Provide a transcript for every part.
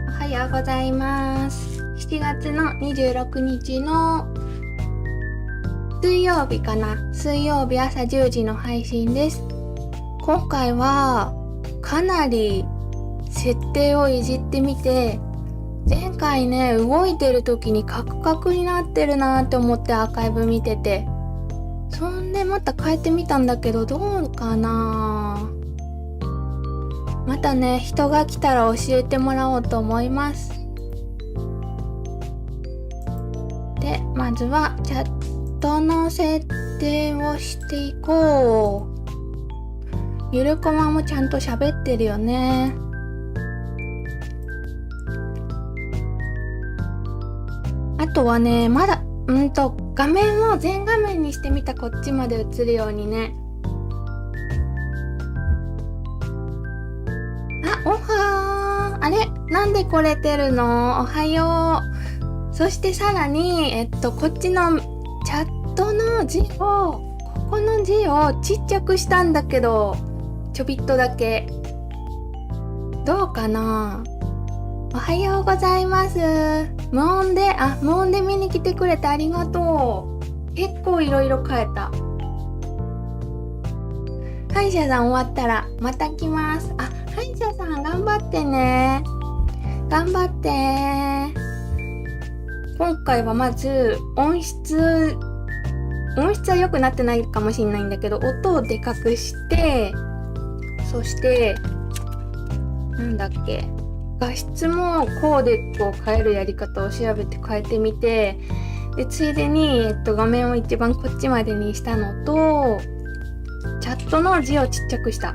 おはようございます。7月の26日の水曜日かな。水曜日朝10時の配信です。今回はかなり設定をいじってみて、前回ね、動いてる時にカクカクになってるなって思ってアーカイブ見てて、そんでまた変えてみたんだけど、どうかな。またね、人が来たら教えてもらおうと思います。で、まずはチャットの設定をしていこう。ゆるこまもちゃんと喋ってるよね。あとはね、まだ画面を全画面にしてみた。こっちまで映るようにね。おはー。あれ、なんでこれてるの？おはよう。そしてさらにこっちのチャットの字を、ここの字をちっちゃくしたんだけど、ちょびっとだけ。どうかな？おはようございます。無音で見に来てくれてありがとう。結構いろいろ変えた。歯医者さん終わったらまた来ます。歯医者さん頑張ってね。頑張って。今回はまず音質は良くなってないかもしれないんだけど、音をでかくして、そして画質もコーデックを変えるやり方を調べて変えてみて、でついでに、画面を一番こっちまでにしたのと、チャットの字をちっちゃくした。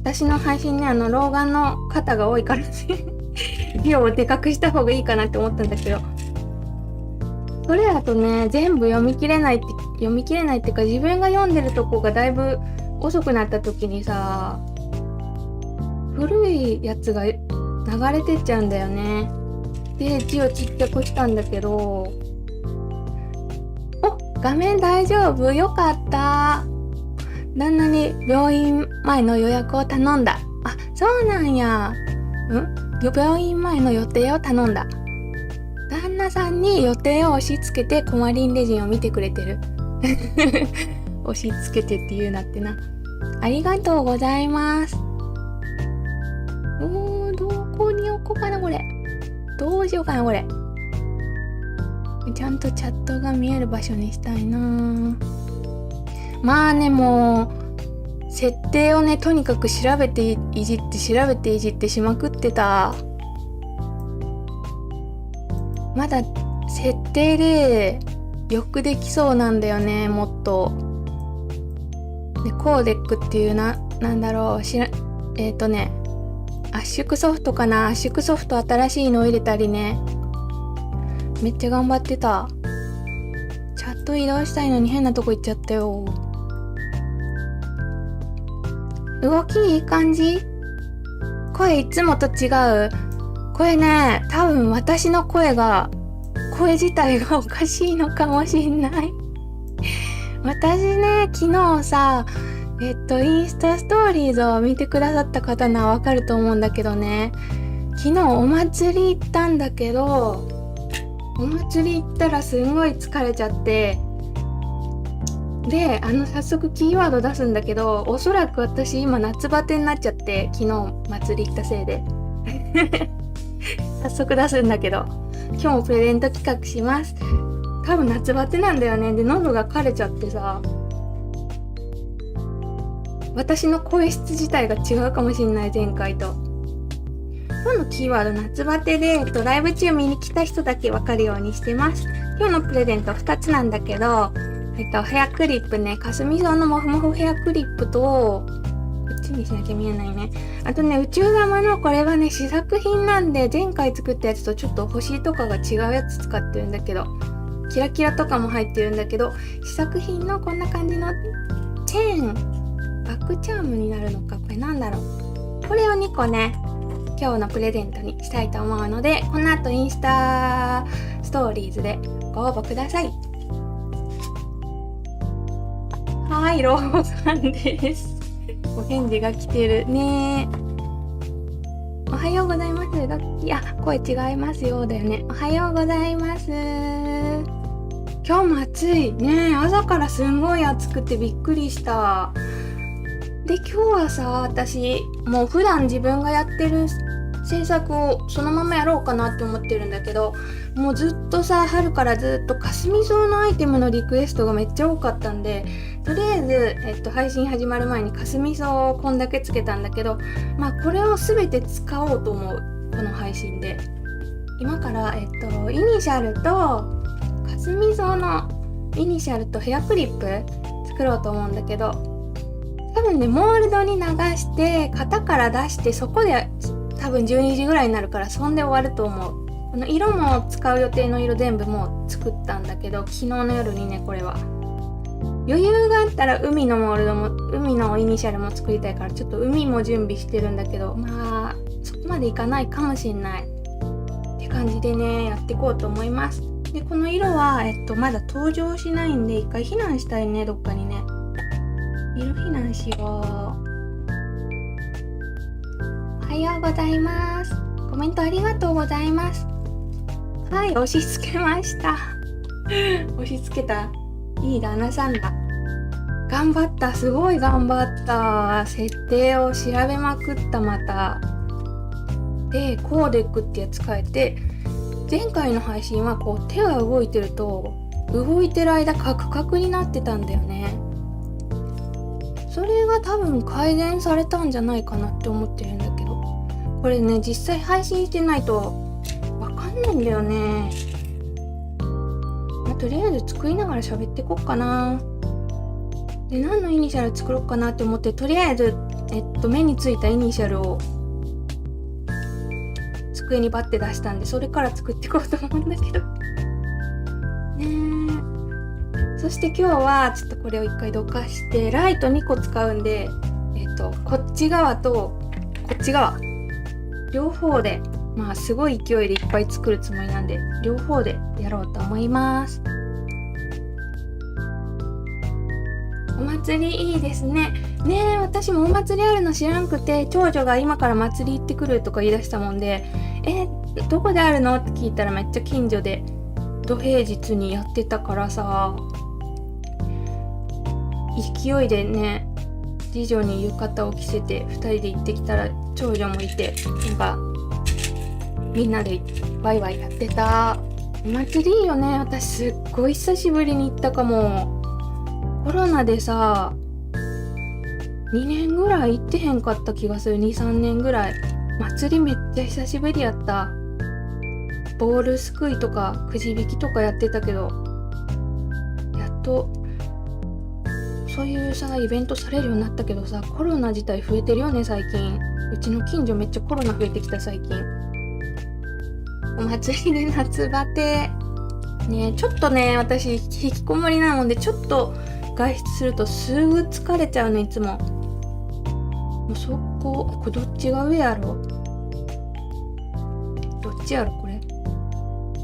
私の配信ね、老眼の方が多いからね字をでかくした方がいいかなって思ったんだけど、それだとね、全部読み切れないっていうか、自分が読んでるとこがだいぶ遅くなった時にさ、古いやつが流れてっちゃうんだよね。で、字をちっちゃくしたんだけど、画面大丈夫？よかった。旦那に病院前の予約を頼んだ。そうなんや。病院前の予定を頼んだ。旦那さんに予定を押し付けてコマリンレジンを見てくれてる押し付けてって言うなってな。ありがとうございます。どこに置こうかなこれ。どうしようかなこれ。ちゃんとチャットが見える場所にしたいな。まあね、もう設定をね、とにかく調べていじってしまくってた。まだ設定でよくできそうなんだよね、もっと。で、コーデックっていうなんだろう、圧縮ソフトかな。圧縮ソフト新しいのを入れたりね。めっちゃ頑張ってた。チャット移動したいのに変なとこ行っちゃったよ。動きいい感じ？声いつもと違う。これね、多分私の声自体がおかしいのかもしんない。私ね、昨日さ、インスタストーリーズを見てくださった方ならわかると思うんだけどね、昨日お祭り行ったんだけど、お祭り行ったらすんごい疲れちゃって、で、早速キーワード出すんだけど、おそらく私今夏バテになっちゃって、昨日祭り行ったせいで早速出すんだけど、今日もプレゼント企画します。多分夏バテなんだよね。で、喉が枯れちゃってさ、私の声質自体が違うかもしれない、前回と。今日のキーワード夏バテで、ライブ中見に来た人だけ分かるようにしてます。今日のプレゼント2つなんだけど、ヘアクリップね、かすみ草のもふもふヘアクリップと、こっちにしなきゃ見えないね。あとね、宇宙玉のこれはね、試作品なんで、前回作ったやつとちょっと星とかが違うやつ使ってるんだけど、キラキラとかも入ってるんだけど、試作品のこんな感じのチェーン、バックチャームになるのか、これなんだろう。これを2個ね、今日のプレゼントにしたいと思うので、この後インスタストーリーズでご応募ください。はい、ローさんです。お返事が来てるね。はようございます。いや、声違いますよだよね。おはようございます。今日も暑いね。朝からすんごい暑くてびっくりした。で、今日はさ、私もう普段自分がやってる制作をそのままやろうかなって思ってるんだけど、もうずっとさ、春からずっとかすみ草のアイテムのリクエストがめっちゃ多かったんで、とりあえず、配信始まる前にかすみ草をこんだけつけたんだけど、まあこれを全て使おうと思う、この配信で。今から、イニシャルとかすみ草のイニシャルとヘアクリップ作ろうと思うんだけど、多分ね、モールドに流して型から出して、そこで多分12時ぐらいになるから、そんで終わると思う。この色も使う予定の色全部もう作ったんだけど、昨日の夜にね、これは余裕があったら海のモールドも、海のイニシャルも作りたいから、ちょっと海も準備してるんだけど、まあそこまでいかないかもしんないって感じでね、やっていこうと思います。で、この色はまだ登場しないんで、一回避難したいね、どっかにね。色避難しよう。おはようございます。コメントありがとうございます。はい、押し付けました押し付けた。いい旦那さんだ。頑張った、すごい頑張った。設定を調べまくった。またで、コーデックってやつ変えて、前回の配信はこう手が動いてると、動いてる間カクカクになってたんだよね。それが多分改善されたんじゃないかなって思ってるんだけど、これね、実際配信してないとわかんないんだよね。まあ、とりあえず作りながら喋ってこっかな。で、何のイニシャル作ろうかなって思って、とりあえず目についたイニシャルを机にバッて出したんで、それから作っていこうと思うんだけどね。そして今日はちょっとこれを一回どかして、ライト2個使うんで、こっち側とこっち側両方で、まあすごい勢いでいっぱい作るつもりなんで、両方でやろうと思います。お祭りいいですね。ねえ、私もお祭りあるの知らんくて、長女が今から祭り行ってくるとか言い出したもんで、どこであるのって聞いたら、めっちゃ近所で土平日にやってたからさ、勢いでね、次女に浴衣を着せて2人で行ってきたら、長女もいて、なんかみんなでワイワイやってた。お祭りいいよね。私すっごい久しぶりに行ったかも。コロナでさ、2年ぐらい行ってへんかった気がする。 2,3 年ぐらい。祭りめっちゃ久しぶりやった。ボールすくいとかくじ引きとかやってたけど、やっとそういうさ、イベントされるようになったけどさ、コロナ自体増えてるよね、最近。うちの近所めっちゃコロナ増えてきた、最近。お祭りで夏バテね。ちょっとね、私引きこもりなので、ちょっと外出するとすぐ疲れちゃうの、いつも。もうこれどっちが上やろ、どっちやろこれ。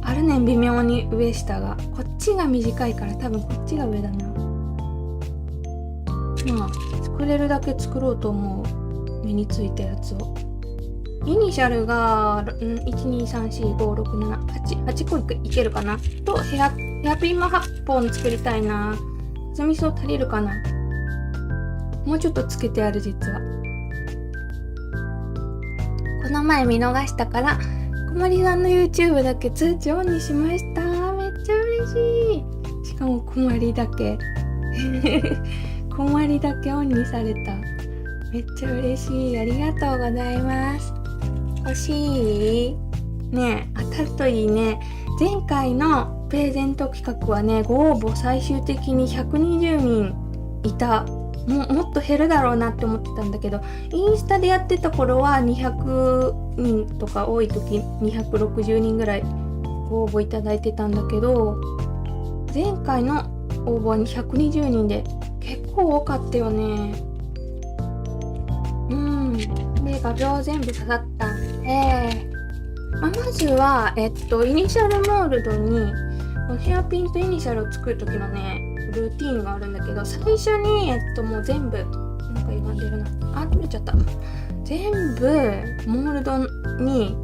あるねん、微妙に上下が。こっちが短いから多分こっちが上だな。まあ作れるだけ作ろうと思う。目についたやつを。イニシャルが123456788個いけるかな。とヘアピンも8本作りたいな。かすみ草足りるかな。もうちょっとつけてある、実は。この前見逃したから、こまりさんの YouTube だけ通知オンにしました。めっちゃ嬉しい。しかもこまりだけこまりだけオンにされた。めっちゃ嬉しい。ありがとうございます。欲しいね。当たるといいね。前回のプレゼント企画はね、ご応募最終的に120人いた。もっと減るだろうなって思ってたんだけど、インスタでやってた頃は200人とか、多い時260人ぐらいご応募いただいてたんだけど、前回の応募は120人で結構多かったよね。で、画像全部刺さったんで、まずはイニシャルモールドにヘアピンとイニシャルを作る時のね、ルーティーンがあるんだけど、最初にもう全部なんか歪んでるな。取れちゃった。全部モールドに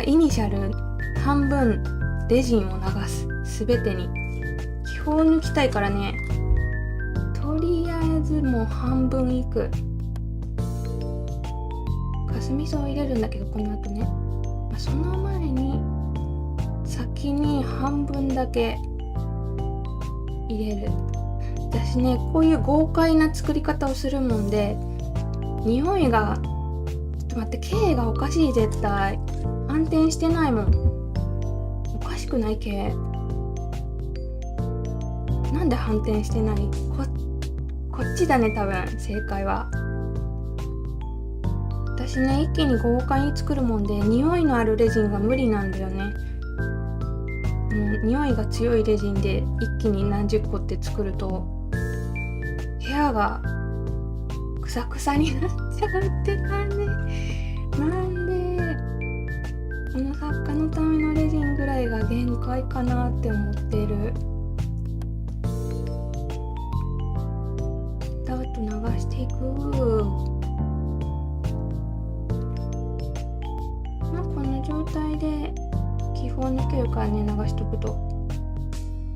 イニシャル半分レジンを流す、すべてに気泡抜きたいからね、とりあえずもう半分いく。かすみ草を入れるんだけどこの後ね、その前に先に半分だけ入れる。私ねこういう豪快な作り方をするもんで、匂いがちょっと待って、K がおかしい、絶対反転してないもん。おかしくない？ K なんで反転してない？こっちだね、多分正解は。私ね一気に豪快に作るもんで匂いのあるレジンが無理なんだよね。匂いが強いレジンで一気に何十個って作ると部屋がクサクサになっちゃうって感じなんで、この作家のためのレジンぐらいが限界かなって思ってる。あと流していく。この状態で気泡抜けるからね、流しとくと。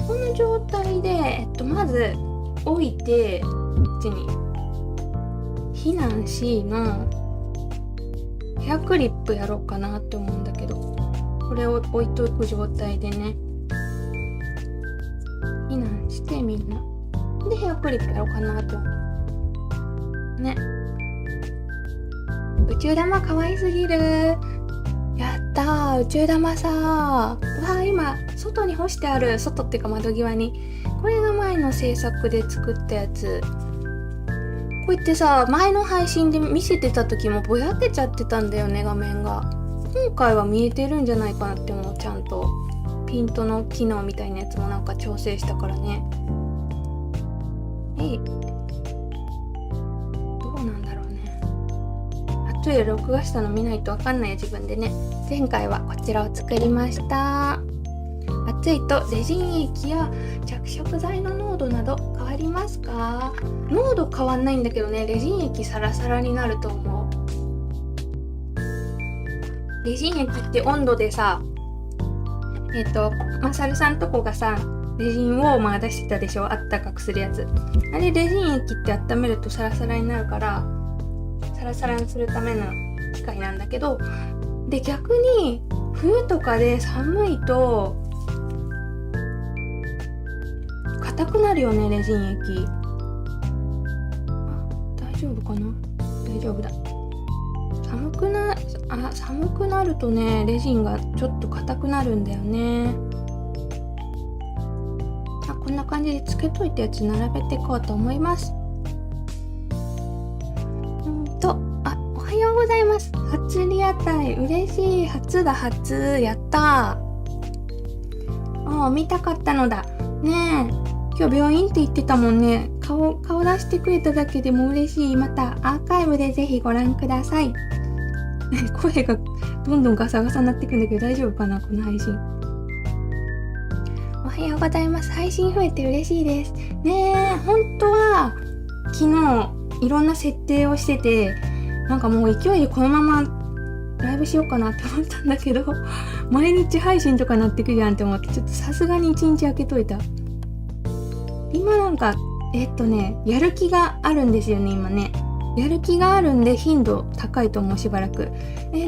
この状態で、まず置いてこっちに避難 C のヘアクリップやろうかなって思うんだけど、これを置いとく状態でね避難してみんなでヘアクリップやろうかなとね。宇宙玉可愛すぎる。やったー、宇宙玉さー。今外に干してある。外っていうか窓際に。これが前の制作で作ったやつ。こうやってさ、前の配信で見せてた時もぼやけちゃってたんだよね、画面が。今回は見えてるんじゃないかなって思う。ちゃんとピントの機能みたいなやつもなんか調整したからね。どうなんだろうね。後で録画したの見ないとわかんないよ、自分でね。前回はこちらを作りました。熱いとレジン液や着色剤の濃度など変わりますか？濃度変わんないんだけどね、レジン液サラサラになると思う。レジン液って温度でさ、マサルさんとこがさレジンウォーマー出してたでしょ、あったかくするやつ。あれレジン液って温めるとサラサラになるから、サラサラにするための機械なんだけど、で逆に冬とかで寒いと硬くなるよね、レジン液。大丈夫かな？大丈夫だ。寒くなるとね、レジンがちょっと硬くなるんだよね。こんな感じでつけといたやつ並べていこうと思います。おはようございます。初リアタイ嬉しい。初だ、初。やったー。見たかったのだねえ。今日病院って言ってたもんね。顔出してくれただけでも嬉しい。またアーカイブでぜひご覧ください。声がどんどんガサガサになってくんだけど大丈夫かな、この配信。おはようございます。配信増えて嬉しいですねえ。本当は昨日いろんな設定をしてて、なんかもう勢いでこのままライブしようかなって思ったんだけど、毎日配信とかなってくるやんって思って、ちょっとさすがに1日空けといた。今なんかやる気があるんですよね。今ねやる気があるんで頻度高いと思う、しばらく。で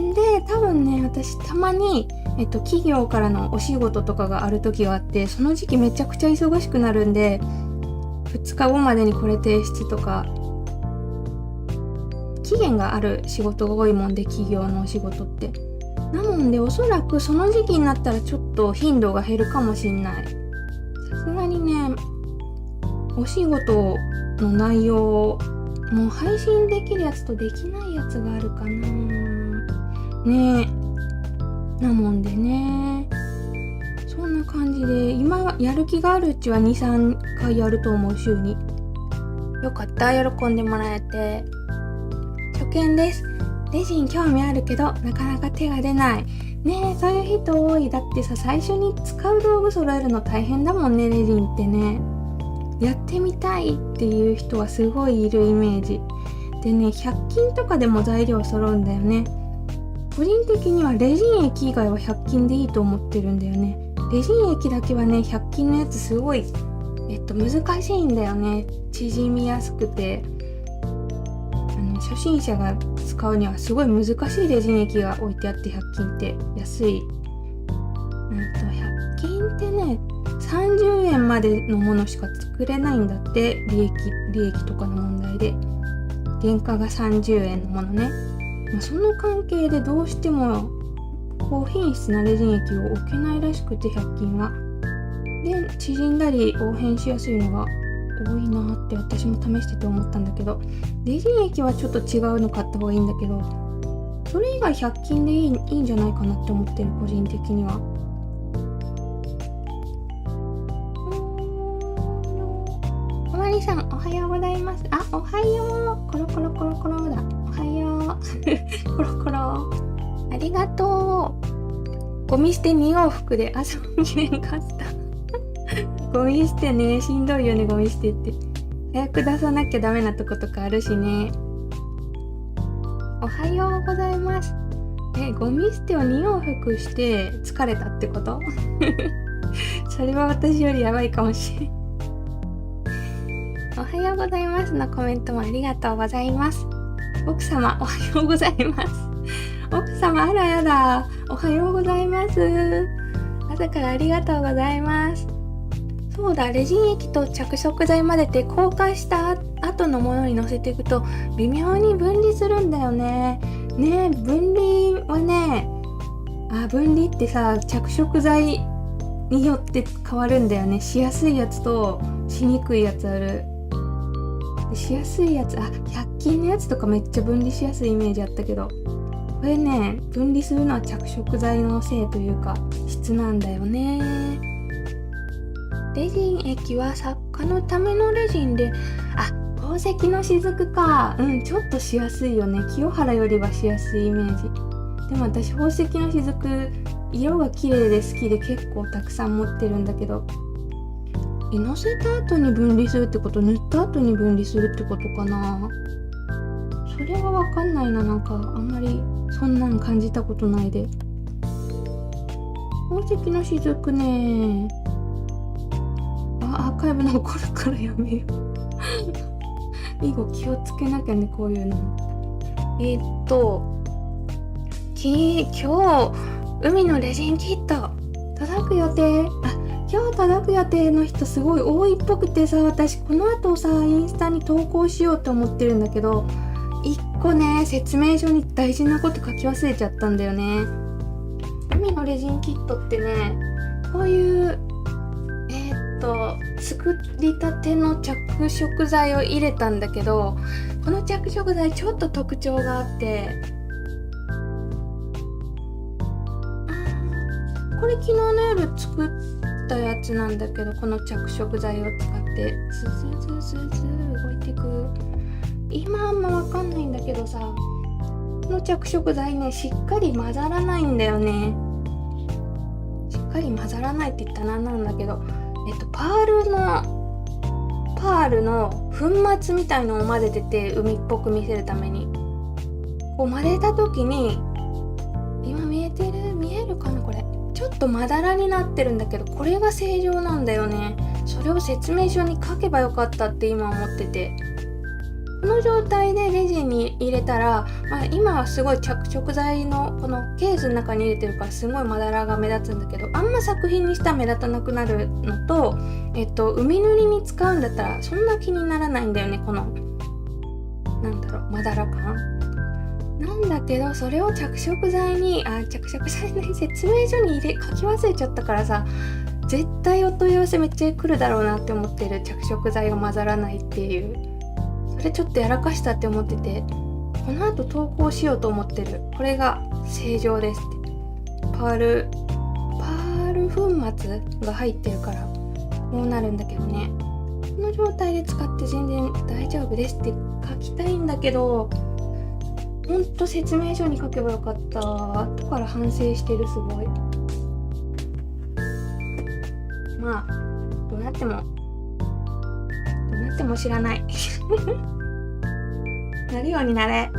多分ね、私たまに企業からのお仕事とかがある時があって、その時期めちゃくちゃ忙しくなるんで、2日後までにこれ提出とか期限がある仕事が多いもんで、企業のお仕事ってなもんで、おそらくその時期になったらちょっと頻度が減るかもしんない。さすがにね、お仕事の内容をもう配信できるやつとできないやつがあるかなねえ。なもんでね、そんな感じで今やる気があるうちは 2,3 回やると思う、週に。よかった、喜んでもらえて。初見です。レジン興味あるけどなかなか手が出ないねえ。そういう人多い。だってさ、最初に使う道具揃えるの大変だもんね、レジンってね。やってみたいっていう人はすごいいるイメージでね、100均とかでも材料揃うんだよね。個人的にはレジン液以外は100均でいいと思ってるんだよね。レジン液だけはね、100均のやつすごい難しいんだよね。縮みやすくて、初心者が使うにはすごい難しいレジン液が置いてあって、100均って安い。100均ってね、30円までのものしか作れないんだって。利益とかの問題で原価が30円のものね。その関係でどうしても高品質なレジン液を置けないらしくて、100均は。で、縮んだり横変しやすいのが多いなって私も試してて思ったんだけど、レジン液はちょっと違うの買った方がいいんだけど、それ以外100均でいいんじゃないかなって思ってる、個人的には。おまりさん、おはようございます。あ、おはよう。コロコロコロコロだ。おはよう。コロコロ。ありがとう。ゴミ捨て2往復で朝起きれんかった。ゴミ捨てね、しんどいよね、ゴミ捨てって。早く出さなきゃダメなとことかあるしね。おはようございます。ゴミ捨てを2往復して疲れたってことそれは私よりやばいかもしれん。おはようございますのコメントもありがとうございます。奥様、おはようございます。奥様、あらやだ。おはようございます。朝からありがとうございます。そうだ、レジン液と着色剤混ぜて硬化した後のものにのせていくと微妙に分離するんだよね。ね、分離はね、分離ってさ、着色剤によって変わるんだよね。しやすいやつとしにくいやつある。しやすいやつ、100均のやつとかめっちゃ分離しやすいイメージあったけど、これね、分離するのは着色剤のせいというか質なんだよね。レジン液は作家のためのレジンで、宝石の雫か。ちょっとしやすいよね。清原よりはしやすいイメージ。でも私、宝石の雫色が綺麗で好きで結構たくさん持ってるんだけど、のせた後に分離するってこと、塗った後に分離するってことかな。それはわかんないな。なんかあんまりそんなん感じたことないで。宝石の雫ね、アーカイブ残るからやめよう以後気をつけなきゃね、こういうの。今日海のレジンキット届く予定。今日届く予定の人すごい多いっぽくてさ、私この後さ、インスタに投稿しようと思ってるんだけど、1個ね、説明書に大事なこと書き忘れちゃったんだよね。海のレジンキットってね、こういう作りたての着色剤を入れたんだけど、この着色剤ちょっと特徴があって、これ昨日の夜作ったやつなんだけど、この着色剤を使ってスースー動いていく。今あんまわかんないんだけどさ、この着色剤ね、しっかり混ざらないんだよね。しっかり混ざらないって言ったらなんだけど、パールの粉末みたいのを混ぜてて、海っぽく見せるためにこう混ぜた時に、今見えるかな、これちょっとまだらになってるんだけど、これが正常なんだよね。それを説明書に書けばよかったって今思ってて、この状態でレジンに入れたら、今はすごい着色剤のこのケースの中に入れてるからすごいまだらが目立つんだけど、あんま作品にしたら目立たなくなるのと、海塗りに使うんだったらそんな気にならないんだよね、このまだら感なんだけど、それを着色剤に説明書に書き忘れちゃったからさ、絶対お問い合わせめっちゃ来るだろうなって思ってる。着色剤が混ざらないっていう、それちょっとやらかしたって思ってて、この後投稿しようと思ってる。これが正常ですって。パール粉末が入ってるからこうなるんだけどね。この状態で使って全然大丈夫ですって書きたいんだけど、ほんと説明書に書けばよかった。後から反省してる、すごい。どうなっても知らないなるようになれ。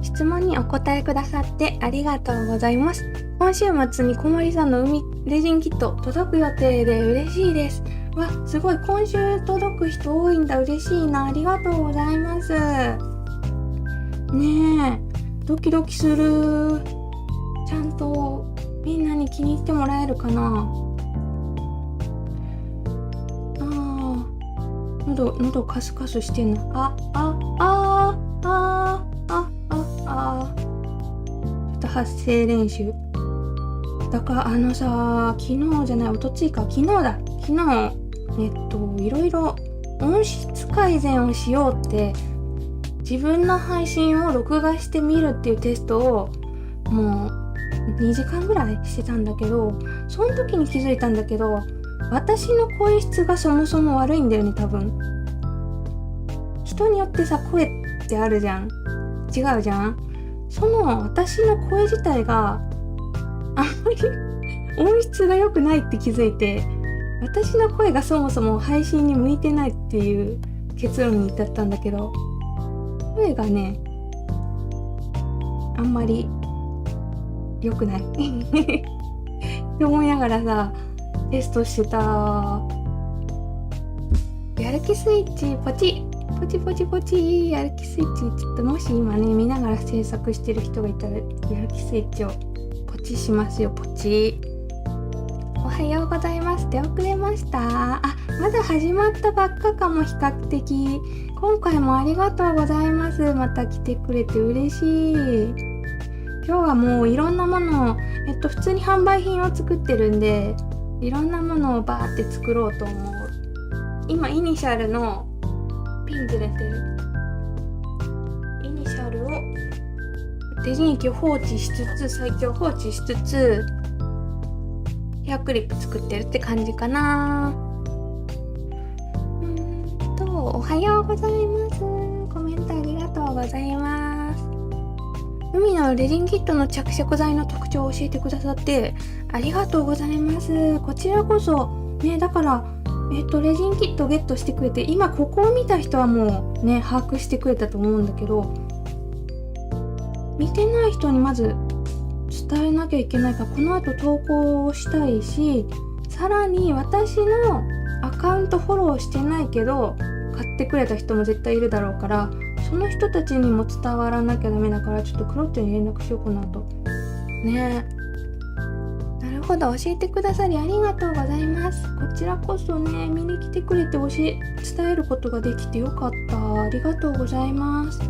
質問にお答えくださってありがとうございます。今週末に小森さんの海レジンキット届く予定で嬉しいです。わ、すごい、今週届く人多いんだ。嬉しいな。ありがとうございます。ねえ、ドキドキする。ちゃんとみんなに気に入ってもらえるかな。喉カスカスしてんの。ちょっと発声練習だからさ、昨日じゃない、おとついか、昨日いろいろ音質改善をしようって自分の配信を録画してみるっていうテストをもう2時間ぐらいしてたんだけど、その時に気づいたんだけど、私の声質がそもそも悪いんだよね。多分人によってさ、声ってあるじゃん、違うじゃん。その私の声自体があんまり音質が良くないって気づいて、私の声がそもそも配信に向いてないっていう結論に至ったんだけど、声がねあんまり良くないって思いながらさテストしてた。やる気スイッチポチポチポチポチ、やる気スイッチ、ちょっともし今ね見ながら制作してる人がいたらやる気スイッチをポチしますよ。ポチ。おはようございます。出遅れました。まだ始まったばっかかも。比較的今回もありがとうございます。また来てくれて嬉しい。今日はもういろんなものを普通に販売品を作ってるんで、いろんなものをバーって作ろうと思う。今イニシャルのピンずれてるイニシャルをデジン液を放置しつつ、最強放置しつつヘアクリップ作ってるって感じかな。おはようございます。コメントありがとうございます。海のレジンキットの着色剤の特徴を教えてくださってありがとうございます。こちらこそね、だからレジンキットゲットしてくれて、今ここを見た人はもうね把握してくれたと思うんだけど、見てない人にまず伝えなきゃいけないから、この後投稿をしたいし、さらに私のアカウントフォローしてないけど買ってくれた人も絶対いるだろうから、その人たちにも伝わらなきゃダメだから、ちょっとクロッチに連絡しようかなとね。なるほど、教えてくださりありがとうございます。こちらこそね、見に来てくれて伝えることができてよかった。ありがとうございます。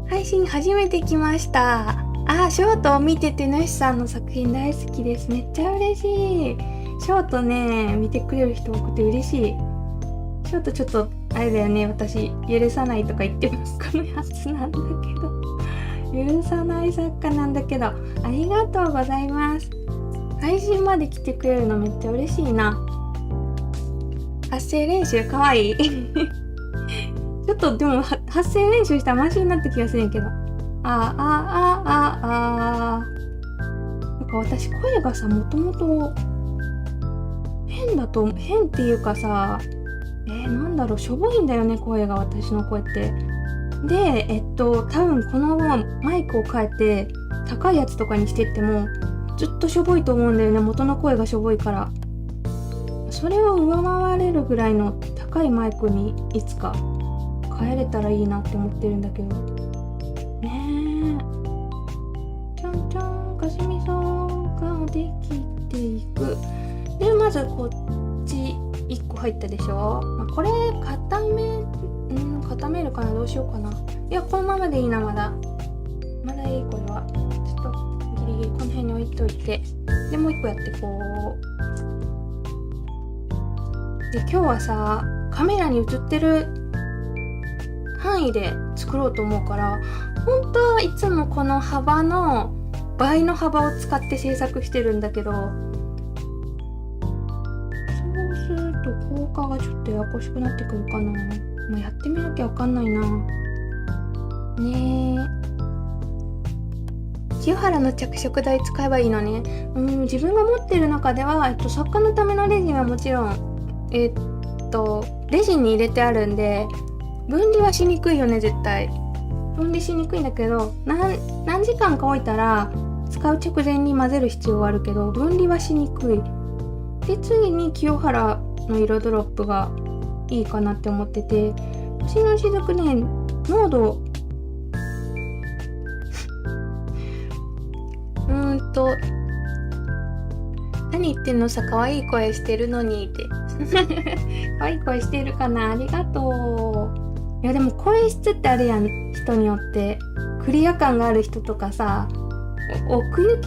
配信初めて来ました。ショートを見てて主さんの作品大好きです。めっちゃ嬉しい。ショートね見てくれる人多くて嬉しい。ショートちょっとあれだよね、私許さないとか言ってますこのやつなんだけど許さない作家なんだけど、ありがとうございます。配信まで来てくれるのめっちゃ嬉しいな。発声練習かわいいちょっとでも発声練習したらマシになった気がするんやけど、なんか私声がさもともと変っていうかさ、なんだろう、しょぼいんだよね声が、私の声って。で多分このマイクを変えて高いやつとかにしてってもずっとしょぼいと思うんだよね、元の声がしょぼいから。それを上回れるぐらいの高いマイクにいつか変えれたらいいなって思ってるんだけどね。ちゃんちゃんかすみさんができていく。でまずこっち1個入ったでしょ、これ固めるかな、どうしようかな。いやこのままでいいな、まだいい。これはちょっとギリギリこの辺に置いといて、でもう1個やってこうで、今日はさカメラに映ってる範囲で作ろうと思うから、本当はいつもこの幅の倍の幅を使って制作してるんだけど、そうすると効果がちょっとややこしくなってくるかな。やってみなきゃわかんないな。ねえ、清原の着色台使えばいいのね。自分が持ってる中では、作家のためのレジンはもちろんレジンに入れてあるんで分離はしにくいよね。絶対分離しにくいんだけど、何時間か置いたら使う直前に混ぜる必要はあるけど分離はしにくい。で次に清原の色ドロップがいいかなって思ってて、星の雫ね、濃度何言ってんのさ、可愛い声してるのにって可愛い声してるかな、ありがとう。いやでも声質ってあるやん、人によって。クリア感がある人とかさ、奥行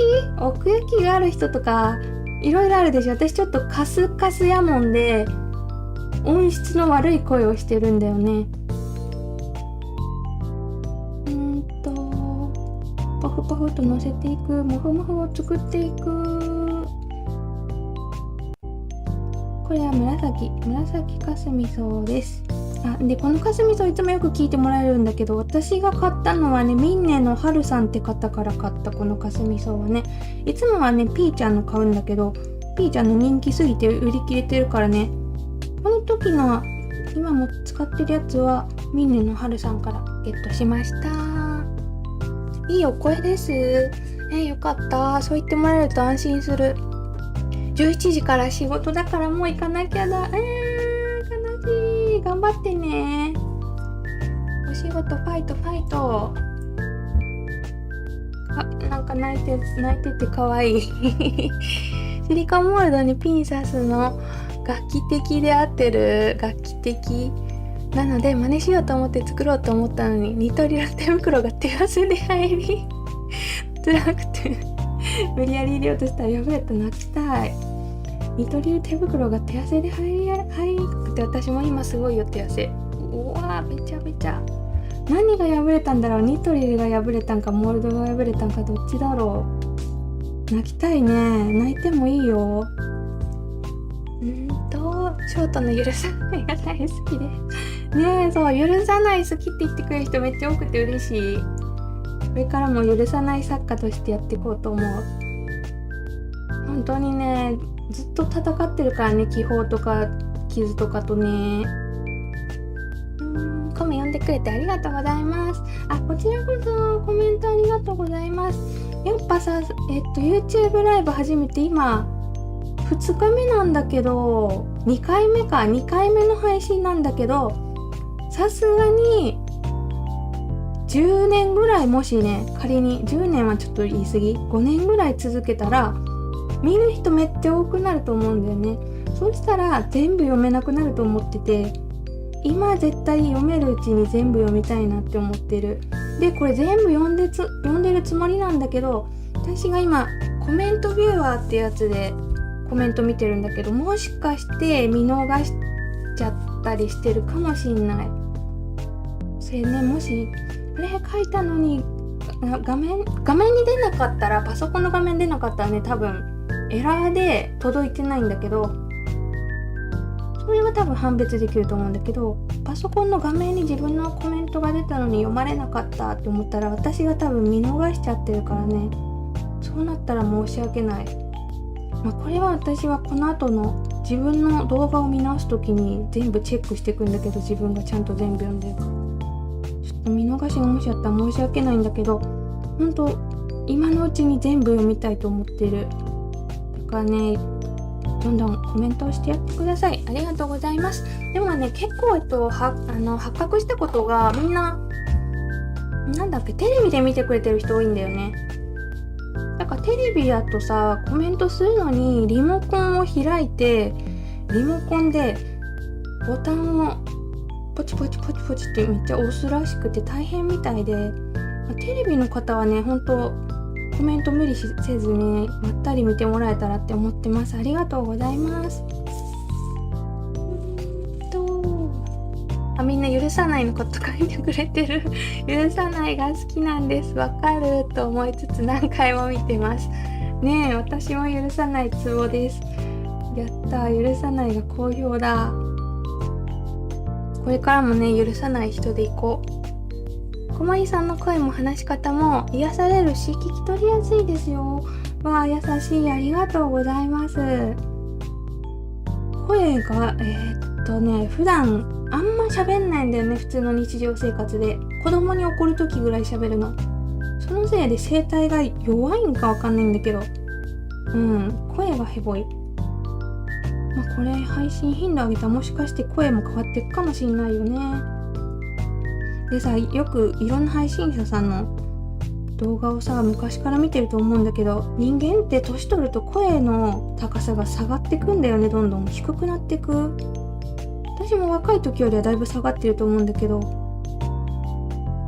きがある人とかいろいろあるでしょ。私ちょっとカスカスやもんで音質の悪い声をしてるんだよね。パフパフと乗せていく、モフモフを作っていく。これは紫かすみ草です。でこのかすみ草いつもよく聞いてもらえるんだけど、私が買ったのはね、ミンネのはるさんって方から買ったこのかすみ草はね、いつもはねピーちゃんの買うんだけど、ピーちゃんの人気すぎて売り切れてるからね、この時の今も使ってるやつはミンネのはるさんからゲットしました。いいお声です。よかった。そう言ってもらえると安心する。11時から仕事だからもう行かなきゃだ。悲しい。頑張ってね。お仕事ファイト。なんか泣いてて可愛い。シリカモールドにピン刺すの楽器的で合ってる。楽器的なので真似しようと思って作ろうと思ったのに、ニトリの手袋が手汗で入り辛くて無理やり入れようとしたら破れた。泣きたい。ニトリの手袋が手汗で入りくて、私も今すごいよ手汗。うわーべちゃべちゃ。何が破れたんだろう。ニトリが破れたんかモールドが破れたんか、どっちだろう。泣きたいね。泣いてもいいよ。ショートの許さないが大好きでね。そう、許さない好きって言ってくれる人めっちゃ多くて嬉しい。これからも許さない作家としてやっていこうと思う。本当にね、ずっと戦ってるからね、気泡とか傷とかとね。コメ読んでくれてありがとうございます。こちらこそコメントありがとうございます。やっぱさ、YouTube ライブ始めて今2日目なんだけど、2回目の配信なんだけど、さすがに10年ぐらい、もしね、仮に10年はちょっと言い過ぎ、5年ぐらい続けたら見る人めっちゃ多くなると思うんだよね。そうしたら全部読めなくなると思ってて、今絶対読めるうちに全部読みたいなって思ってる。でこれ全部読んでるつもりなんだけど、私が今コメントビューアーってやつでコメント見てるんだけど、もしかして見逃しちゃったりしてるかもしんない。それね、もしあれ書いたのに画面に出なかったら、パソコンの画面出なかったらね、多分エラーで届いてないんだけど、それは多分判別できると思うんだけど、パソコンの画面に自分のコメントが出たのに読まれなかったって思ったら、私が多分見逃しちゃってるからね。そうなったら申し訳ない。これは私はこの後の自分の動画を見直すときに全部チェックしていくんだけど、自分がちゃんと全部読んでるかちょっと見逃しがもしあったら申し訳ないんだけど、本当今のうちに全部読みたいと思ってる。だからね、どんどんコメントをしてやってください。ありがとうございます。でもね、結構発覚したことが、みんなテレビで見てくれてる人多いんだよね。だからテレビだとさ、コメントするのにリモコンを開いて、リモコンでボタンをポチポチってめっちゃ押すらしくて大変みたいで、テレビの方はね、本当コメント無理せずにまったり見てもらえたらって思ってます。ありがとうございます。みんな許さないのこと書いてくれてる。許さないが好きなんです。わかると思いつつ何回も見てますね。私も許さないツボです。やったー、許さないが好評だ。これからもね、許さない人でいこう。小森さんの声も話し方も癒されるし、聞き取りやすいですよ。わあ、優しい。ありがとうございます。声が普段あんま喋んないんだよね。普通の日常生活で子供に怒る時ぐらい喋るの。そのせいで声帯が弱いんかわかんないんだけど、声がヘボい。これ配信頻度上げたらもしかして声も変わっていくかもしんないよね。でさ、よくいろんな配信者さんの動画をさ、昔から見てると思うんだけど、人間って年取ると声の高さが下がってくんだよね。どんどん低くなってく。私も若い時よりはだいぶ下がってると思うんだけど、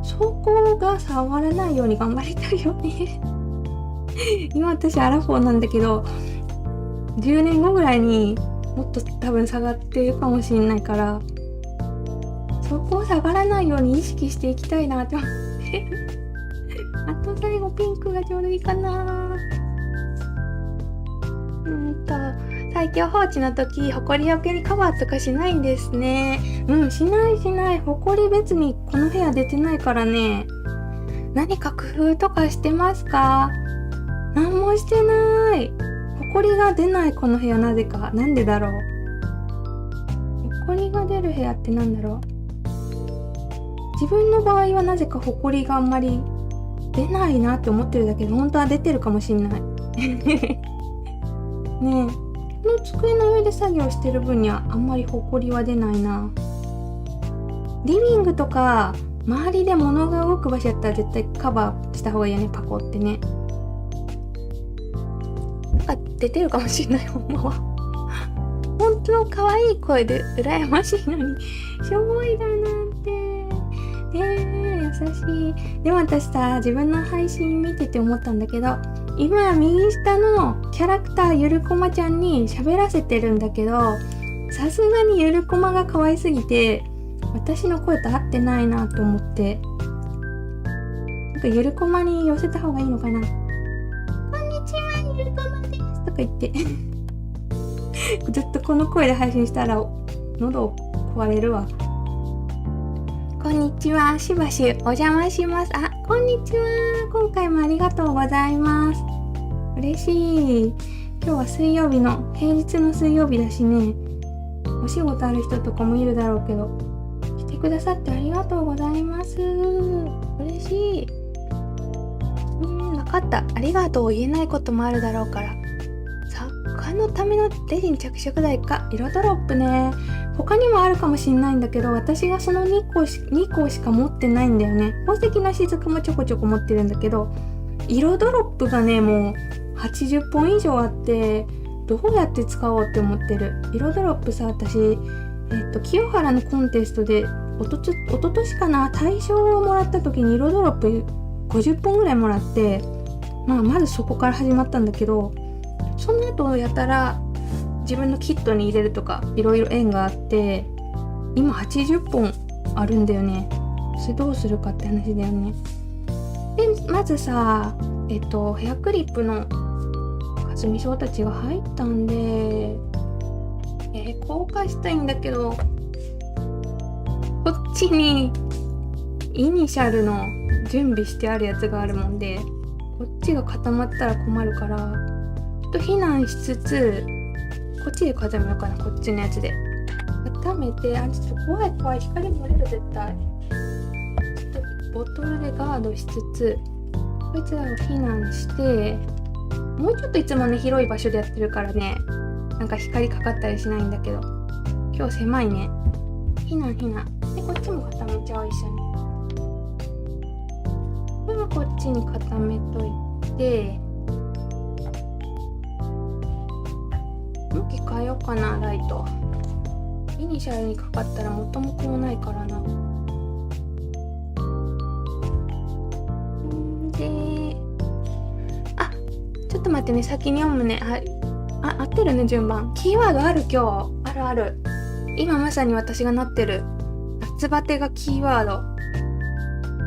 そこが下がらないように頑張りたいよね。今私アラフォーなんだけど、10年後ぐらいにもっと多分下がってるかもしれないから、そこを下がらないように意識していきたいなって思ってる。あと最後ピンクがちょうどいいかな。最近放置の時、ほこりよけにカバーとかしないんですね。しない。ほこり別にこの部屋出てないからね。何か工夫とかしてますか？何もしてない。ほこりが出ないこの部屋、なぜか。なんでだろう。ほこりが出る部屋ってなんだろう。自分の場合はなぜかほこりがあんまり出ないなって思ってるだけで、本当は出てるかもしんない。ねえ、この机の上で作業してる分にはあんまりほこりは出ないな。リビングとか周りで物が動く場所やったら絶対カバーした方がいいよね。パコってね。出てるかもしれない。ほんまは本当の可愛い声で羨ましいのにしょぼいだなんて。優しい。でも私さ、自分の配信見てて思ったんだけど、今右下のキャラクターゆるこまちゃんに喋らせてるんだけど、さすがにゆるこまが可愛すぎて私の声と合ってないなと思って、なんかゆるこまに寄せた方がいいのかな。こんにちは、ゆるこまですとか言ってずっとこの声で配信したら喉壊れるわ。こんにちは、しばしお邪魔します。こんにちは。今回もありがとうございます。嬉しい。今日は水曜日の、平日の水曜日だしね、お仕事ある人とかもいるだろうけど、来てくださってありがとうございます。嬉しい。わかった。ありがとうを言えないこともあるだろうから。作家のためのレジン着色剤か。色ドロップね。他にもあるかもしんないんだけど、私がその2個しか持ってないんだよね。宝石の雫もちょこちょこ持ってるんだけど、色ドロップがね、もう80本以上あって、どうやって使おうって思ってる。色ドロップさ、私清原のコンテストでおととしかな、大賞をもらった時に色ドロップ50本ぐらいもらって、まずそこから始まったんだけど、その後やったら自分のキットに入れるとかいろいろ縁があって、今80本あるんだよね。それどうするかって話だよね。でまずさ、ヘアクリップのかすみ賞たちが入ったんで、公開したいんだけど、こっちにイニシャルの準備してあるやつがあるもんで、こっちが固まったら困るから、ちょっと避難しつつ、こっちで固めようかな。こっちのやつで固めて、ちょっと怖い、光漏れる絶対。ちょっとボトルでガードしつつ、こいつらを避難して、もうちょっといつもね、広い場所でやってるからね、なんか光かかったりしないんだけど、今日狭いね。避難で、こっちも固めちゃおう。一緒にこれはこっちに固めといて、向き変えようかな。ライトイニシャルにかかったら元も子もないからな。で、ちょっと待ってね、先に読むね。合ってるね、順番。キーワードある。今日ある。今まさに私がなってる夏バテがキーワード。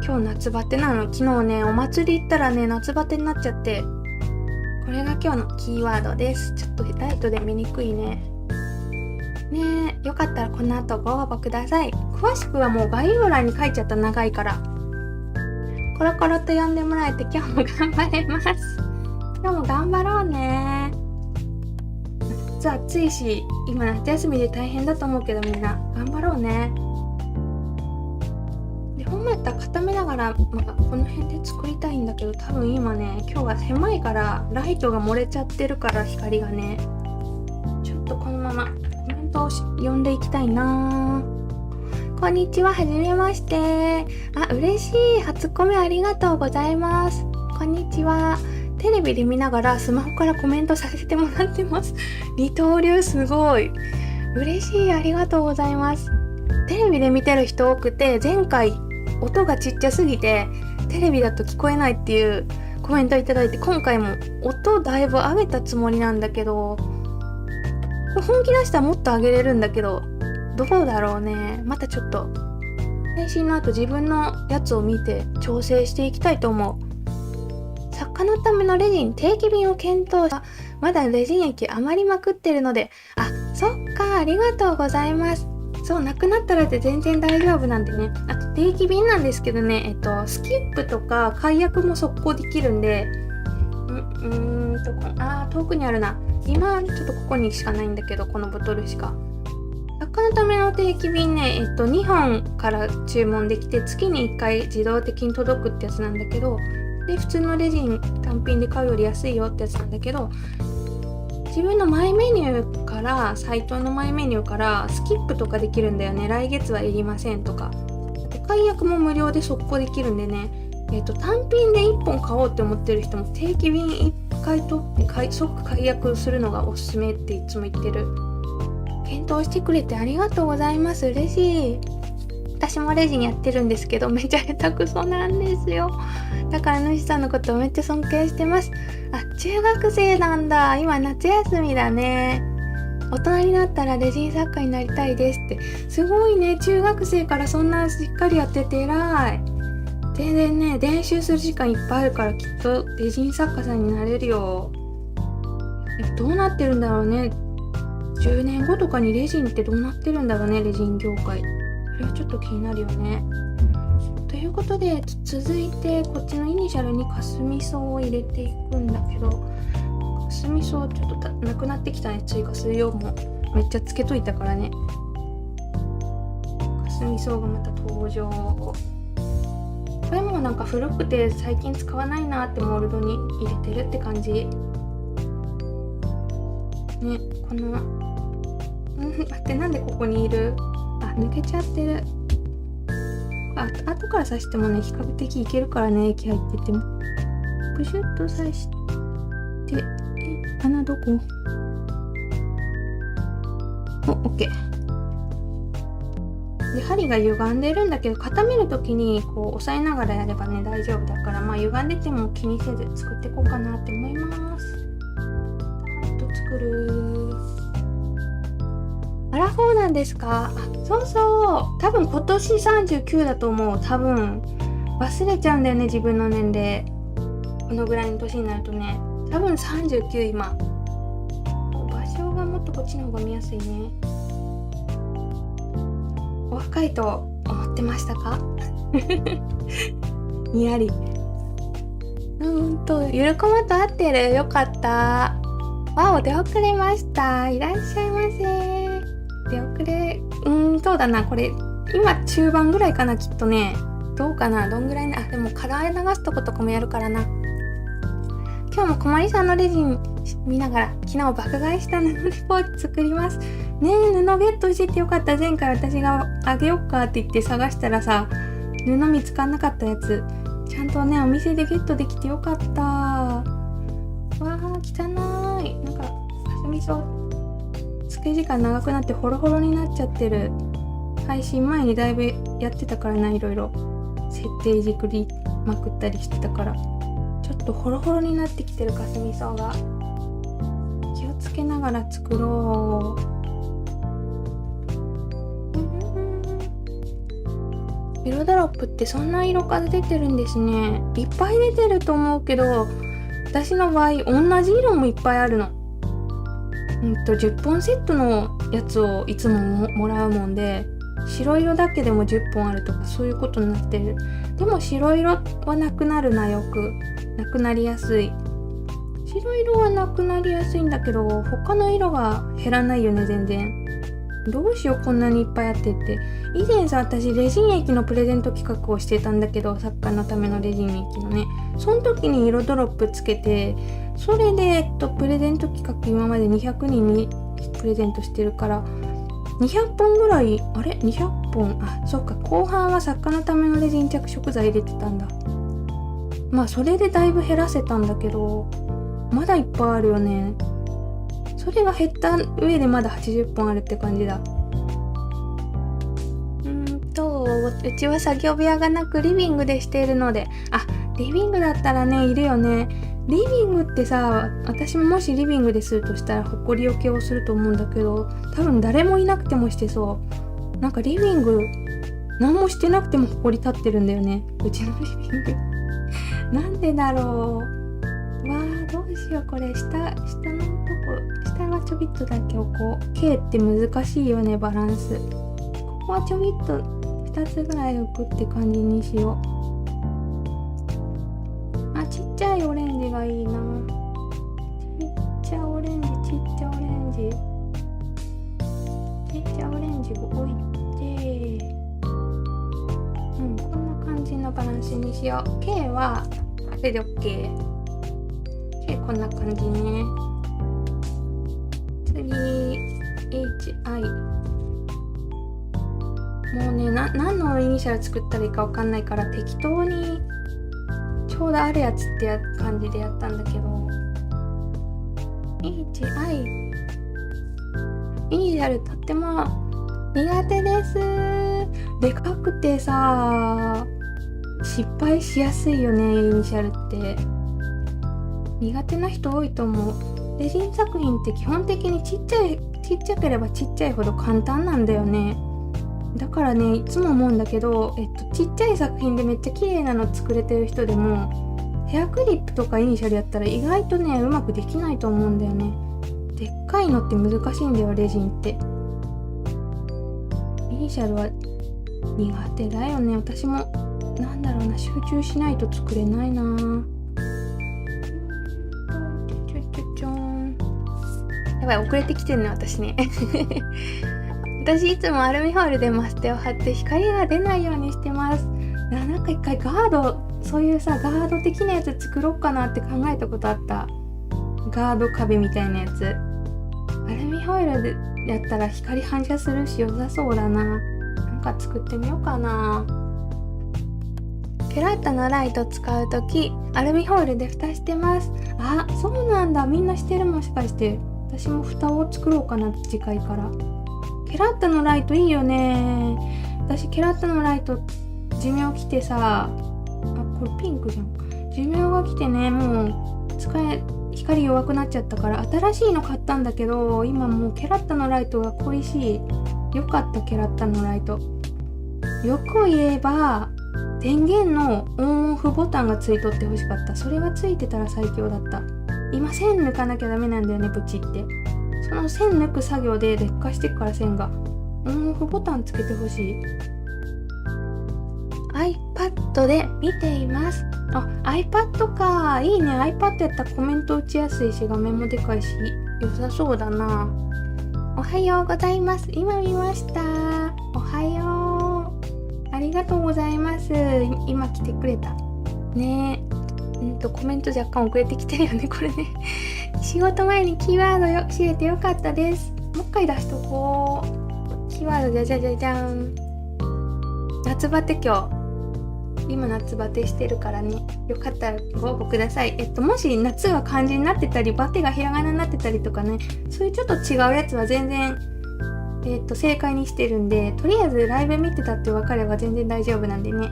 今日夏バテなの。昨日ね、お祭り行ったらね、夏バテになっちゃって、これが今日のキーワードです。ちょっとライトで見にくいね。よかったらこの後ご応募ください。詳しくはもう概要欄に書いちゃった。長いからコロコロと呼んでもらえて今日も頑張れます。今日も頑張ろうね。夏暑いし、今夏休みで大変だと思うけど、みんな頑張ろうね。で、ほんまやったら固めながら、この辺で作りたいんだけど、多分今ね、今日は狭いからライトが漏れちゃってるから、光がね、ちょっとこのままコメントを読んでいきたいな。こんにちは、はじめまして。嬉しい。初コメありがとうございます。こんにちは。テレビで見ながらスマホからコメントさせてもらってます。二刀流すごい。嬉しい。ありがとうございます。テレビで見てる人多くて、前回音がちっちゃすぎてテレビだと聞こえないっていうコメントいただいて、今回も音だいぶ上げたつもりなんだけど、本気出したらもっと上げれるんだけど、どうだろうね。またちょっと配信の後自分のやつを見て調整していきたいと思う。作家のためのレジン定期便を検討した。まだレジン液余りまくってるので。そっか、ありがとうございます。そう、なくなったらって全然大丈夫なんでね。あと定期便なんですけどね、スキップとか解約も速攻できるんで、遠くにあるな。今ちょっとここにしかないんだけど、このボトルしか。作家のための定期便ね、2本から注文できて、月に1回自動的に届くってやつなんだけど、で普通のレジン単品で買うより安いよってやつなんだけど、自分のマイメニューからサイトのマイメニューからスキップとかできるんだよね。来月はいりませんとか。で解約も無料で速攻できるんでね、単品で1本買おうって思ってる人も定期便1回取って即解約するのがおすすめっていつも言ってる。検討してくれてありがとうございます。嬉しい。私もレジンやってるんですけど、めちゃ下手くそなんですよ。だから主さんのことをめっちゃ尊敬してます。中学生なんだ。今夏休みだね。大人になったらレジン作家になりたいですって。すごいね。中学生からそんなしっかりやってて偉い。全然ね、練習する時間いっぱいあるから、きっとレジン作家さんになれるよ。どうなってるんだろうね。10年後とかにレジンってどうなってるんだろうね、レジン業界。それはちょっと気になるよね。ということで、続いてこっちのイニシャルにかすみ草を入れていくんだけど、かすみ草ちょっとなくなってきたね。追加するよ。もうめっちゃつけといたからね。かすみ草がまた登場。これもなんか古くて最近使わないなってモールドに入れてるって感じね。この待って、なんでここにいる？抜けちゃってる。後から刺してもね、比較的いけるからね、液入ってても。プシュッと刺して、穴どこ？オッケー。で、針が歪んでるんだけど、固めるときにこう押さえながらやればね、大丈夫だから、歪んでても気にせず作っていこうかなって思います。作る。アラフォーなんですか？そうそう。多分今年39だと思う。多分忘れちゃうんだよね、自分の年齢。このぐらいの年になるとね。多分39今。場所がもっとこっちの方が見やすいね。お若いと思ってましたか？にやり。ゆるこまと合ってる。よかった。出遅れました。いらっしゃいませ。出遅れ、そうだな。これ今中盤ぐらいかな、きっとね。どうかな、どんぐらいね。でもカラー流すとことかもやるからな。今日もこまりさんのレジン見ながら、昨日爆買いした布レポート作ります。ねえ、布ゲットしててよかった。前回私があげよっかって言って探したらさ、布見つかんなかったやつ、ちゃんとね、お店でゲットできてよかった。わー、汚い。なんか、かすみ草、つけ時間長くなってホロホロになっちゃってる。配信前にだいぶやってたからな、いろいろ。設定作りまくったりしてたから。ちょっとホロホロになってきてるかすみ草が。気をつけながら作ろう。色ドロップってそんな色数出てるんですね。いっぱい出てると思うけど、私の場合同じ色もいっぱいあるの。10本セットのやつをいつも もらうもんで、白色だけでも10本あるとかそういうことになってる。でも白色はなくなるな、よくなくなりやすい。白色はなくなりやすいんだけど他の色が減らないよね、全然。どうしよう、こんなにいっぱいあってって。以前さ、私レジン液のプレゼント企画をしてたんだけど、サッカーのためのレジン液のね、その時に色ドロップつけて、それでプレゼント企画今まで200人にプレゼントしてるから200本ぐらい、あれ200本、あ、そっか、後半は作家のためのレジン着色剤入れてたんだ。まあそれでだいぶ減らせたんだけど、まだいっぱいあるよね。それが減った上でまだ80本あるって感じだ。うちは作業部屋がなくリビングでしているので、あ、リビングだったらね、いるよね。リビングってさ、私ももしリビングでするとしたらほこりよけをすると思うんだけど、多分誰もいなくてもしてそう。なんかリビング何もしてなくてもほこり立ってるんだよね、うちのリビング。なんでだろう。わー、どうしよう、これ下のとこ、下がちょびっとだけ置こう。K って難しいよね、バランス。ここはちょびっと2つぐらい置くって感じにしよう。あ、ちっちゃいオレンジがいいな。ちっちゃオレンジ、ちっちゃオレンジ。ちっちゃオレンジを置いて、こんな感じのバランスにしよう。K はこれで OK。K こんな感じね。次 HI。もうね、何のイニシャル作ったらいいかわかんないから適当にちょうどあるやつって感じでやったんだけど、 HI イニシャルとっても苦手です。でかくてさ、失敗しやすいよね、イニシャルって。苦手な人多いと思う。レジン作品って基本的にちっちゃければちっちゃいほど簡単なんだよね。だからね、いつも思うんだけど、ちっちゃい作品でめっちゃ綺麗なの作れてる人でもヘアクリップとかイニシャルやったら意外とね、うまくできないと思うんだよね。でっかいのって難しいんだよ、レジンって。イニシャルは苦手だよね。私もなんだろうな、集中しないと作れないな。やばい、遅れてきてるね、私ね。私いつもアルミホイルでマステを貼って光が出ないようにしてます。なんか一回ガード、そういうさ、ガード的なやつ作ろうかなって考えたことあった。ガード壁みたいなやつ。アルミホイルでやったら光反射するし良さそうだな。なんか作ってみようかな。ケラッタのライト使うときアルミホイルで蓋してます。あ、そうなんだ、みんなしてる。もしかして私も蓋を作ろうかな、次回から。ケラッタのライトいいよね。私ケラッタのライト寿命来てさ、これピンクじゃん。寿命が来てね、もう光弱くなっちゃったから新しいの買ったんだけど、今もうケラッタのライトが恋しい。よかった、ケラッタのライト。よく言えば電源のオンオフボタンがついとってほしかった。それがついてたら最強だった。今線抜かなきゃダメなんだよね、ブチって。その線抜く作業で劣化してくから、線がオンオフボタンつけてほしい。 iPad で見ています。iPad か、いいね。 iPad やったらコメント打ちやすいし画面もでかいし良さそうだな。おはようございます。今見ました。おはよう、ありがとうございます。今来てくれたね。コメント若干遅れてきてるよね、これね。仕事前にキーワード知れてよかったです。もう一回出しとこう。キーワードじゃじゃん。夏バテ、今夏バテしてるからね。よかったらご応募ください。もし夏が漢字になってたりバテがひらがなになってたりとかね、そういうちょっと違うやつは全然正解にしてるんで、とりあえずライブ見てたって分かれば全然大丈夫なんでね。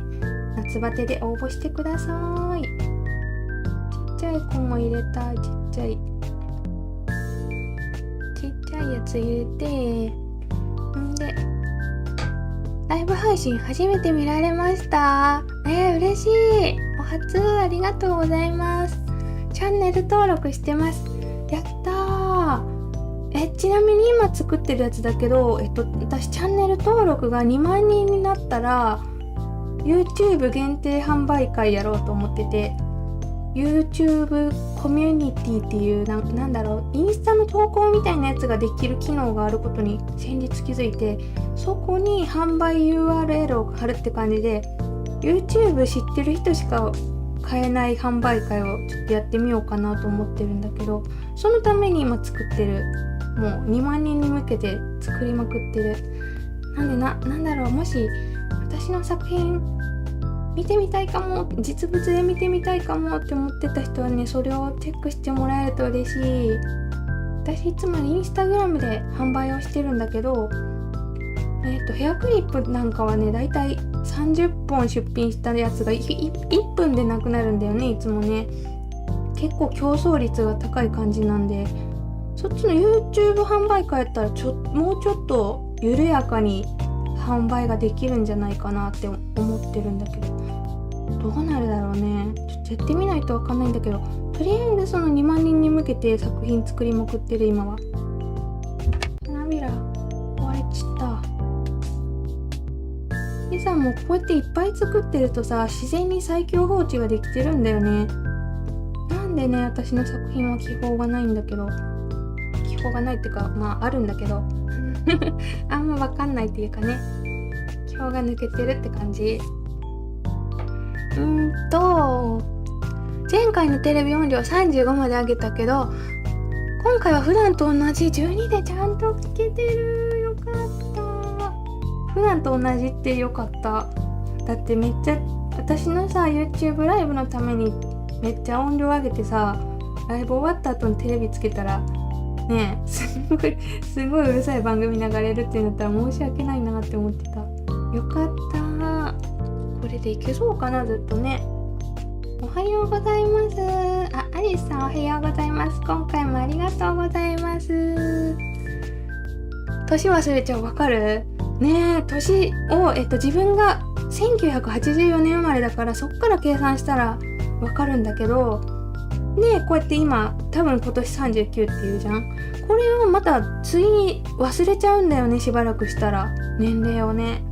夏バテで応募してください。ちっちゃい子も入れたい。ちっちゃいやつ入れて、でライブ配信初めて見られました。嬉しい。お初ありがとうございます。チャンネル登録してます。やったー。ちなみに今作ってるやつだけど、私チャンネル登録が2万人になったら YouTube 限定販売会やろうと思ってて、 YouTube コミュニティっていうなんだろう、インスタの投稿みたいなやつができる機能があることに先日気づいて、そこに販売 URL を貼るって感じで YouTube 知ってる人しか買えない販売会をちょっとやってみようかなと思ってるんだけど、そのために今作ってる、もう2万人に向けて作りまくってる。なんだろう、もし私の作品見てみたいかも、実物で見てみたいかもって思ってた人はね、それをチェックしてもらえると嬉しい。私いつもインスタグラムで販売をしてるんだけど、ヘアクリップなんかはね、だいたい30本出品したやつが 1分でなくなるんだよね、いつもね。結構競争率が高い感じなんで、そっちの YouTube 販売会やったらもうちょっと緩やかに販売ができるんじゃないかなって思ってるんだけど、どうなるだろうね。ちょっとやってみないとわかんないんだけど、とりあえずその2万人に向けて作品作りまくってる今は。花びら壊れちった。でさ、もうこうやっていっぱい作ってるとさ、自然に最強放置ができてるんだよね。なんでね、私の作品は気泡がないんだけど、気泡がないっていうか、まああるんだけどあんまわかんないっていうかね、気泡が抜けてるって感じ。前回のテレビ音量35まで上げたけど、今回は普段と同じ12でちゃんと聞けてる。よかった。普段と同じってよかった。だってめっちゃ私のさ YouTube ライブのためにめっちゃ音量上げてさ、ライブ終わった後にテレビつけたらねえ、すごいうるさい番組流れるってなったら申し訳ないなって思ってた。よかった。これでいけそうかな、ずっとね。おはようございます。アリスさんおはようございます。今回もありがとうございます。年忘れちゃう、わかる？ねえ、年を、自分が1984年生まれだから、そっから計算したらわかるんだけど、でこうやって今多分今年39っていうじゃん。これをまた次に忘れちゃうんだよね、しばらくしたら年齢をね。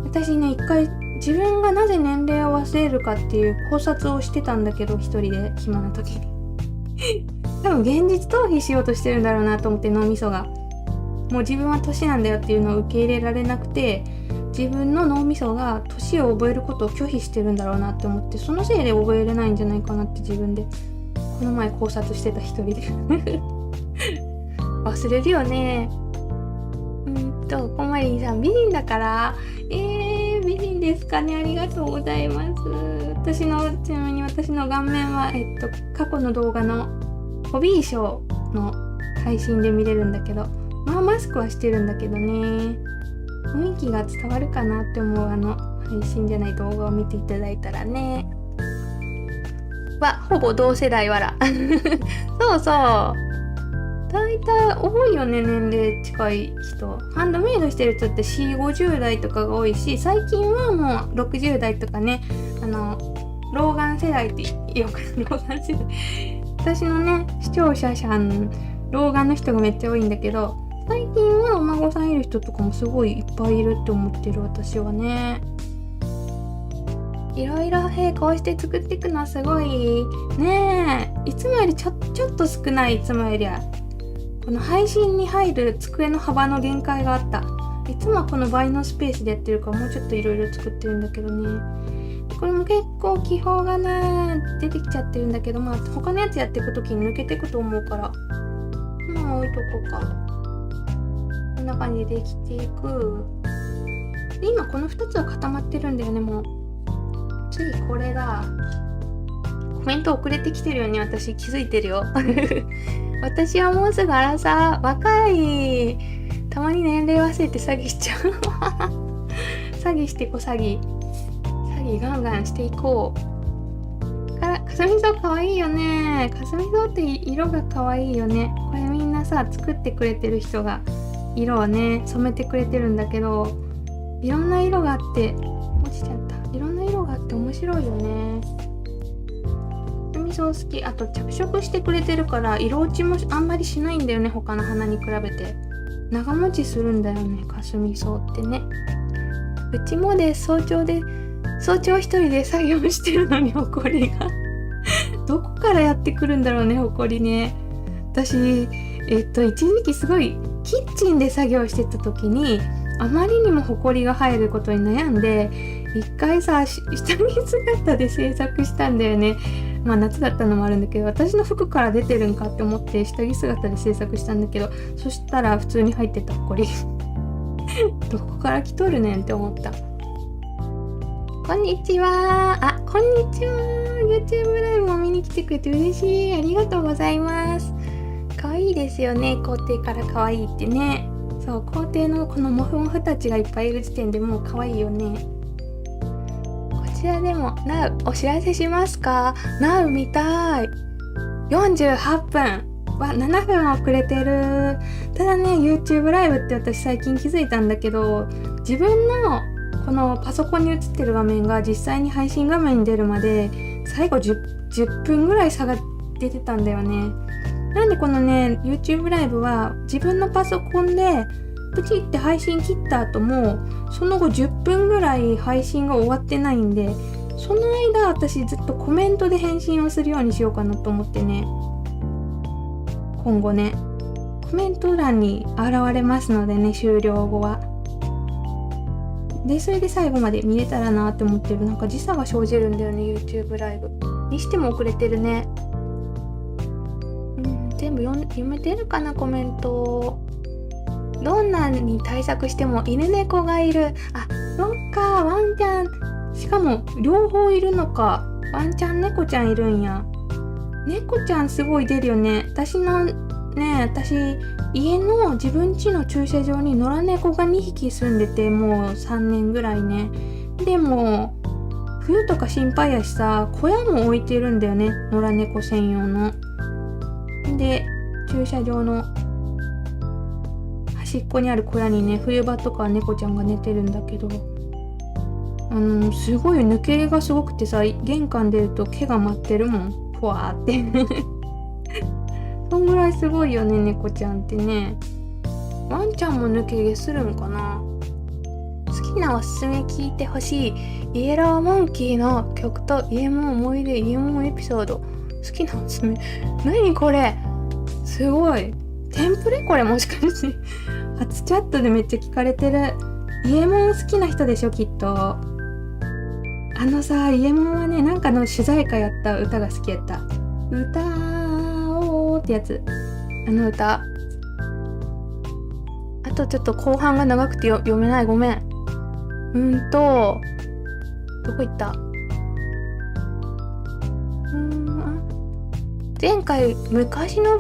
私ね、一回自分がなぜ年齢を忘れるかっていう考察をしてたんだけど、一人で暇な時に多分現実逃避しようとしてるんだろうなと思って、脳みそがもう自分は年なんだよっていうのを受け入れられなくて、自分の脳みそが年を覚えることを拒否してるんだろうなって思って、そのせいで覚えれないんじゃないかなって自分でこの前考察してた、一人で忘れるよね。こまりんさん美人だから、美人ですかね。ありがとうございます。ちなみに私の顔面は、過去の動画のホビーショーの配信で見れるんだけど、まあマスクはしてるんだけどね、雰囲気が伝わるかなって思う配信じゃない動画を見ていただいたらね。ほぼ同世代わらそうそう、大体多いよね、年齢近い人。ハンドメイドしてる人って4、50代とかが多いし、最近はもう60代とかね、老眼世代ってよく老眼世代私のね視聴者さん老眼の人がめっちゃ多いんだけど、最近はお孫さんいる人とかもすごいいっぱいいるって思ってる、私はね。いろいろこうして作っていくのはすごいね。いつもよりちょっと少ない。いつもよりはこの配信に入る机の幅の限界があった。いつもはこの倍のスペースでやってるからもうちょっといろいろ作ってるんだけどね。これも結構気泡がね出てきちゃってるんだけど、まあ他のやつやっていくときに抜けていくと思うから、まあ置いとこうか。こんな感じでできていく。で今この2つは固まってるんだよね。もう次これだ。コメント遅れてきてるよね、私気づいてるよ私はもうすぐアラサー、若い。たまに年齢忘れて詐欺しちゃう詐欺していこう、詐欺ガンガンしていこう。かすみ草かわいいよね。かすみ草って色がかわいいよね。これみんなさ作ってくれてる人が色をね染めてくれてるんだけど、いろんな色があって落ちちゃった。いろんな色があって面白いよね。かすみみ草好き。あと着色してくれてるから色落ちもあんまりしないんだよね、他の花に比べて。長持ちするんだよね、かすみ草ってね。うちもで早朝一人で作業してるのにホコリがどこからやってくるんだろうね、ホコリね。私一時期すごいキッチンで作業してた時にあまりにもホコリが入ることに悩んで、一回さ下着姿で制作したんだよね。まあ夏だったのもあるんだけど、私の服から出てるんかって思って下着姿で制作したんだけど、そしたら普通に入ってたホコリどこから来とるねんって思った。こんにちは。こんにちは。 YouTube ライブも見に来てくれて嬉しい。ありがとうございます。可愛いですよね、皇帝から可愛いってね。そう、皇帝のこのモフモフたちがいっぱいいる時点でもう可愛いよね。こちらでも Now お知らせしますか。 Now 見たい。48分は7分遅れてる。ただね、 YouTube ライブって私最近気づいたんだけど、自分のこのパソコンに映ってる画面が実際に配信画面に出るまで最後 10分ぐらい差が出てたんだよね。なんでこのね YouTube ライブは自分のパソコンでプチって配信切った後もその後10分ぐらい配信が終わってないんで、その間私ずっとコメントで返信をするようにしようかなと思ってね。今後ねコメント欄に現れますのでね、終了後は。でそれで最後まで見れたらなって思ってる。なんか時差が生じるんだよね YouTube ライブにしても遅れてるね。全部読めてるかな、コメント。どんなに対策しても犬猫がいる。そっか、ワンちゃん。しかも両方いるのか。ワンちゃん猫ちゃんいるんや。猫ちゃんすごい出るよね。私家の自分家の駐車場に野良猫が2匹住んでて、もう3年ぐらいね。でも冬とか心配やしさ、小屋も置いてるんだよね、野良猫専用の。で駐車場の端っこにある小屋にね、冬場とか猫ちゃんが寝てるんだけど、すごい抜け毛がすごくてさ、玄関出ると毛が舞ってるもん、ふわーってそんぐらいすごいよね、猫ちゃんってね。ワンちゃんも抜け毛するんかな。好きなおすすめ聞いてほしい。イエローモンキーの曲とイエモン思い出、イエモンエピソード。好きなおすすめ。何これ、すごいテンプレ、これもしかして初チャットでめっちゃ聞かれてる。イエモン好きな人でしょ、きっと。イエモンはね、なんかの主題歌やった歌が好きやった。歌おーってやつ、歌。あとちょっと後半が長くて読めない、ごめん。どこ行った。前回昔の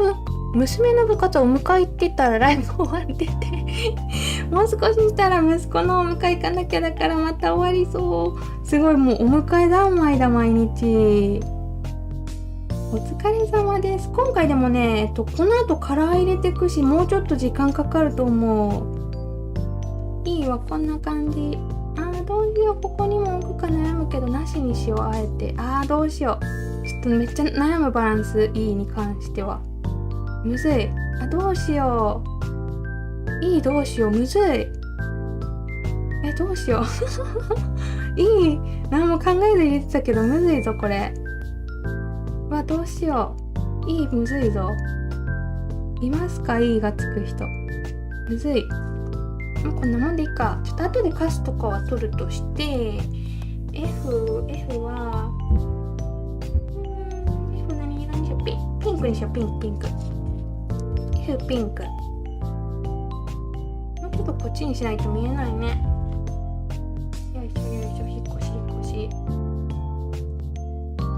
娘の部活をお迎え行ってたらライブ終わっててもう少ししたら息子のお迎え行かなきゃだからまた終わりそう。すごい、もうお迎え三昧だ毎日。お疲れ様です。今回でもね、この後カラー入れてくし、もうちょっと時間かかると思う。いいわ、こんな感じ。どうしよう、ここにも置くか悩むけどなしにしよう、あえて。どうしよう、ちょっとめっちゃ悩む、バランスいいに関してはむずい。どうしよう、いい、どうしよう、むずい。どうしよういい、何も考えず入れてたけどむずいぞこれ。どうしよう、いい、むずいぞ。いますか、いいがつく人。むずい。こんなもんでいいか。ちょっと後でカスとかは取るとして、F はF 何色にしよう。ピンクにしよう。ピンク F ピンク。もうちょっとこっちにしないと見えないね。よいしょよいしょ、引っ越し。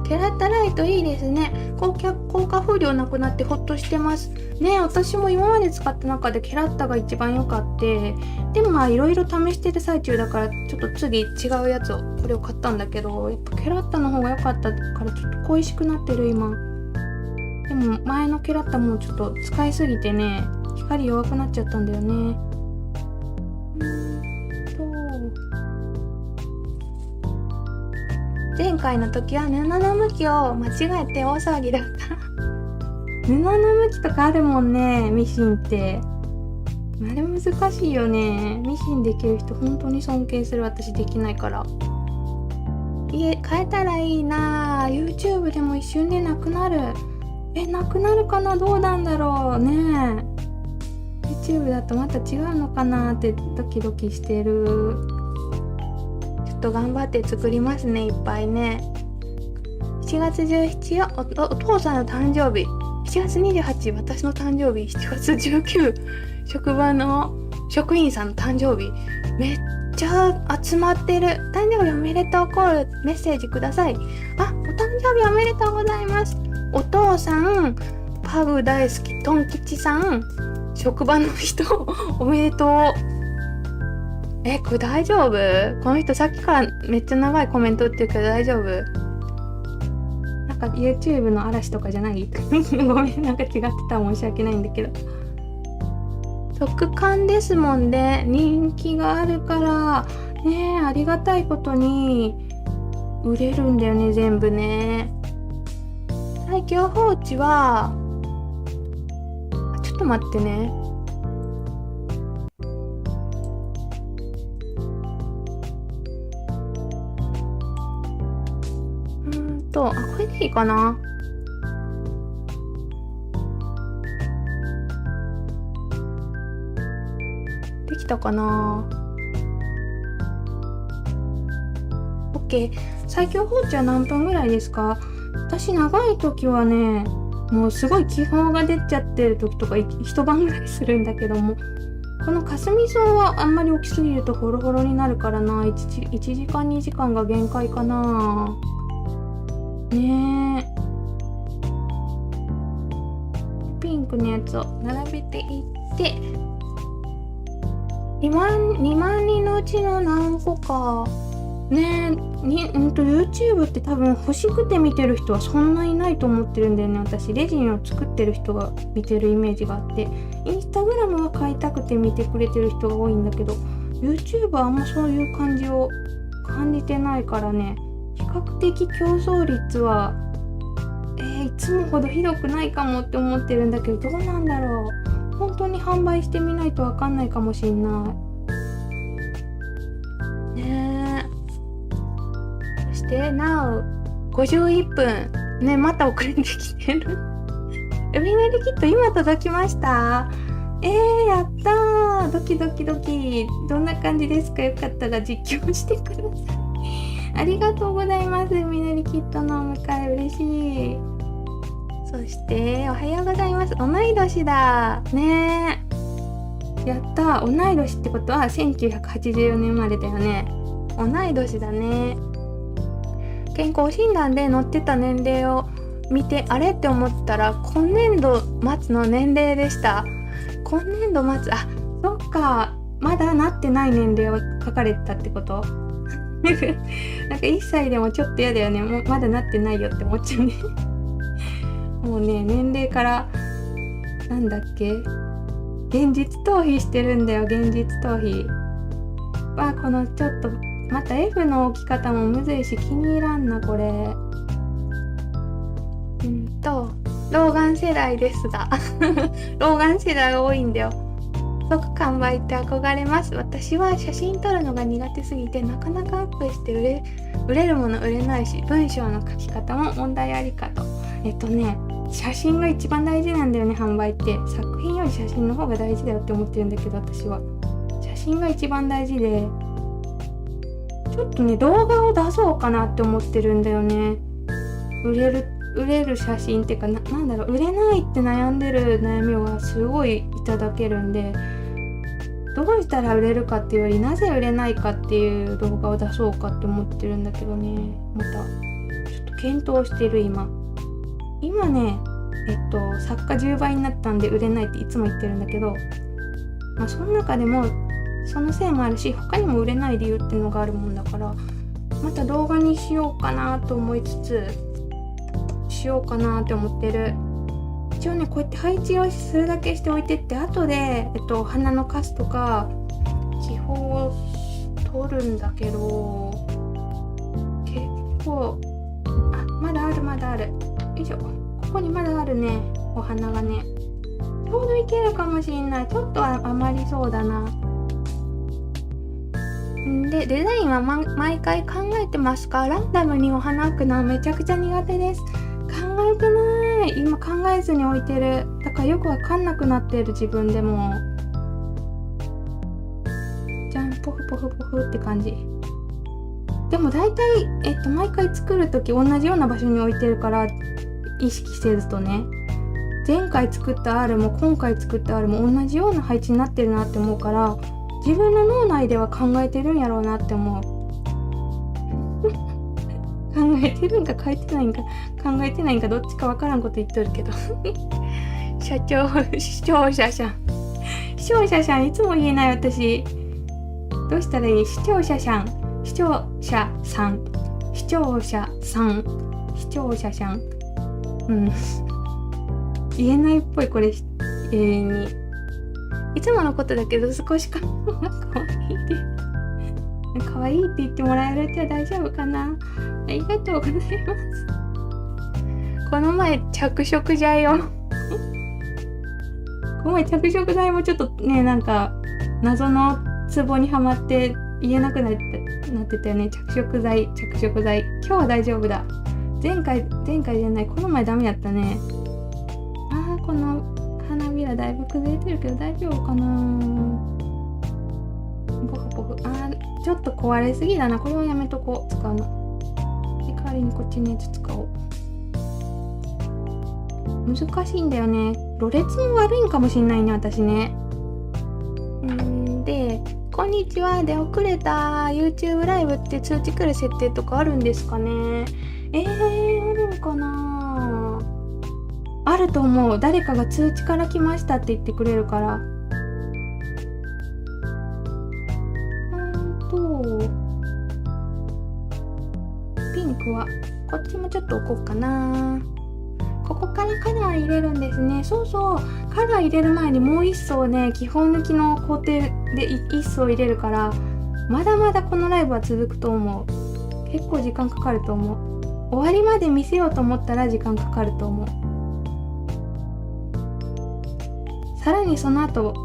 キャラッタライトいいですね。効果風量なくなってほっとしてますね。私も今まで使った中でキャラッタが一番良かって、でもいろいろ試してる最中だから、ちょっと次違うやつをこれを買ったんだけど、やっぱキャラッタの方が良かったからちょっと恋しくなってる今。でも前のキャラッタもちょっと使いすぎてね、光弱くなっちゃったんだよね。前回の時は布の向きを間違えて大騒ぎだった布の向きとかあるもんね、ミシンって。あれ難しいよね。ミシンできる人本当に尊敬する。私できないから。変えたらいいな。 YouTube でも一瞬でなくなる。なくなるかな、どうなんだろうね。 YouTube だとまた違うのかなってドキドキしてる。ちょっと頑張って作りますね、いっぱいね。7月17は お父さんの誕生日、7月28私の誕生日、7月19職場の職員さんの誕生日。めっちゃ集まってる。誕生日おめでとうコールメッセージください。お誕生日おめでとうございます。お父さん、パグ大好きトン吉さん、職場の人おめでとう。これ大丈夫？この人さっきからめっちゃ長いコメント打ってるけど大丈夫？なんか YouTube の嵐とかじゃないごめん、なんか違ってたら申し訳ないんだけど。特刊ですもんね。人気があるからね。ありがたいことに売れるんだよね、全部ね。最強放置はちょっと待ってね。これでいいかな。できたかな。 OK。 最強放置は何分ぐらいですか？私長い時はね、もうすごい気泡が出ちゃってる時とか一晩ぐらいするんだけども、このかすみ草はあんまり大きすぎるとホロホロになるからな。1時間2時間が限界かなね。ピンクのやつを並べていって2万人のうちの何個かね。YouTube って多分欲しくて見てる人はそんないないと思ってるんだよね。私レジンを作ってる人が見てるイメージがあって、インスタグラムは買いたくて見てくれてる人が多いんだけど、 YouTube はあんまそういう感じを感じてないからね。比較的競争率はいつもほどひどくないかもって思ってるんだけど、どうなんだろう。本当に販売してみないと分かんないかもしんないね。そして Now51 分ね。また遅れてきてる海練りキット今届きました。やったー。ドキドキドキ。どんな感じですか？よかったら実況してくださいありがとうございます。海練りキットのお迎え嬉しい。そしておはようございます。同い年だね。やった。同い年ってことは1984年生まれだよね。同い年だね。健康診断で載ってた年齢を見てあれって思ったら今年度末の年齢でした。今年度末、そっか、まだなってない年齢を書かれてたってことなんか1歳でもちょっと嫌だよね。もうまだなってないよって思っちゃうねもうね、年齢からなんだっけ、現実逃避してるんだよ。現実逃避このちょっとまた F の置き方もむずいし気に入らんなこれ。老眼世代ですが老眼世代多いんだよ。即完売って憧れます。私は写真撮るのが苦手すぎてなかなかアップして売れるもの売れないし、文章の書き方も問題ありかと。写真が一番大事なんだよね、販売って。作品より写真の方が大事だよって思ってるんだけど、私は写真が一番大事で、ちょっとね動画を出そうかなって思ってるんだよね。売れる写真っていうかなんだろう、売れないって悩んでる悩みはすごいいただけるんで、どうしたら売れるかっていうよりなぜ売れないかっていう動画を出そうかって思ってるんだけどね。またちょっと検討してる今ね。作家10倍になったんで売れないっていつも言ってるんだけど、その中でもそのせいもあるし、他にも売れない理由っていうのがあるもんだから、また動画にしようかなと思いつつしようかなって思ってる。一応ねこうやって配置をするだけしておいてって、後で花のカスとか気泡を取るんだけど、結構だある。よいしょ。ここにまだあるね、お花がね。ちょうどいけるかもしんない。ちょっと余りそうだな。で、デザインは、毎回考えてますか？ランダムにお花置くのはめちゃくちゃ苦手です。考えてない。今考えずに置いてる。だからよくわかんなくなってる、自分でも。じゃん、ポフポフポフって感じ。でも大体、毎回作るとき同じような場所に置いてるから、意識せずとね。前回作った R も今回作った R も同じような配置になってるなって思うから、自分の脳内では考えてるんやろうなって思う。考えてるんか書いてないんか、考えてないんかどっちかわからんこと言っとるけど。視聴者さんいつも言えない私。どうしたらいい？視聴者さん。言えないっぽい、これ、永遠に。いつものことだけど少しか可愛いって言ってもらえるって大丈夫かな。ありがとうございます。この前着色剤を着色剤もちょっとね、なんか謎のツボにはまって言えなくなってたよね。着色剤。今日は大丈夫だ。前回じゃない、この前ダメやったね。この花びらだいぶ崩れてるけど大丈夫かな。ポフポフ。ちょっと壊れすぎだな。これはやめとこう、使うの。で、代わりにこっちのやつ使おう。難しいんだよね。ろれつも悪いんかもしんないね、私ね。で、こんにちは。で、遅れた YouTube ライブって通知来る設定とかあるんですかね。あるのかな。あると思う。誰かが通知から来ましたって言ってくれるから。ピンクはこっちもちょっと置こうかな。ここからカラー入れるんですね。そうそう、カラー入れる前にもう一層ね、基本抜きの工程で一層入れるから、まだまだこのライブは続くと思う。結構時間かかると思う。終わりまで見せようと思ったら時間かかると思う。さらにその後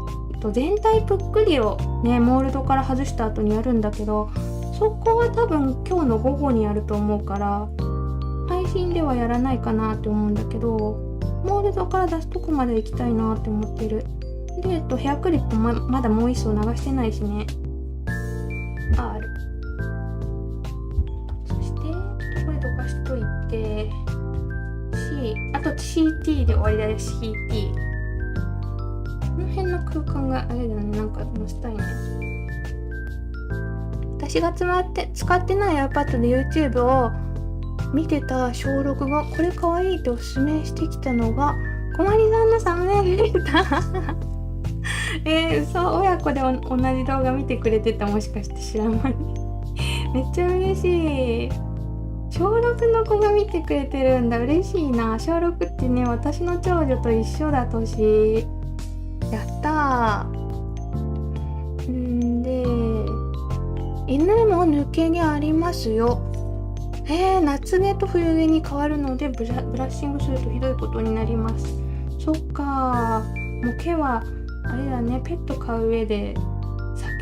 全体ぷっくりをね、モールドから外した後にやるんだけど、そこは多分今日の午後にやると思うから、配信ではやらないかなって思うんだけど、モールドから出すとこまで行きたいなって思ってる。で、ヘアクリップ まだもう一層流してないしね。ある。そしてちょっとこれどかしといて、あと CT で終わりだよ。 CT。 この辺の空間があれだね、なんか載せたいね。私が使ってない iPad で YouTube を見てた小6がこれかわいいっておすすめしてきたのがこまりさんのサムネイルだ。嘘、親子で同じ動画見てくれてた。もしかして知らない。めっちゃ嬉しい。小6の子が見てくれてるんだ。嬉しいな。小6ってね、私の長女と一緒だ。年やったー。で、犬も抜け毛ありますよ。夏毛と冬毛に変わるのでブラッシングするとひどいことになります。そっか、もう毛はあれだね、ペット飼う上で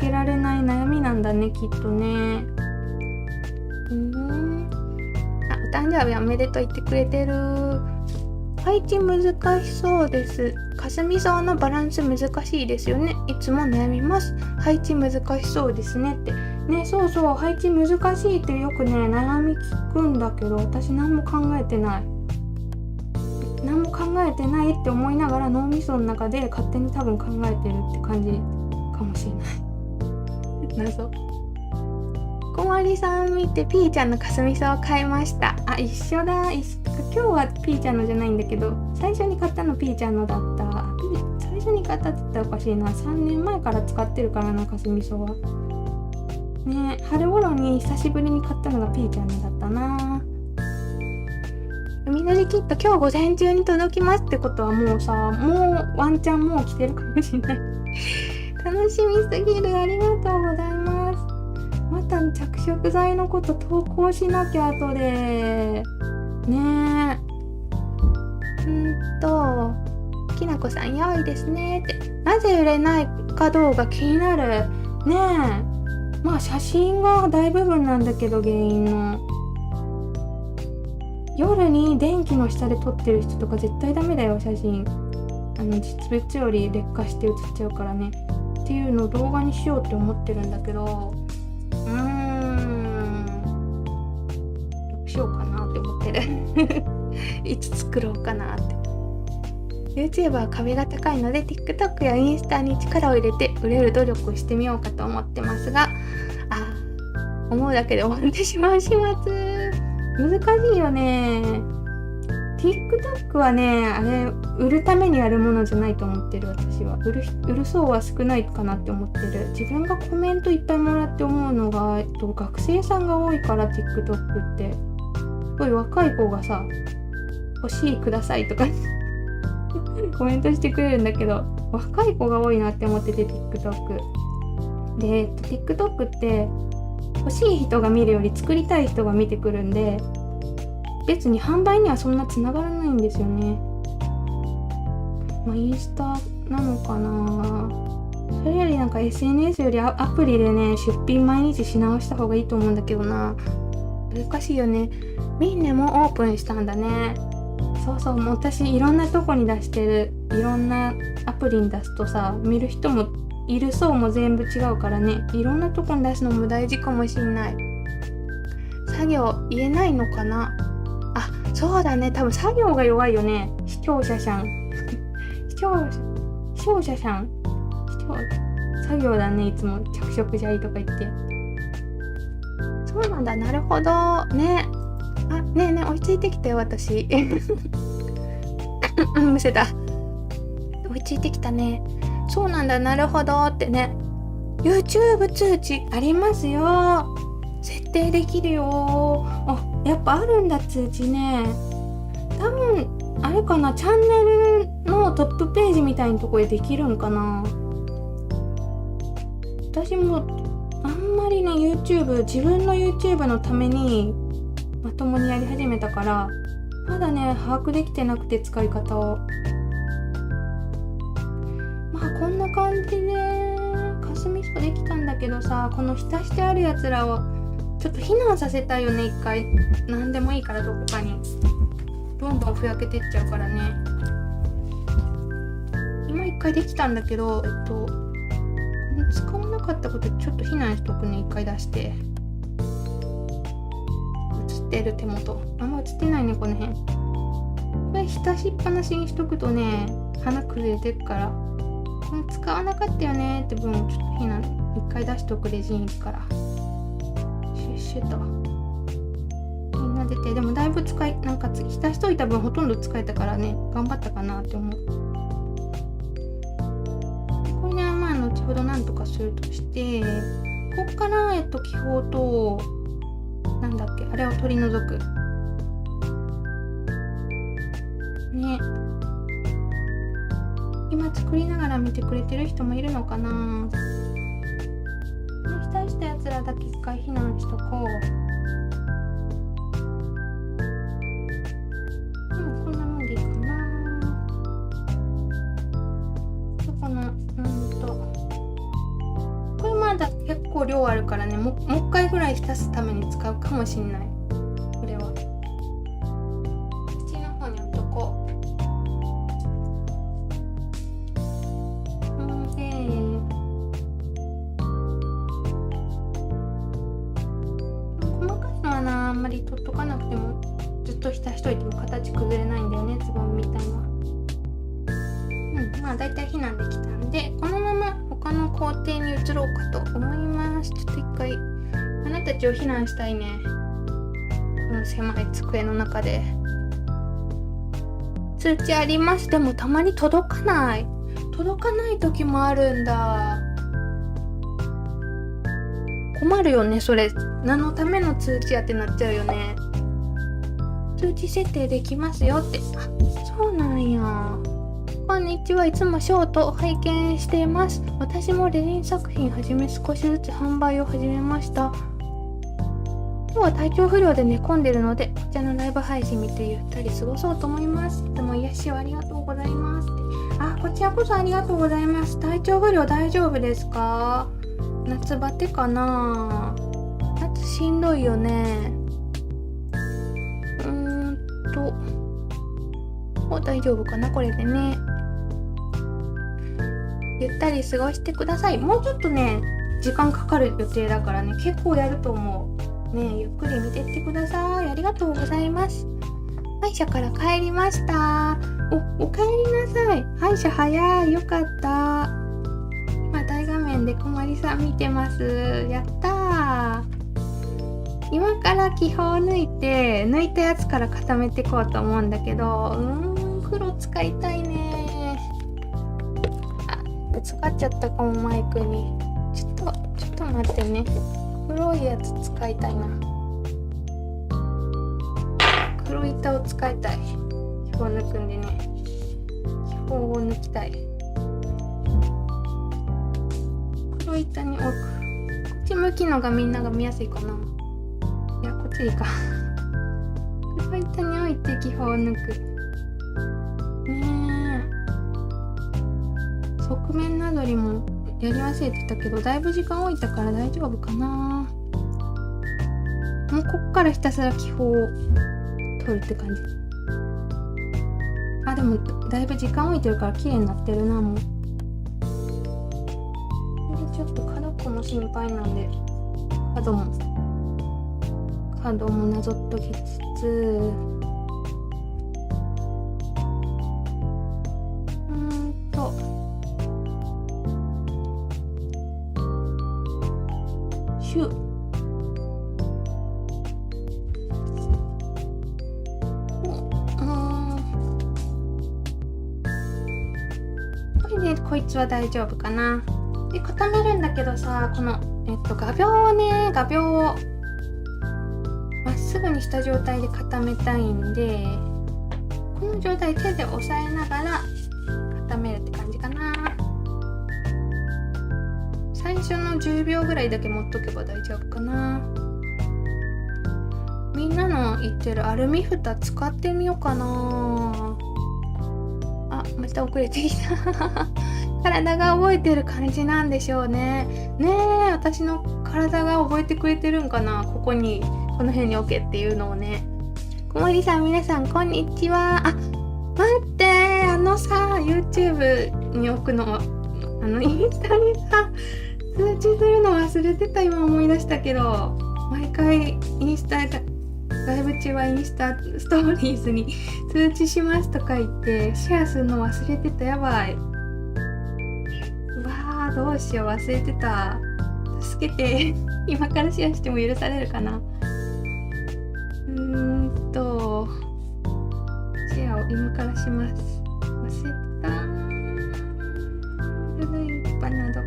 避けられない悩みなんだね、きっとね。お誕生日おめでとう言ってくれてる。配置難しそうです。かすみ草のバランス難しいですよね。いつも悩みます。配置難しそうですねってね。そうそう、配置難しいってよくね、悩み聞くんだけど、私何も考えてないって思いながら脳みその中で勝手に多分考えてるって感じかもしれない。謎。こまりさん見てピーちゃんのかすみ草を買いました。一緒だ。今日はピーちゃんのじゃないんだけど、最初に買ったのピーちゃんのだった。最初に買ったって言ったらおかしいな。3年前から使ってるからな、かすみ草はね。春頃に久しぶりに買ったのがピーちゃんのだったな。海のりキット今日午前中に届きますってことはもうワンチャンもう来てるかもしれない。楽しみすぎる。ありがとうございます。また着色剤のこと投稿しなきゃ後で。ねきなこさん良いですねって。なぜ売れないかどうか気になるね。まあ写真が大部分なんだけど、原因の夜に電気の下で撮ってる人とか絶対ダメだよ、写真。実物より劣化して写っちゃうからねっていうのを動画にしようって思ってるんだけど、どうしようかなって思ってるいつ作ろうかなって。 YouTuber は壁が高いので TikTok やインスタに力を入れて売れる努力をしてみようかと思ってますが、思うだけで終わってしまう始末。難しいよね。 TikTok はね、あれ売るためにやるものじゃないと思ってる。私は売る層は少ないかなって思ってる。自分がコメントいっぱいもらって思うのが、学生さんが多いから TikTok ってすごい若い子がさ、欲しいくださいとかコメントしてくれるんだけど、若い子が多いなって思ってて TikTok で、TikTok って欲しい人が見るより作りたい人が見てくるんで、別に販売にはそんなつながらないんですよね。インスタなのかな。それよりなんか SNS よりアプリでね、出品毎日し直した方がいいと思うんだけどな。難しいよね。ミンネもオープンしたんだね。そう、もう私いろんなとこに出してる。いろんなアプリに出すとさ、見る人もいる層も全部違うからね、いろんなとこに出すのも大事かもしんない。作業言えないのかな。そうだね、多分作業が弱いよね。視聴者さん視聴者さん作業だね、いつも着色じゃいとか言って。そうなんだ、なるほどね。ねえ追いついてきたよ私むせた。追いついてきたね。そうなんだ、なるほどってね。 YouTube 通知ありますよ。設定できるよ。やっぱあるんだ、通知ね。多分あれかな、チャンネルのトップページみたいなとこでできるんかな。私もあんまりね、自分の YouTube のためにまともにやり始めたから、まだね把握できてなくて、使い方を。こんな感じでかすみそできたんだけどさ、この浸してあるやつらをちょっと避難させたいよね。一回何でもいいからどこかに。どんどんふやけてっちゃうからね。今一回できたんだけど、使わなかったことちょっと避難しとくね。一回出して映ってる手元、あんま映ってないね、この辺。これ浸しっぱなしにしとくとね、花崩れてっから、使わなかったよねって分ちょっと避難一回出しとく。レジンからシュッシュッとみんな出て、でもだいぶ浸しといた分ほとんど使えたからね、頑張ったかなって思う。これね、後ほどなんとかするとして、こっから気泡となんだっけ、あれを取り除くね。今作りながら見てくれてる人もいるのかな。浸したやつらだけ一回避難しとこう。こんなもんでいいかな。これまだ結構量あるからね、もう一回ぐらい浸すために使うかもしんない。これは口の方に置いとこう。あんまり取っとかなくても、ずっと浸しといても形崩れないんだよね、つぼみみたいな。だいたい避難できたんで、このまま他の工程に移ろうかと思います。ちょっと一回花たちを避難したいね。この狭い机の中で。通知あります。でもたまに届かない時もあるんだ。困るよね、それ。何のための通知やってなっちゃうよね。通知設定できますよって。そうなんや。こんにちは、いつもショートを拝見しています。私もレジン作品少しずつ販売を始めました。日は体調不良で寝込んでるので、こちらのライブ配信見てゆったり過ごそうと思います。いつも癒しをありがとうございます。こちらこそありがとうございます。体調不良大丈夫ですか？夏バテかな？夏しんどいよね。大丈夫かなこれでね。ゆったり過ごしてください。もうちょっとね、時間かかる予定だからね、結構やると思う。ね、ゆっくり見てってください。ありがとうございます。歯医者から帰りました。お帰りなさい。歯医者早い。よかった。今大画面でこまりさん見てます。やったー。今から気泡を抜いたやつから固めていこうと思うんだけど、黒使いたいね。ぶつかっちゃったかもマイクに。ちょっと待ってね。黒いやつ使いたいな。黒板を使いたい。気泡抜くんでね。気泡を抜きたい。黒板に置く。こっち向きのがみんなが見やすいかな。いや、こっちでいいか。黒板に置いて気泡を抜く。側面などりもやり忘れてたけど、だいぶ時間置いたから大丈夫かな。もうこっからひたすら気泡を取るって感じ。でもだいぶ時間置いてるから綺麗になってるな。もうこれちょっと角っこも心配なんで、角もなぞっときつつ、これでこいつは大丈夫かな。で固めるんだけどさ、この画鋲をまっすぐにした状態で固めたいんで、この状態手で押さえながら固めるって感じかな。最初の10秒ぐらいだけ持っとけば大丈夫かな。みんなの言ってるアルミ蓋使ってみようかな。また遅れてきた。体が覚えてる感じなんでしょうね。私の体が覚えてくれてるんかな。この辺に置けっていうのをね。小森さん、皆さんこんにちは。待って、YouTube に置くの、インスタにさ通知するの忘れてた。今思い出したけど、毎回インスタライブ中はインスタストーリーズに通知しますとか言ってシェアするの忘れてた。やばい。どうしよう、忘れてた。助けて。今からシェアしても許されるかな。シェアを今からします。忘れてた。古いバナどこ？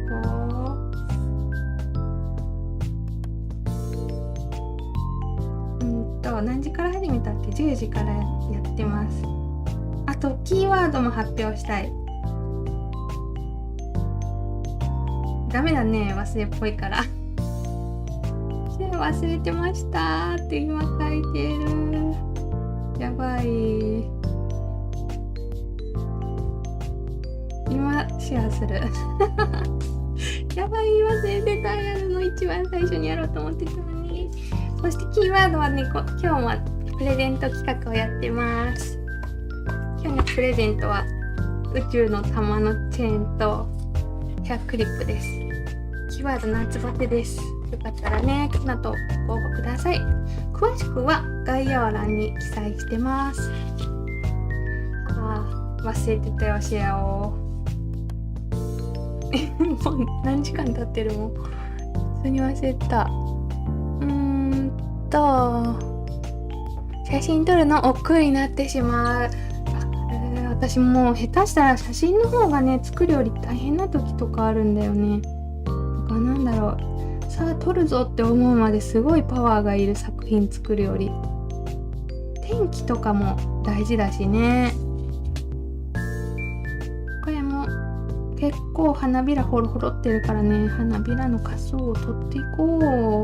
何時から始めたっけ？10時からやってます。あとキーワードも発表したい。ダメだね、忘れっぽいから。忘れてましたって今書いてる。やばい。今シェアする。やばい、忘れてた。やるの一番最初にやろうと思ってたのに。そしてキーワードはね、今日もプレゼント企画をやってます。今日のプレゼントは宇宙の玉のチェーンとヘアクリップです。キーワード夏バテです。よかったらね、この後ご応募ください。詳しくは概要欄に記載してます。忘れてたよ、シェアを。もう何時間経ってるもん。普通に忘れた。写真撮るの億劫になってしまう。私もう下手したら写真の方がね、作るより大変な時とかあるんだよね。なんだろう、さあ撮るぞって思うまですごいパワーがいる。作品作るより天気とかも大事だしね。これも結構花びらほろほろってるからね、花びらの箇所を取っていこう。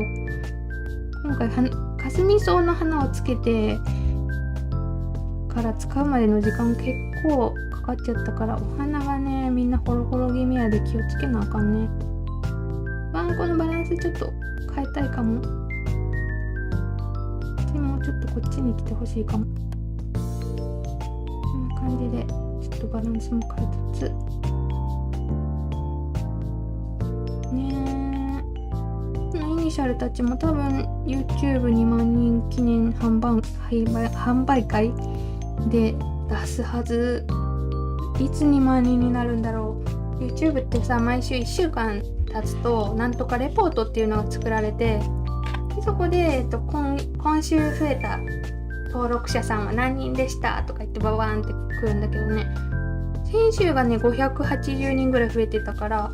今回霞草の花をつけてから使うまでの時間結構かかっちゃったから、お花がねみんなホロホロ気味やで気をつけなあかんね。このバランスちょっと変えたいかも。もうちょっとこっちに来てほしいかも。こんな感じでちょっとバランスも変えつつね。イニシャルたちも多分 YouTube2 万人記念販売会で出すはず。いつ2万人になるんだろう。 YouTube ってさ、毎週1週間経つとなんとかレポートっていうのが作られて、そこで、今週増えた登録者さんは何人でしたとか言ってババーンってくるんだけどね、先週がね580人ぐらい増えてたから、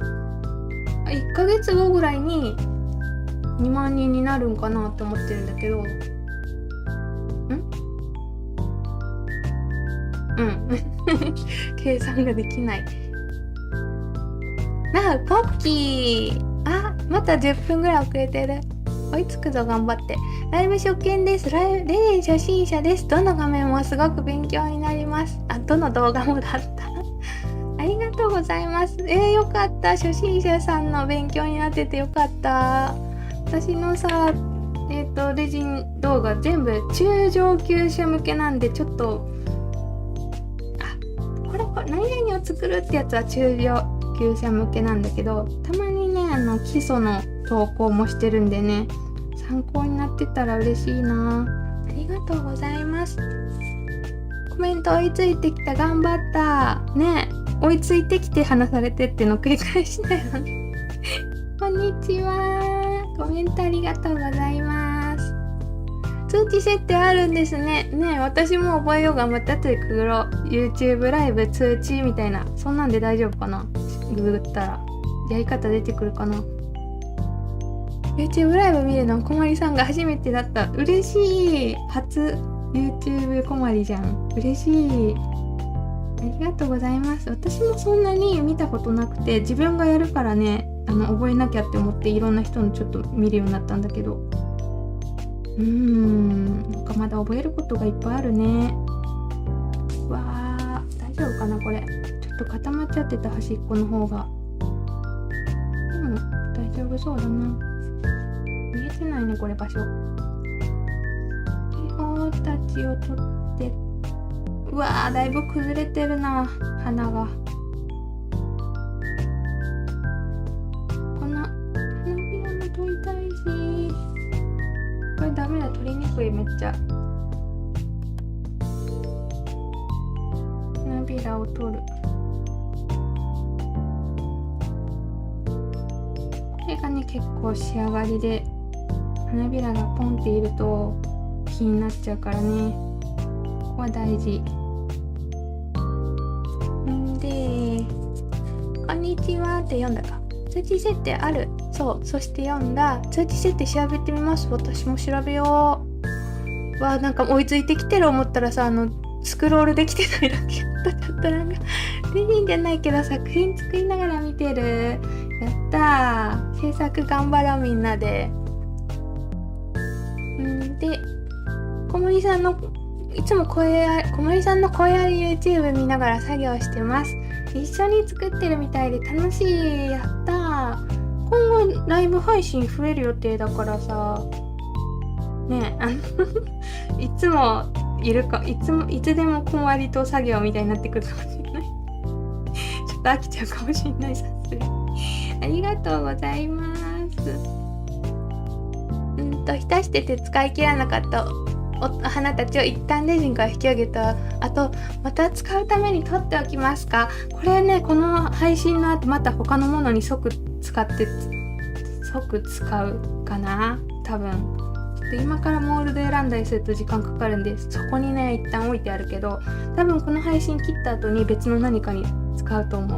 1ヶ月後ぐらいに2万人になるんかなって思ってるんだけど、計算ができない。ポッキー、また10分ぐらい遅れてる。追いつくぞ、頑張って。ライブ初見です。レイ初心者です。どの画面もすごく勉強になります。どの動画もだったありがとうございます。よかった。初心者さんの勉強になっててよかった。私のさ、レジン動画全部中上級者向けなんで、ちょっとこれ何々を作るってやつは中上級者向けなんだけど、たまにね基礎の投稿もしてるんでね、参考になってたら嬉しいな。ありがとうございます。コメント追いついてきた、頑張ったね。追いついてきて話されてっての繰り返しだよねこんにちは、コメントありがとうございます。通知設定あるんですね。私も覚えようがまたとくぐろう。 YouTube ライブ通知みたいな、そんなんで大丈夫かな。ググったらやり方出てくるかな。 YouTube ライブ見るのこまりさんが初めてだった。嬉しい。初 YouTube こまりじゃん。嬉しい。ありがとうございます。私もそんなに見たことなくて、自分がやるからね覚えなきゃって思っていろんな人のちょっと見るようになったんだけど、なんかまだ覚えることがいっぱいあるね。わー、大丈夫かなこれ。ちょっと固まっちゃってた、端っこの方が。大丈夫そうだな。見えてないねこれ場所。気泡たちを取って、うわー、だいぶ崩れてるな花が。この花びらも取りたいし、これダメだ、取りにくい。めっちゃ花びらを取る。これがね結構仕上がりで、花びらがポンっていると気になっちゃうからね、ここは大事んで。こんにちはって読んだか。通知設定ある。そして読んだ。通知設定調べてみます。私も調べよう。なんか追いついてきてる思ったらさ、スクロールできてないだけやった。ちょっとなんかレジンじゃないけど作品作りながら見てる。やったー。制作頑張ろうみんなで。で、小森さんのいつも小森さんの声あり YouTube 見ながら作業してます。一緒に作ってるみたいで楽しい。やったー。今後ライブ配信増える予定だからさねいつもいるか、いつでもこんわりと作業みたいになってくるかもしれないちょっと飽きちゃうかもしれない。さすがにありがとうございます。浸してて使い切らなかったお花たちを一旦レジンから引き上げた後、また使うために取っておきますか。これね、この配信の後また他のものに即使うかな多分。で今からモールで選んだりすると時間かかるんで、そこにね一旦置いてあるけど、多分この配信切った後に別の何かに使うと思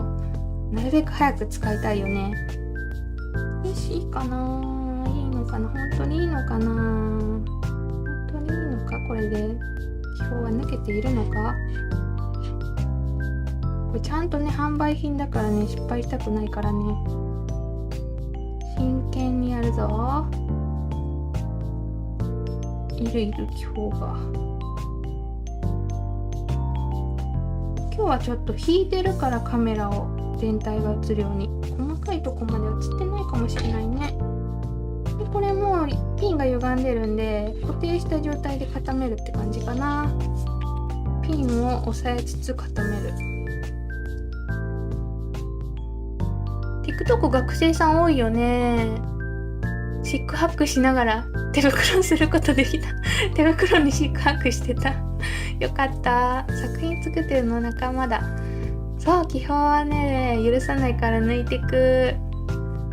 う。なるべく早く使いたいよね。よし、いいかな、いいのかな、本当にいいのかな、本当にいいのか、これで気泡は抜けているのか。これちゃんとね販売品だからね、失敗したくないからね、真剣にやるぞ。いる今日が。今日はちょっと引いてるからカメラを全体が映るように、細かいとこまで映ってないかもしれないね。でこれもピンが歪んでるんで固定した状態で固めるって感じかな。ピンを押さえつつ固める。TikTok 学生さん多いよね。シックハックしながら手袋することできた。手袋にシックハックしてた。よかった。作品作ってるの仲間だ。そう、基本はね、許さないから抜いてく。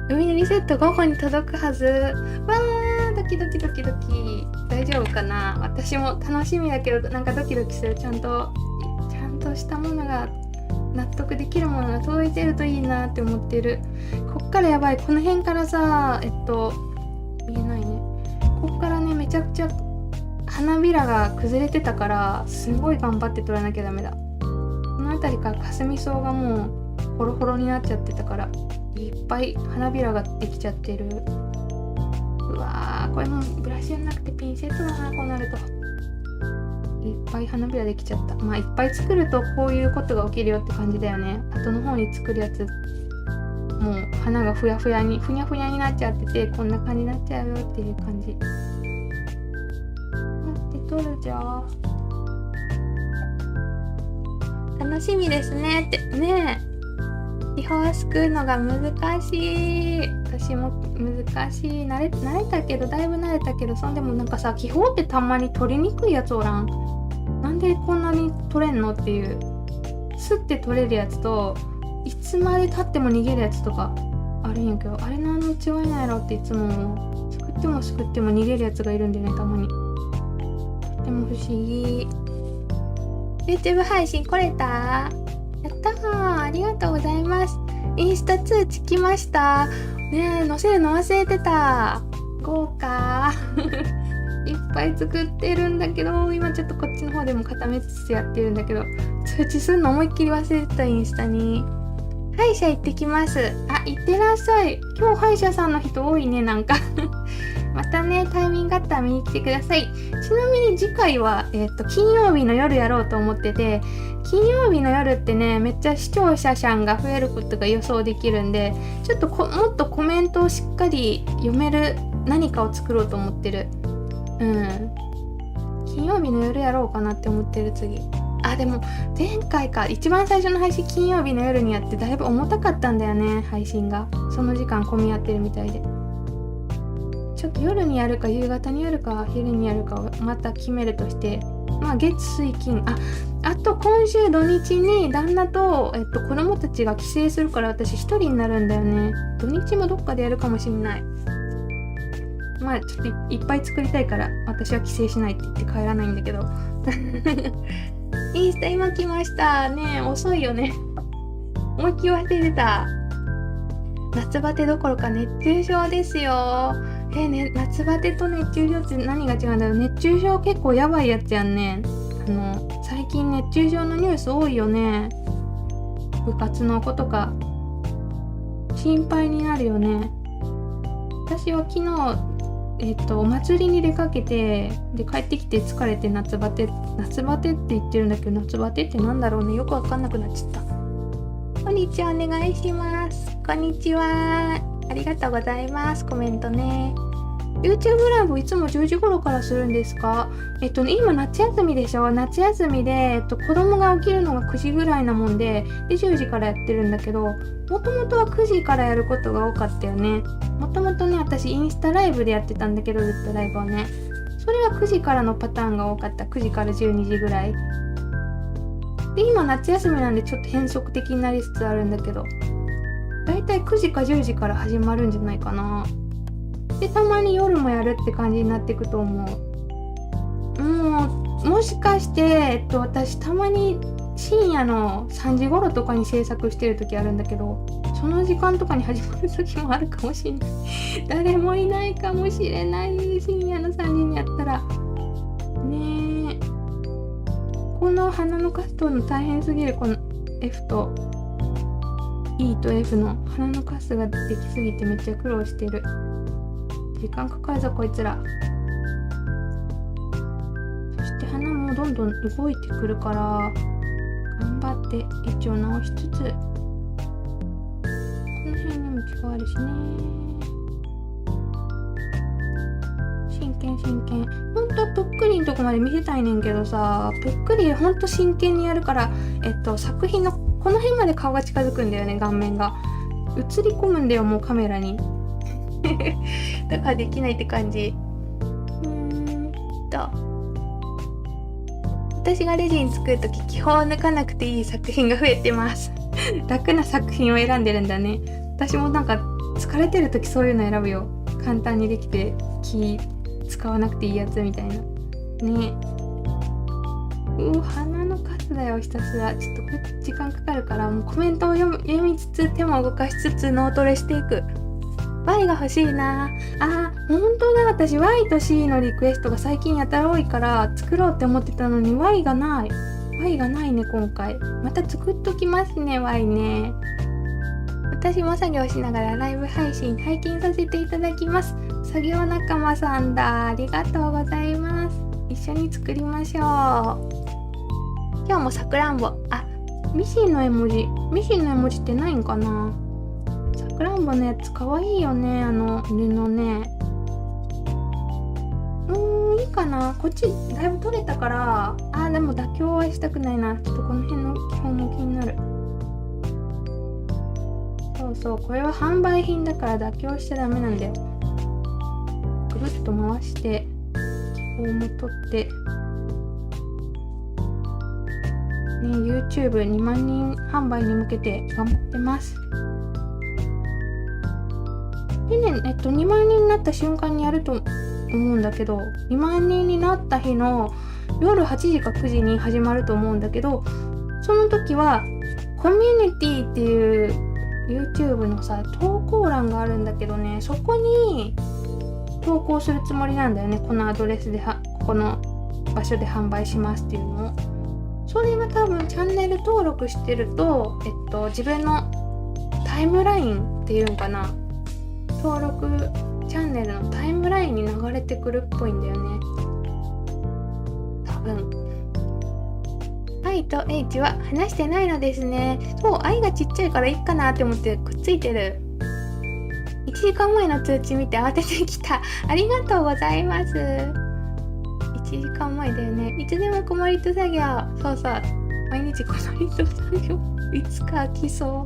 海のリセット午後に届くはず。わー、ドキドキドキドキ。大丈夫かな。私も楽しみだけど、なんかドキドキする。ちゃんとしたものが、納得できるものが届いてるといいなって思ってる。こっからやばい。この辺からさ、見えないね。こっからね、めちゃくちゃ花びらが崩れてたから、すごい頑張って取らなきゃダメだ。この辺りからかすみ草がもうホロホロになっちゃってたから、いっぱい花びらができちゃってる。うわー、これもブラシじゃなくてピンセットだな、こうなると。いっぱい花びらできちゃった。まあいっぱい作るとこういうことが起きるよって感じだよね。後の方に作るやつ、もう花がふやふやになっちゃってて、こんな感じになっちゃうよっていう感じ。待って、取るじゃん。楽しみですねってねえ。気泡すくうのが難しい。私も難しい。慣れたけど、だいぶ慣れたけど、そんでもなんかさ、気泡ってたまに取りにくいやつおらん。なんでこんなに取れんのっていう。すって取れるやつと、いつまで経っても逃げるやつとかあるんやけど、あれ何の違いなんやろっていつも思う。すくっても逃げるやつがいるんでね、たまに。でも不思議。YouTube 配信来れた？やったー、ありがとうございます。インスタ通知来ました。ねえ、載せるの忘れてた。豪華いっぱい作ってるんだけど、今ちょっとこっちの方でも固めつつやってるんだけど、通知するの思いっきり忘れてた。インスタに歯医者行ってきます。あ、行ってらっしゃい。今日歯医者さんの人多いね、なんかまたね、タイミングあったら見に来てください。ちなみに次回は、金曜日の夜やろうと思ってて、金曜日の夜ってね、めっちゃ視聴者さんが増えることが予想できるんで、ちょっともっとコメントをしっかり読める何かを作ろうと思ってる。金曜日の夜やろうかなって思ってる。次。あ、でも前回か、一番最初の配信金曜日の夜にやってだいぶ重たかったんだよね、配信が。その時間混み合ってるみたいで。ちょっと夜にやるか夕方にやるか昼にやるかをまた決めるとして、まあ月水金、あと今週土日に旦那と、子供たちが帰省するから私一人になるんだよね。土日もどっかでやるかもしれない。まあちょっといっぱい作りたいから私は帰省しないって言って帰らないんだけどインスタ今来ましたね。遅いよね。思いっきり忘れてた。夏バテどころか熱中症ですよ。ね、夏バテと熱中症って何が違うんだろう。熱中症結構やばいやつやんね。最近熱中症のニュース多いよね。部活の子とか心配になるよね。私は昨日お祭りに出かけて、で帰ってきて疲れて夏バテって言ってるんだけど、夏バテってなんだろうね。よくわかんなくなっちゃった。こんにちは、お願いします。こんにちは、ありがとうございます。コメントね。 YouTube ライブいつも10時頃からするんですか？今夏休みでしょ。夏休みで、子供が起きるのが9時ぐらいなもんで、10時からやってるんだけど、もともとは9時からやることが多かったよね。もともとね、私インスタライブでやってたんだけど、ずっとライブをね、それは9時からのパターンが多かった。9時から12時ぐらいで、今夏休みなんでちょっと変則的になりつつあるんだけど、だいたい9時か10時から始まるんじゃないかな。で、たまに夜もやるって感じになっていくと思う。もしかして、私たまに深夜の3時頃とかに制作してる時あるんだけど、その時間とかに始まる時もあるかもしれない誰もいないかもしれない。深夜の3時にやったらねえ。この鼻のカス取るの大変すぎる。この F と E と F の鼻のカスができすぎてめっちゃ苦労してる。時間かかるぞこいつら。もどんどん動いてくるから頑張って位置を直しつつ、この辺にも毛があるしね。真剣。ほんとぷっくりんとこまで見せたいねんけどさ、ぷっくりほんと真剣にやるから、作品のこの辺まで顔が近づくんだよね。顔面が映り込むんだよ、もうカメラにだからできないって感じ。私がレジン作るとき気泡を抜かなくていい作品が増えてます楽な作品を選んでるんだね。私もなんか疲れてるときそういうの選ぶよ。簡単にできて気使わなくていいやつみたいなね。鼻の数だよ、ひたすら。ちょっとこれ時間かかるから、もうコメントを読みつつ手も動かしつつ脳トレしていく。Y が欲しいな。ほんとだ。私 Y と C のリクエストが最近やたら多いから作ろうって思ってたのに Y がないね。今回また作っときますね。 Y ね。私も作業しながらライブ配信拝見させていただきます。作業仲間さんだ。ありがとうございます。一緒に作りましょう。今日もさくらんぼ。ミシンの絵文字ってないんかな。さくらんぼのやつかわいいよね。布ね。いいかな。こっちだいぶ取れたから。でも妥協はしたくないな。ちょっとこの辺の基本も気になる。そうこれは販売品だから妥協しちゃダメなんだよ。ぐるっと回して基本も取ってね。 YouTube2 万人販売に向けて頑張ってます。でね、2万人になった瞬間にやると思うんだけど、2万人になった日の夜8時か9時に始まると思うんだけど、その時はコミュニティっていう YouTube のさ投稿欄があるんだけどね、そこに投稿するつもりなんだよね。このアドレスでここの場所で販売しますっていうのを。それは多分チャンネル登録してると、自分のタイムラインっていうんかな、登録チャンネルのタイムラインに流れてくるっぽいんだよね、多分。I と H は話してないのですね。そう、I がちっちゃいからいいかなって思ってくっついてる。1時間前の通知見て慌ててきた。ありがとうございます。1時間前だよね。いつでもコモリット作業。そう毎日コモリット作業いつか飽きそう。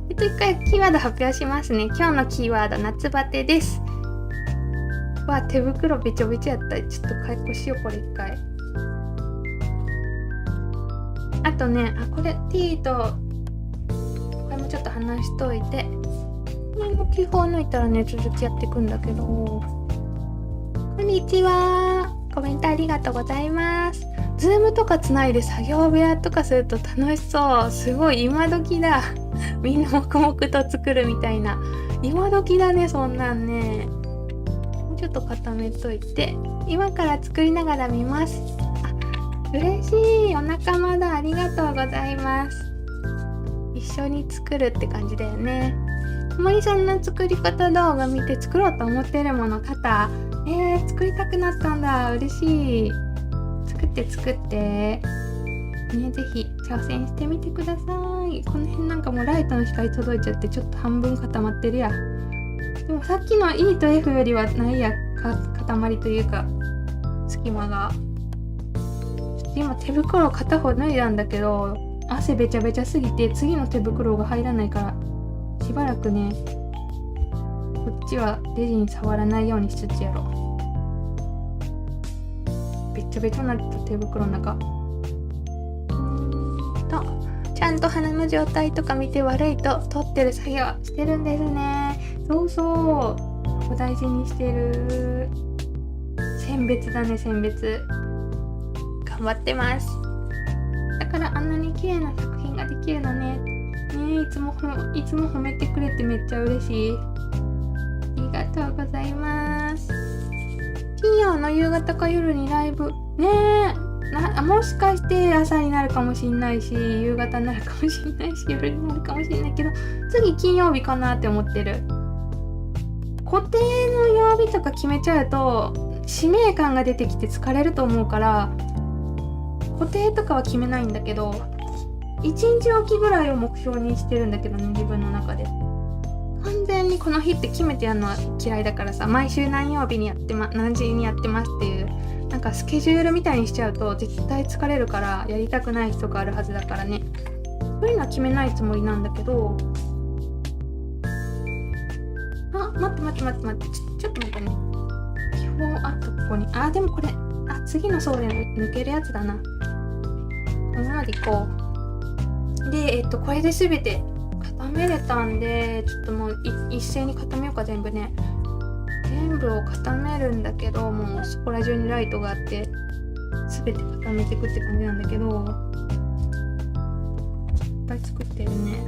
一回キーワード発表しますね。今日のキーワード、夏バテです。手袋べちょべちょやった。ちょっと解雇しよう、これ一回。あとね、これ T とこれもちょっと話しといて、これも気泡抜いたらね、続きやっていくんだけど。こんにちは。コメントありがとうございます。ズームとかつないで作業部屋とかすると楽しそう。すごい今時だ。みんな黙々と作るみたいな。今時だね、そんなんね。ちょっと固めといて、今から作りながら見ます。嬉しい。お仲間だ。ありがとうございます。一緒に作るって感じだよね。こもりさんの作り方動画見て作ろうと思ってるもの多々。作りたくなったんだ。嬉しい。作ってね、ぜひ挑戦してみてください。この辺なんかもうライトの光届いちゃってちょっと半分固まってるや。でもさっきの E と F よりはないや、塊というか隙間が。今手袋片方脱いだんだけど、汗べちゃべちゃすぎて次の手袋が入らないから、しばらくねこっちはレジに触らないようにしつつやろう。べちゃべちゃになった手袋の中。ちゃんと鼻の状態とか見て悪いと取ってる作業してるんですね。そう大事にしてる。選別だね、選別頑張ってます。だからあんなに綺麗な作品ができるのね。いつも褒めてくれてめっちゃ嬉しい。ありがとうございます。金曜の夕方か夜にライブね。もしかして朝になるかもしんないし、夕方になるかもしんないし、夜になるかもしんないけど、次金曜日かなって思ってる。固定の曜日とか決めちゃうと使命感が出てきて疲れると思うから、固定とかは決めないんだけど、1日おきぐらいを目標にしてるんだけどね、自分の中で。完全にこの日って決めてやるのは嫌いだからさ、毎週何曜日にやって何時にやってますっていうなんかスケジュールみたいにしちゃうと絶対疲れるからやりたくない人があるはずだからね。そういうのは決めないつもりなんだけど、待ってちょっと待ってね。基本ここにでもこれ次の層で抜けるやつだな。このままでいこう。でこれで全て固めれたんで、ちょっともう一斉に固めようか。全部を固めるんだけど、もうそこら中にライトがあって全て固めていくって感じなんだけど、いっぱい作ってるね。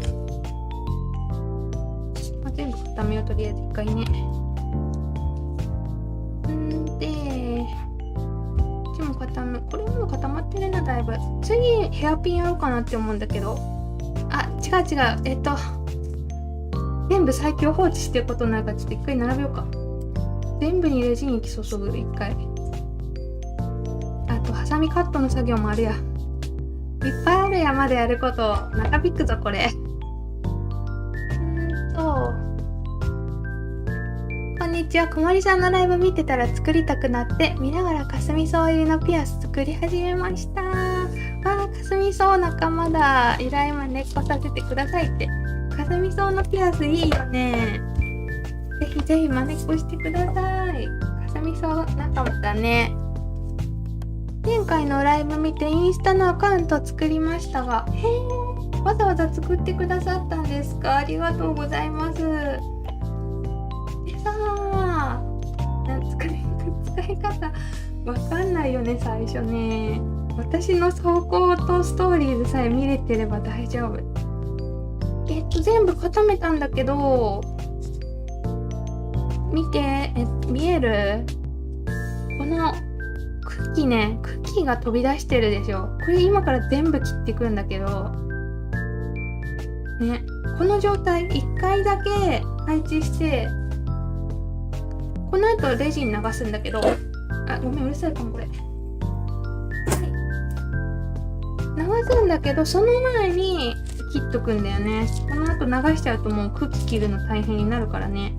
全部固めよう、とりあえず一回ね。でこれもう固まってるな、だいぶ。次ヘアピンやろうかなって思うんだけど、違う全部最強放置してることになるから、ちょっと一回並べようか。全部にレジン液注ぐ、一回。あとハサミカットの作業もあるや。いっぱいあるや、までやること。長引くぞこれ。こんにちは。小森さんのライブ見てたら作りたくなって見ながらかすみ草入りのピアス作り始めました。かすみ草仲間だ。依頼も根っこさせてくださいって。かすみ草のピアスいいよね。ぜひぜひ真似っこしてください。かすみ草仲間だね。前回のライブ見てインスタのアカウント作りましたが、わざわざ作ってくださったんですか？ありがとうございます。使い方わかんないよね、最初ね。私の走行とストーリーズさえ見れてれば大丈夫。全部固めたんだけど、見て、見える？この茎が飛び出してるでしょ。これ今から全部切っていくんだけどね、この状態1回だけ配置して、この後レジン流すんだけど、ごめん、うるさいかもこれ。流すんだけど、その前に切っとくんだよね。この後流しちゃうともう茎切るの大変になるからね。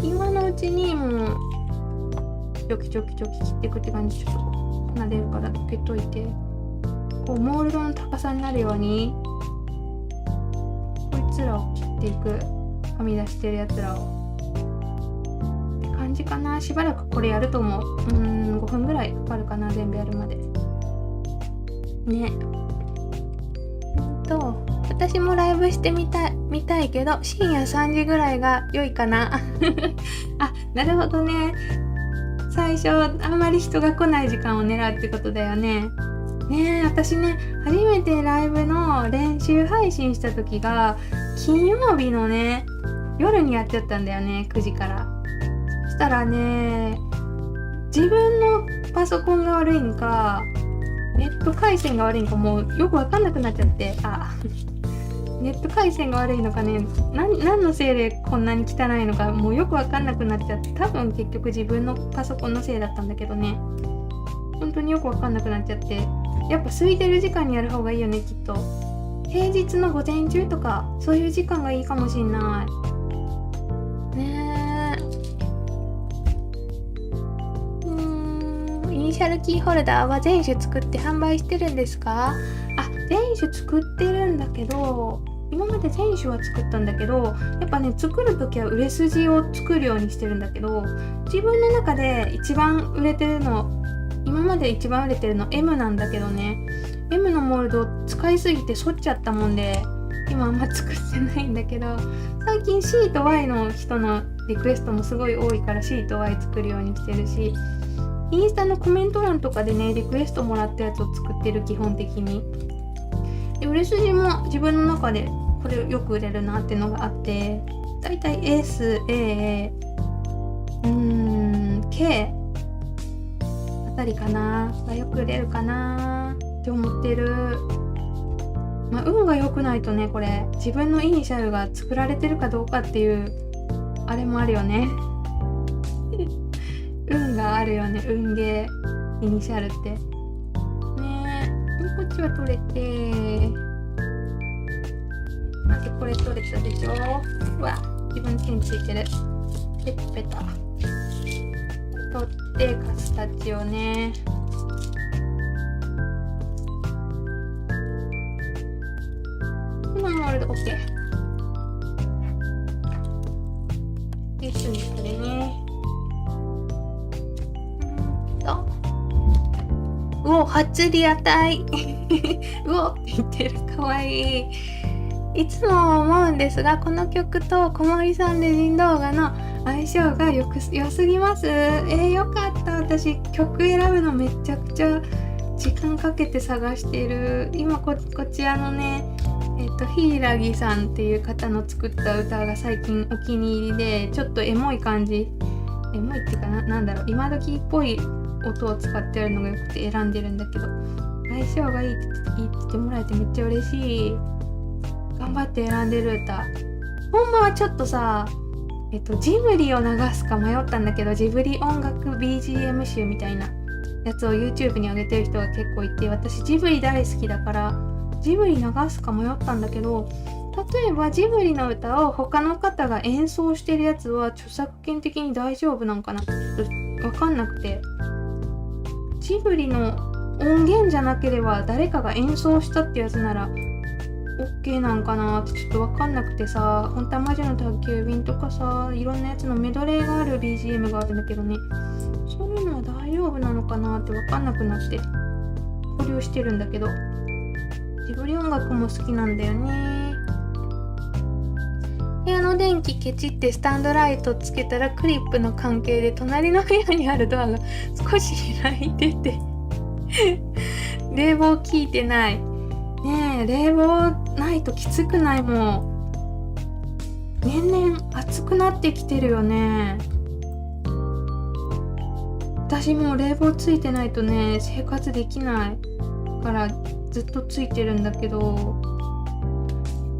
今のうちにもうチョキチョキ切っていくって感じ。ちょっと粉出るから溶けといて、こうモールドの高さになるようにこいつらを切っていく。はみ出してるやつらをって感じかな。しばらくこれやると思う。5分ぐらいかかるかな、全部やるまでね。私もライブしてみたいけど深夜3時ぐらいが良いかな。なるほどね。最初あんまり人が来ない時間を狙うってことだよね。私ね、初めてライブの練習配信した時が金曜日のね夜にやっちゃったんだよね、9時から。そしたらね、自分のパソコンが悪いんかネット回線が悪いのかもうよく分かんなくなっちゃって、ネット回線が悪いのかね、何のせいでこんなに汚いのかもうよく分かんなくなっちゃって、多分結局自分のパソコンのせいだったんだけどね、本当によく分かんなくなっちゃって、やっぱ空いてる時間にやる方がいいよね、きっと。平日の午前中とかそういう時間がいいかもしんないね。イニシャルキーホルダーは全種作って販売してるんですか？全種作ってるんだけど、今まで全種は作ったんだけど、やっぱね、作るときは売れ筋を作るようにしてるんだけど、自分の中で一番売れてるの、今まで一番売れてるの M なんだけどね、M のモールド使いすぎて反っちゃったもんで今あんま作ってないんだけど、最近 C と Y の人のリクエストもすごい多いから C と Y 作るようにしてるし、インスタのコメント欄とかでねリクエストもらったやつを作ってる、基本的に。で売れ筋も自分の中でこれよく売れるなっていうのがあって、だいたい S、A、K あたりかながよく売れるかなって思ってる。運が良くないとね、これ自分のイニシャルが作られてるかどうかっていうあれもあるよね。運があるよね、運ゲーイニシャルってね。私は取れて、なんでこれ取れたでしょ。うわ、自分手についてる。ペタペタ取ってカスタチオね。このモールド OK。で、次これね。うお、初リアタイうおって言ってる。かわいい。いつも思うんですが、この曲と小森さんレジン動画の相性が良すぎます。よかった。私曲選ぶのめちゃくちゃ時間かけて探している。今こちらのね、柊さんっていう方の作った歌が最近お気に入りで、ちょっとエモい感じ、エモいっていうかなんだろう、今時っぽい音を使ってるのがよくて選んでるんだけど、相性がいいって言ってもらえてめっちゃ嬉しい。頑張って選んでる歌。ほんまはちょっとさ、ジブリを流すか迷ったんだけど、ジブリ音楽 BGM 集みたいなやつを YouTube に上げてる人が結構いて、私ジブリ大好きだからジブリ流すか迷ったんだけど、例えばジブリの歌を他の方が演奏してるやつは著作権的に大丈夫なんかな、ちょっと分かんなくて、ジブリの音源じゃなければ誰かが演奏したってやつなら OK なんかなってちょっと分かんなくてさ、本当は魔女の宅急便とかさ、いろんなやつのメドレーがある BGM があるんだけどね、そういうのは大丈夫なのかなって分かんなくなって保留してるんだけど、ジブリ音楽も好きなんだよね。部屋の電気ケチってスタンドライトつけたらクリップの関係で隣の部屋にあるドアが少し開いてて冷房効いてないね。冷房ないときつくない？もう年々暑くなってきてるよね。私もう冷房ついてないとね生活できないからずっとついてるんだけど、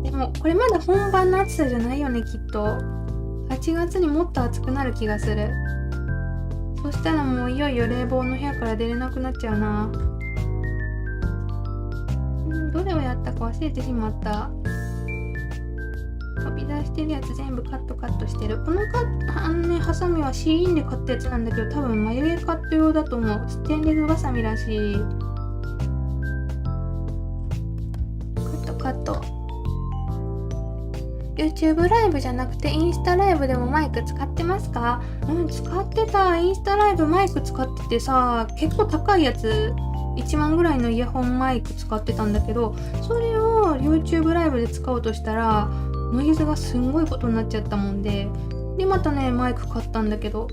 でもこれまだ本番の暑さじゃないよね、きっと。8月にもっと暑くなる気がする。そしたらもういよいよ冷房の部屋から出れなくなっちゃうな。どれをやったか忘れてしまった。飛び出してるやつ全部カットしてる。このハサミはシーインで買ったやつなんだけど、多分眉毛カット用だと思う。ステンレスバサミらしい。カット。YouTube ライブじゃなくてインスタライブでもマイク使ってますか？使ってた。インスタライブマイク使っててさ、結構高いやつ1万ぐらいのイヤホンマイク使ってたんだけど、それを YouTube ライブで使おうとしたらノイズがすんごいことになっちゃったもんで、またねマイク買ったんだけど、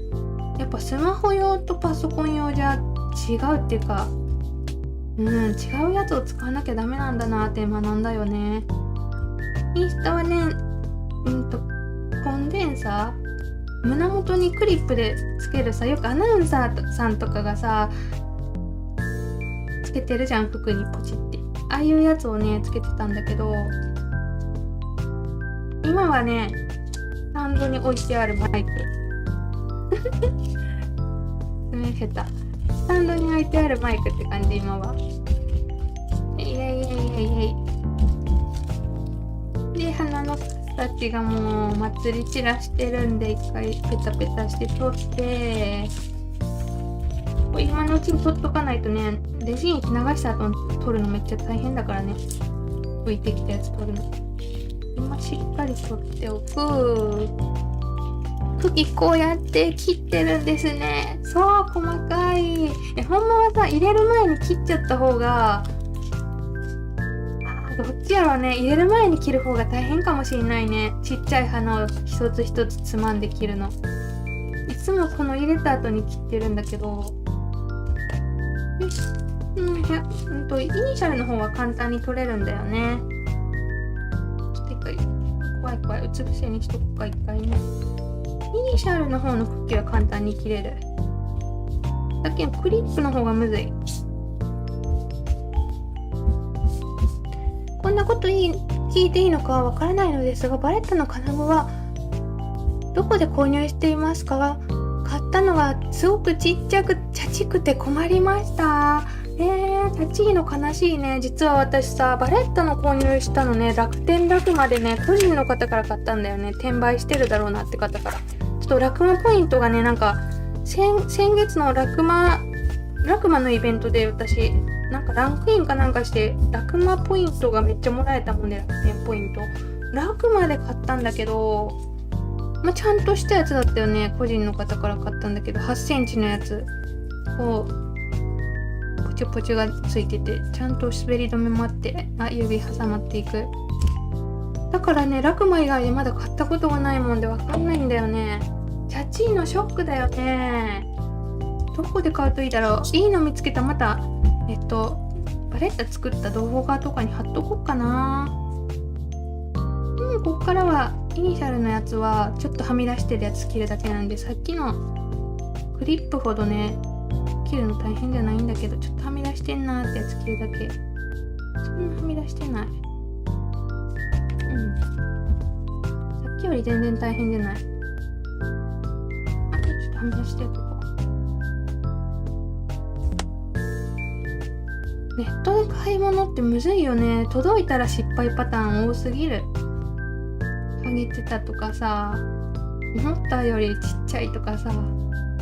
やっぱスマホ用とパソコン用じゃ違うっていうか、違うやつを使わなきゃダメなんだなって学んだよね。インスタはね、コンデンサー、胸元にクリップでつけるさ、よくアナウンサーさんとかがさつけてるじゃん、服にポチって。ああいうやつをねつけてたんだけど、今はねスタンドに置いてあるマイク下手。スタンドに置いてあるマイクって感じ今は。で、鼻の形がもう祭り散らしてるんで、一回ペタペタして取って、今のうちに取っとかないとね、レジン液流した後に取るのめっちゃ大変だからね。浮いてきたやつ取るの。今しっかり取っておく。茎こうやって切ってるんですね。そう、細かい。ほんまはさ、入れる前に切っちゃった方が、どっちやろうね。入れる前に切る方が大変かもしれないね。ちっちゃい花を一つ一つつまんで切るの。いつもこの入れた後に切ってるんだけど、イニシャルの方は簡単に取れるんだよね。ちょっと一回怖いうつ伏せにしとくか、一回ね。イニシャルの方の茎は簡単に切れる。だけどクリップの方がむずい。こんなこと聞いていいのかわからないのですが、バレットの金具はどこで購入していますか？買ったのがすごくちっちゃくチャチくて困りました。タッチーの悲しいね。実は私さ、バレッタの購入したのね、楽天ラクマでね、個人の方から買ったんだよね。転売してるだろうなって方から。ちょっとラクマポイントがね、なんか、先月のラクマのイベントで私、なんかランクインかなんかして、ラクマポイントがめっちゃもらえたもんね、楽天ポイント。ラクマで買ったんだけど、ちゃんとしたやつだったよね。個人の方から買ったんだけど、8センチのやつ。こう、ポチポチがついてて、ちゃんと滑り止めもあって、指挟まっていく。だからね、ラクマ以外でまだ買ったことがないもんでわかんないんだよね。チャチーのショックだよね。どこで買うといいだろう。いいの見つけた。また、バレッタ作った動画とかに貼っとこうかな。こっからは、イニシャルのやつは、ちょっとはみ出してるやつ切るだけなんで、さっきのクリップほどね、切るの大変じゃないんだけど、ちょっとはみ出してんなーってやつ切るだけ。そんなはみ出してない。さっきより全然大変じゃない。ちょっとはみ出してるとこ。ネットで買い物ってむずいよね。届いたら失敗パターン多すぎる。剥げてたとかさ、思ったよりちっちゃいとかさ、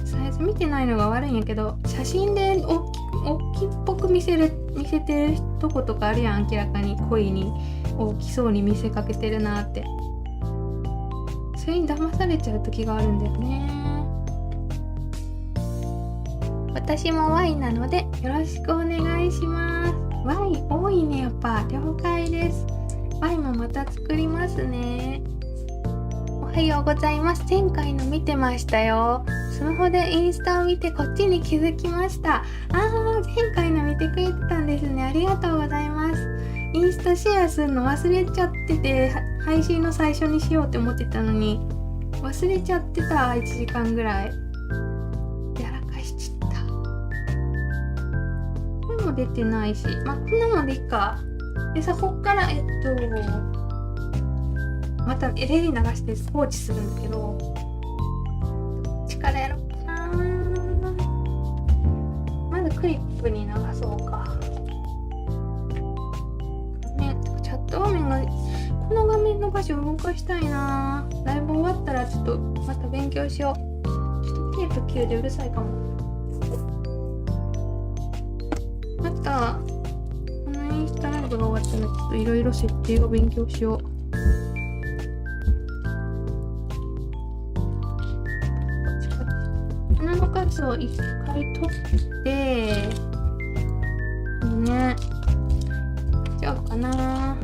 サイズ見てないのが悪いんやけど、写真で大きっぽく見せてるとことかあるやん。明らかに恋に大きそうに見せかけてるなって。それに騙されちゃう時があるんだよね。私も Y なのでよろしくお願いします。 Y 多いね。やっぱ了解です。 Y もまた作りますね。おはようございます。前回の見てましたよ。スマホでインスタを見てこっちに気づきました。前回の見てくれてたんですね。ありがとうございます。インスタシェアするの忘れちゃってて、配信の最初にしようって思ってたのに忘れちゃってた。1時間ぐらいやらかしちゃった。これも出てないし、こんなもんでいいか。でさ、こっからまたレリ流して放置するんだけど、力やろうかな。まずクリップに流そうか。チャット画面が、この画面の場所を動かしたいな。ライブ終わったらちょっとまた勉強しよう。ちょっと K と Q でうるさいかも。またこのインスタライブが終わったらちょっといろいろ設定を勉強しよう。花の数を一回取ってね、違うかな。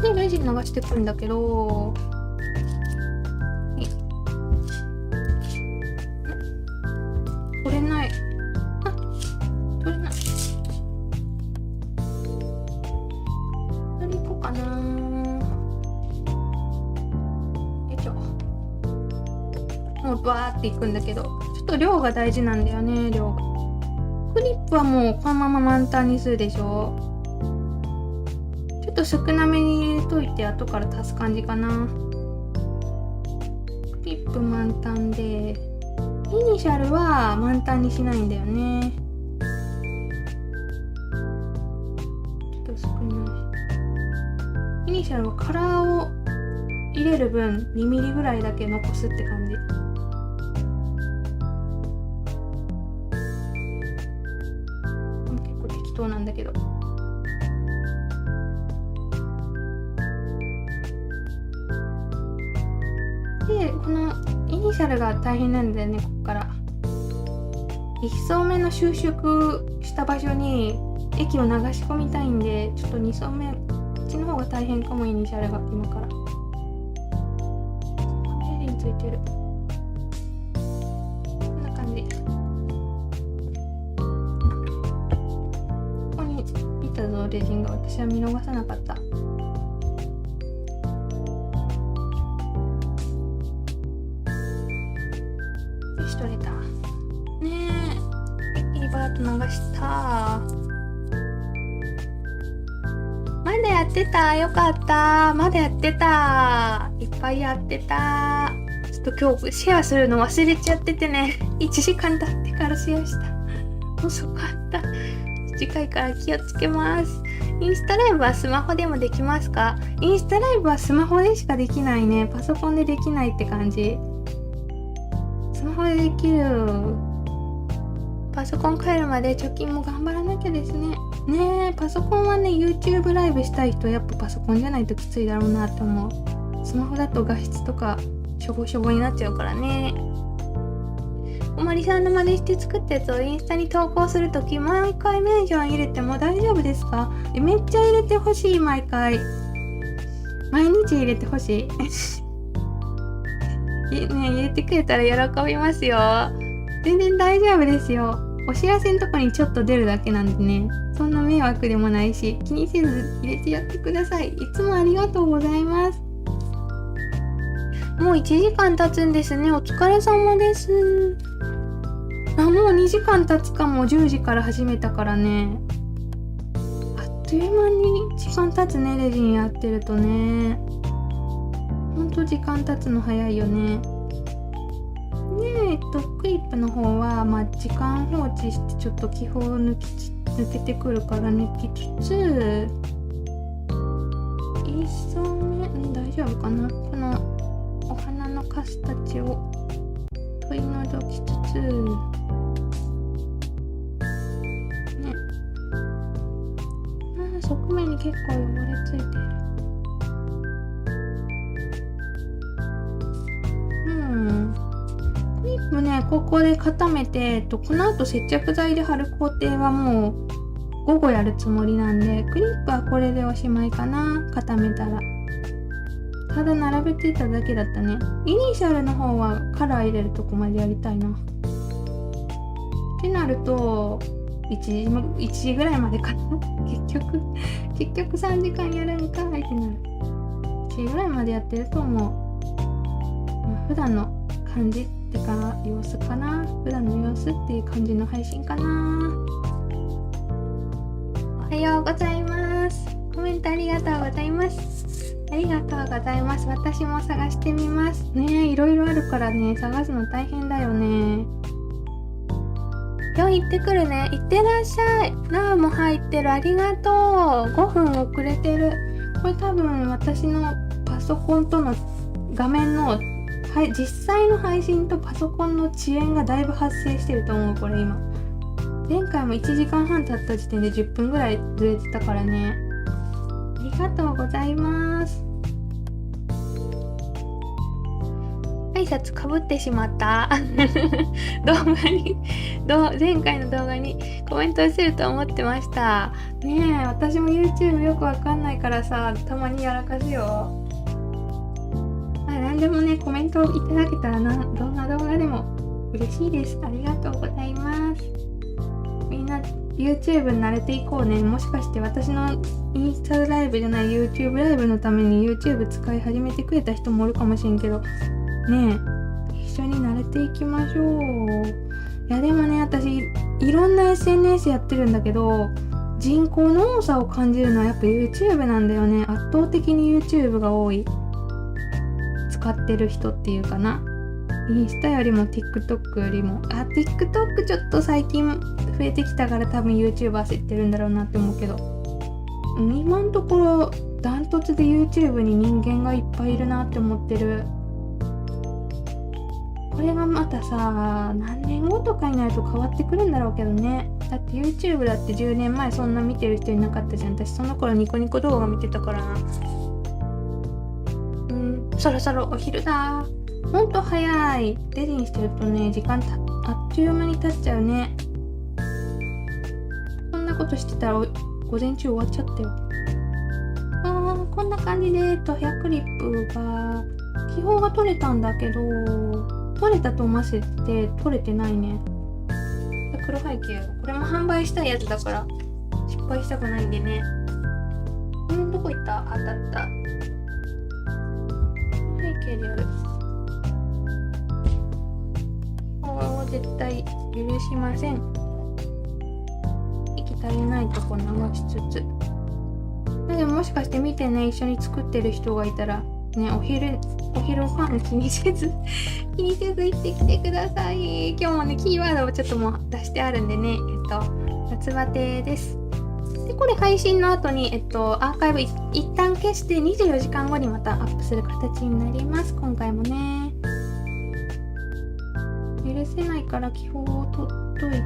でレジに流してくるんだけど、取れない。取れない。取りこうかな。よいしょ。もうバーっていくんだけど、ちょっと量が大事なんだよね。量が。クリップはもうこのまま満タンにするでしょ。ちょっと少なめに入れといて後から足す感じかな。クリップ満タンで、イニシャルは満タンにしないんだよね。ちょっと少ない。イニシャルはカラーを入れる分2ミリぐらいだけ残すって感じ。結構適当なんだけど。で、このイニシャルが大変なんだよね。ここから1層目の収縮した場所に液を流し込みたいんで、ちょっと2層目こっちの方が大変かも。イニシャルが今からレジについてる。こんな感じ。ここにいたぞレジンが。私は見逃さなかった。取れたねえ。一気にバーッと流した。まだやってた。よかった。まだやってた。いっぱいやってた。ちょっと今日シェアするの忘れちゃっててね。1時間経ってからシェアした。遅かった。次回から気をつけます。インスタライブはスマホでもできますか？インスタライブはスマホでしかできないね。パソコンでできないって感じ。スマホでできる。パソコン変えるまで貯金も頑張らなきゃですね。ねえ、パソコンはね、YouTube ライブしたい人はやっぱパソコンじゃないときついだろうなって思う。スマホだと画質とかしょぼしょぼになっちゃうからね。おまりさんの真似して作ったやつをインスタに投稿するとき、毎回メンション入れても大丈夫ですか？めっちゃ入れてほしい、毎回。毎日入れてほしい。ね、入れてくれたら喜びますよ。全然大丈夫ですよ。お知らせのとこにちょっと出るだけなんでね。そんな迷惑でもないし、気にせず入れてやってください。いつもありがとうございます。もう1時間経つんですね。お疲れ様です。もう2時間経つかも。10時から始めたからね。あっという間に時間経つね。レジンやってるとね。ほんと時間経つの早いよね。で、クリップの方は、時間放置してちょっと気泡抜けてくるから抜きつつ、1層目、大丈夫かな？このお花のカスたちを取り除きつつ、ね。側面に結構汚れついてる。クリップね、ここで固めて、この後接着剤で貼る工程はもう午後やるつもりなんで、クリップはこれでおしまいかな。固めたら。ただ並べてただけだったね。イニシャルの方はカラー入れるとこまでやりたいな。ってなると1時ぐらいまでかな。結局3時間やるんかいってなる。1時ぐらいまでやってると思う。普段の感じってか様子かな。普段の様子っていう感じの配信かな。おはようございます。コメントありがとうございます。ありがとうございます。私も探してみますね。いろいろあるからね、探すの大変だよね。今日行ってくるね。行ってらっしゃい。なおも入ってる。ありがとう。5分遅れてる。これ多分私のパソコンとの画面の、実際の配信とパソコンの遅延がだいぶ発生してると思う。これ今。前回も1時間半経った時点で10分ぐらいずれてたからね。ありがとうございます。挨拶かぶってしまった前回の動画にコメントしてると思ってましたね。え、私も YouTube よくわかんないからさ、たまにやらかすよ。何でもね、コメントをいただけたらどんな動画でも嬉しいです。ありがとうございます。みんな YouTube に慣れていこうね。もしかして私のインスタライブじゃない YouTube ライブのために YouTube 使い始めてくれた人もおるかもしれんけどねえ、一緒に慣れていきましょう。いやでもね、私いろんな SNS やってるんだけど、人口の多さを感じるのはやっぱ YouTube なんだよね。圧倒的に YouTube が多い。使ってる人っていうかな。インスタよりも TikTok よりも。TikTok ちょっと最近増えてきたから多分 YouTube 焦ってるんだろうなって思うけど、今のところダントツで YouTube に人間がいっぱいいるなって思ってる。これがまたさ、何年後とかになると変わってくるんだろうけどね。だって YouTube だって10年前そんな見てる人いなかったじゃん。私その頃ニコニコ動画見てたからな。そろそろお昼だ。ほんと早い。デジにしてるとね、時間あっという間に経っちゃうね。こんなことしてたら午前中終わっちゃったよ。こんな感じでヘアクリップが気泡が取れたんだけど、取れたと思わせて取れてないね。黒背景、これも販売したいやつだから失敗したくないんでね。どこ行った？当たった。背景でやる。絶対許しません。息足りないとこ流しつつ。でももしかして見てね、一緒に作ってる人がいたらね、お昼ご飯気にせず行ってきてください。今日もね、キーワードをちょっともう出してあるんでね、言夏バテです。で、これ配信の後に、アーカイブ一旦消して24時間後にまたアップする形になります。今回もね。許せないから気泡を取っといて、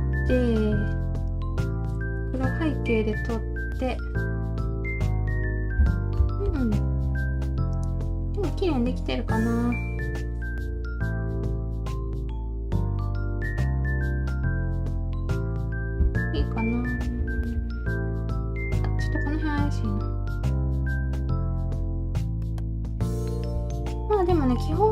黒背景で撮って、でも綺麗にできてるかな。いいかな。ちょっとこの辺怪しいな。まあでもね、基本、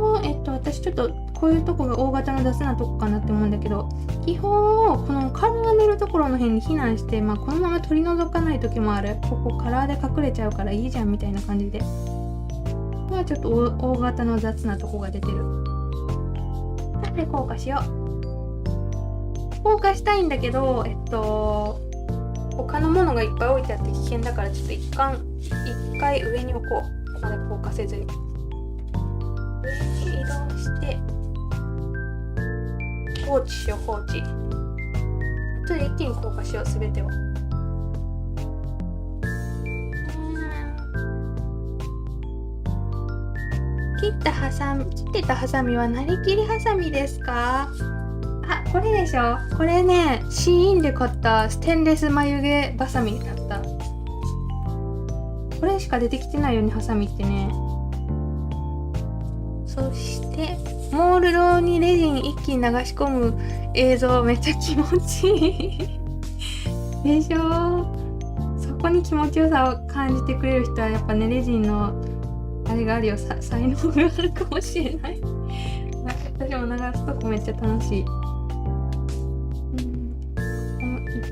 私ちょっとこういうとこが大型の雑なとこかなって思うんだけど、基本をこのカラー塗るところの辺に避難して、まあこのまま取り除かない時もある。ここカラーで隠れちゃうからいいじゃんみたいな感じで。まあちょっと大型の雑なとこが出てる。で、硬化しよう。硬化したいんだけど、他のものがいっぱい置いてあって危険だから、ちょっと一回上に置こう。ここまで硬化せずに。上に移動して、放置しよう、放置。あとで一気に硬化しよう、すべてを。切ってたハサミはなりきりハサミですか？あ、これでしょ。これね、シーインで買ったステンレス眉毛バサミだった。これしか出てきてないよね、ハサミってね。そしてモールドにレジン一気に流し込む映像めっちゃ気持ちいいでしょ。そこに気持ちよさを感じてくれる人はやっぱね、レジンのあれがあるよ、才能があるかもしれない。私も流すとこめっちゃ楽しい。いっ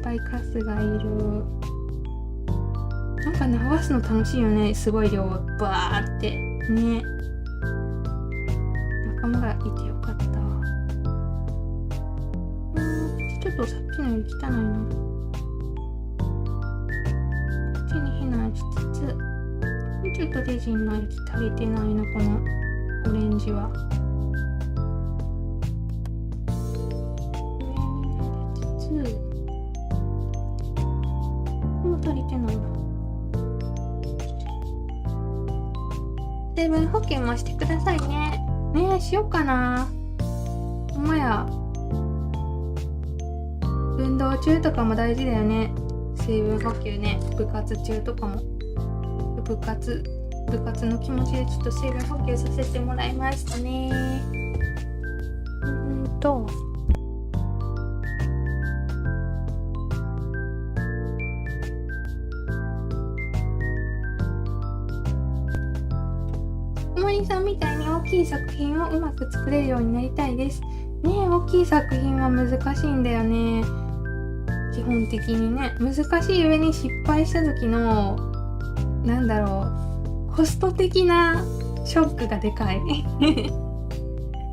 ぱいカスがいる。なんか流すの楽しいよね、すごい量バーってね。仲間がいてよかった。ちょっとさっきのより汚いな。こっちに避難しつつ、ちょっとレジンの液足りてないな、このオレンジは。上になりつつ、もう足りてないな。水分補給もしてくださいね。ねえ、しようかな。ほんまや。運動中とかも大事だよね。水分補給ね。部活中とかも。部活の気持ちでちょっと水分補給させてもらいましたね。森さんみたいに大きい作品をうまく作れるようになりたいです。ねえ、大きい作品は難しいんだよね。基本的にね、難しい上に失敗した時のなんだろう、コスト的なショックがでかい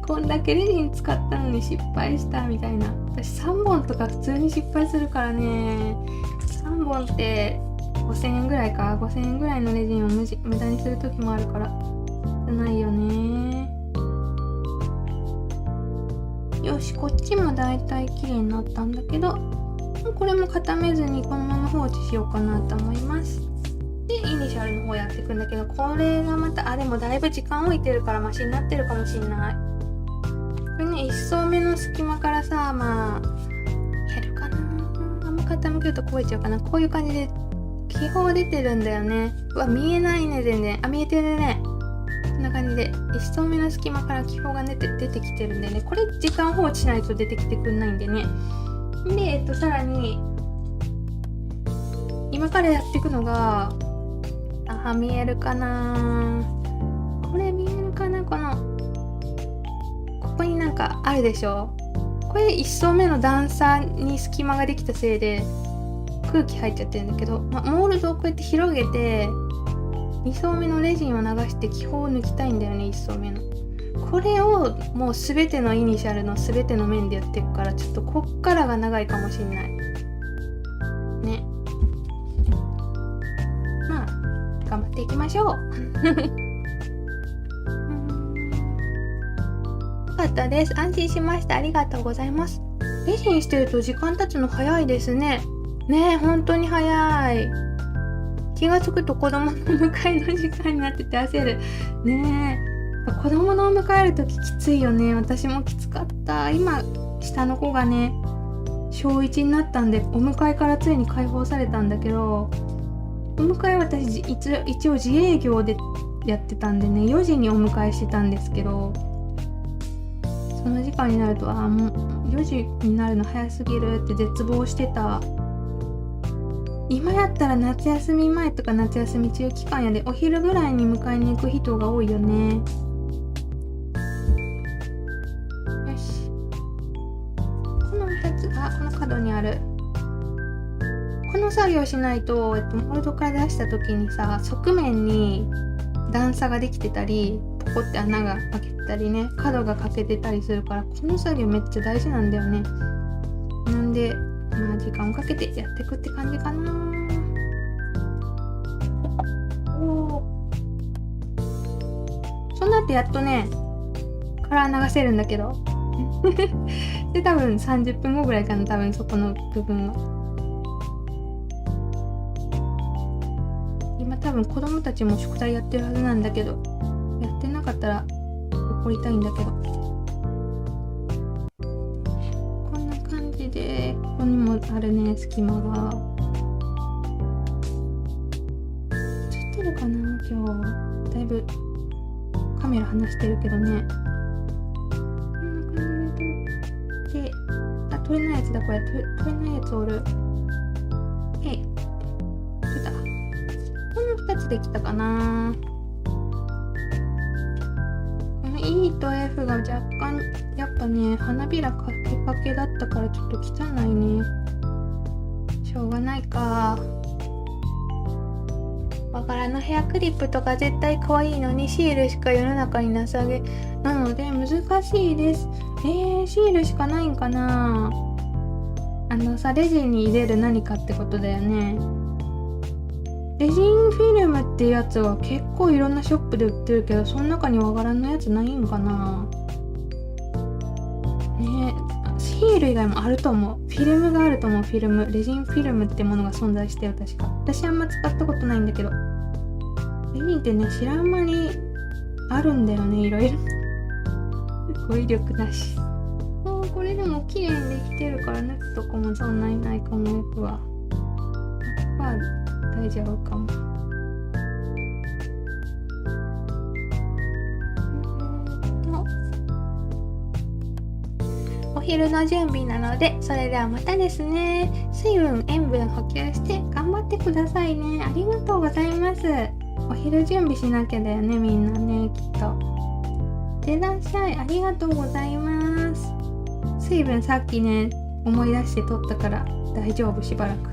こんだけレジン使ったのに失敗したみたいな。私3本とか普通に失敗するからね。3本って5000円ぐらいか。5000円ぐらいのレジンを無駄にする時もあるからないよね。よし、こっちもだいたい綺麗になったんだけど、これも固めずにこのまま放置しようかなと思います。で、イニシャルの方やっていくんだけど、これがまたでもだいぶ時間置いてるからマシになってるかもしんない。これね、1層目の隙間からさ、まあやるかな。あんま傾けると焦げちゃうかな。こういう感じで気泡出てるんだよね。うわ、見えないね、全然。あ、見えてるね。こんな感じで1層目の隙間から気泡が出てきてるんでね、これ時間放置しないと出てきてくんないんでね。で、さらに今からやっていくのが、見えるかな。これ見えるかな。ここになんかあるでしょ。これ1層目の段差に隙間ができたせいで空気入っちゃってるんだけど、モールドをこうやって広げて2層目のレジンを流して気泡を抜きたいんだよね。1層目のこれをもう全てのイニシャルの全ての面でやっていくから、ちょっとこっからが長いかもしれないね。まあ頑張っていきましょうよかったです。安心しました。ありがとうございます。レジンしてると時間経つの早いですね。ねえ、本当に早い。気がつくと子供の迎えの時間になってて焦る。ねえ、子供の迎えるとききついよね。私もきつかった。今、下の子がね、小1になったんで、お迎えからついに解放されたんだけど、お迎え私一応自営業でやってたんでね、4時にお迎えしてたんですけど、その時間になると、もう4時になるの早すぎるって絶望してた。今やったら夏休み前とか夏休み中期間やで、お昼ぐらいに迎えに行く人が多いよね。よし、この2つがこの角にある。この作業しないと、モルドから出した時にさ、側面に段差ができてたり、ポコって穴が開けてたりね、角が欠けてたりするから、この作業めっちゃ大事なんだよね。なんで時間をかけてやっていくって感じかな。そうなってやっとね、カラー流せるんだけどで、多分30分後ぐらいかな、多分そこの部分は。今多分子供たちも宿題やってるはずなんだけど、やってなかったら怒りたいんだけど、こんな感じで、ここにもあるね、隙間が。映ってるかな今日。だいぶカメラ離してるけどね。こんな感じで、取れないやつだこれ。取れないやつおる。へい、取れた。この2つできたかな。この E と F が若干やっぱね、花びらかけかけだったからちょっと汚いね。しょうがないか。和柄のヘアクリップとか絶対可愛いのに、シールしか世の中になさげなので難しいです。シールしかないんかな。レジンに入れる何かってことだよね。レジンフィルムっていうやつは結構いろんなショップで売ってるけど、その中に和柄のやつないんかなね。シール以外もあると思う。フィルムがあると思う。フィルム、レジンフィルムってものが存在してよ、確か。私あんま使ったことないんだけど、レジンってね、知らん間にあるんだよね、いろいろ語彙力なし。これでも綺麗にできてるから、抜くとこもそんなにないかもよくは。まあ大丈夫かも。お昼の準備なので、それではまたですね。水分、塩分補給して頑張ってくださいね。ありがとうございます。お昼準備しなきゃだよね、みんなね、きっと。いってらっしゃい。ありがとうございます。水分さっきね、思い出して取ったから大丈夫、しばらく。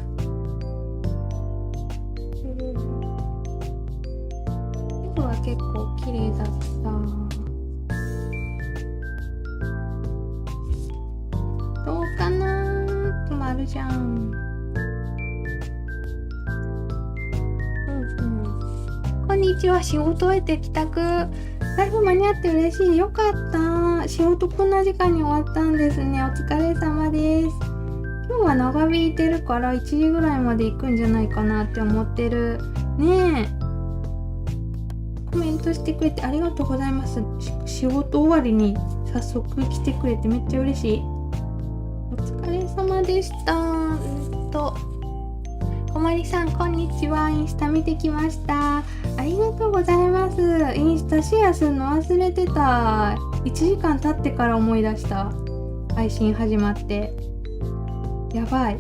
色は結構綺麗だった。どうかなー、止まるじゃん。こんにちは。仕事終えて帰宅。だいぶ間に合って嬉しい。よかった。仕事こんな時間に終わったんですね。お疲れ様です。今日は長引いてるから1時ぐらいまで行くんじゃないかなって思ってる。ねえ。コメントしてくれてありがとうございます。仕事終わりに早速来てくれてめっちゃ嬉しい。お疲れ様でした。こまりさん、こんにちは。インスタ見てきました。ありがとうございます。インスタシェアするの忘れてた。1時間経ってから思い出した。配信始まって。やばい。よ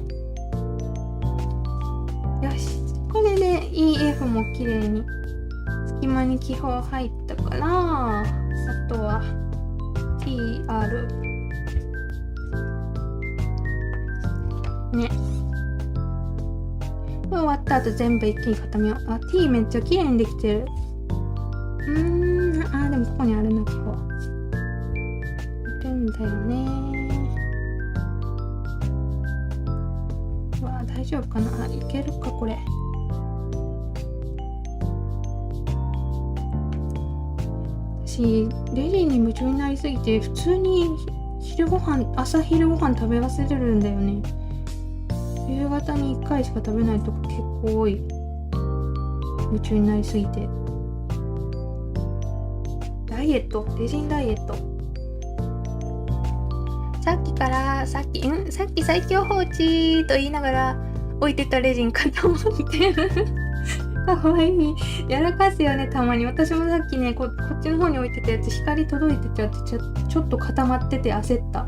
し。これで EF も綺麗に隙間に気泡入ったから、あとは TR ね。これ終わった後全部一気に固めよう。T めっちゃ綺麗にできてる。でもここにあるな、気泡。いるんだよね。うわ、大丈夫かな。いけるか、これ。私レジンに夢中になりすぎて普通に朝昼ご飯食べ忘れるんだよね。夕方に1回しか食べないとか結構多い。夢中になりすぎて。ダイエット、レジンダイエット。さっき最強放置と言いながら置いてたレジン固まってる。かわいい。やらかすよね、たまに。私もさっきね、こっちの方に置いてたやつ、光届いてちゃってちょっと固まってて焦った。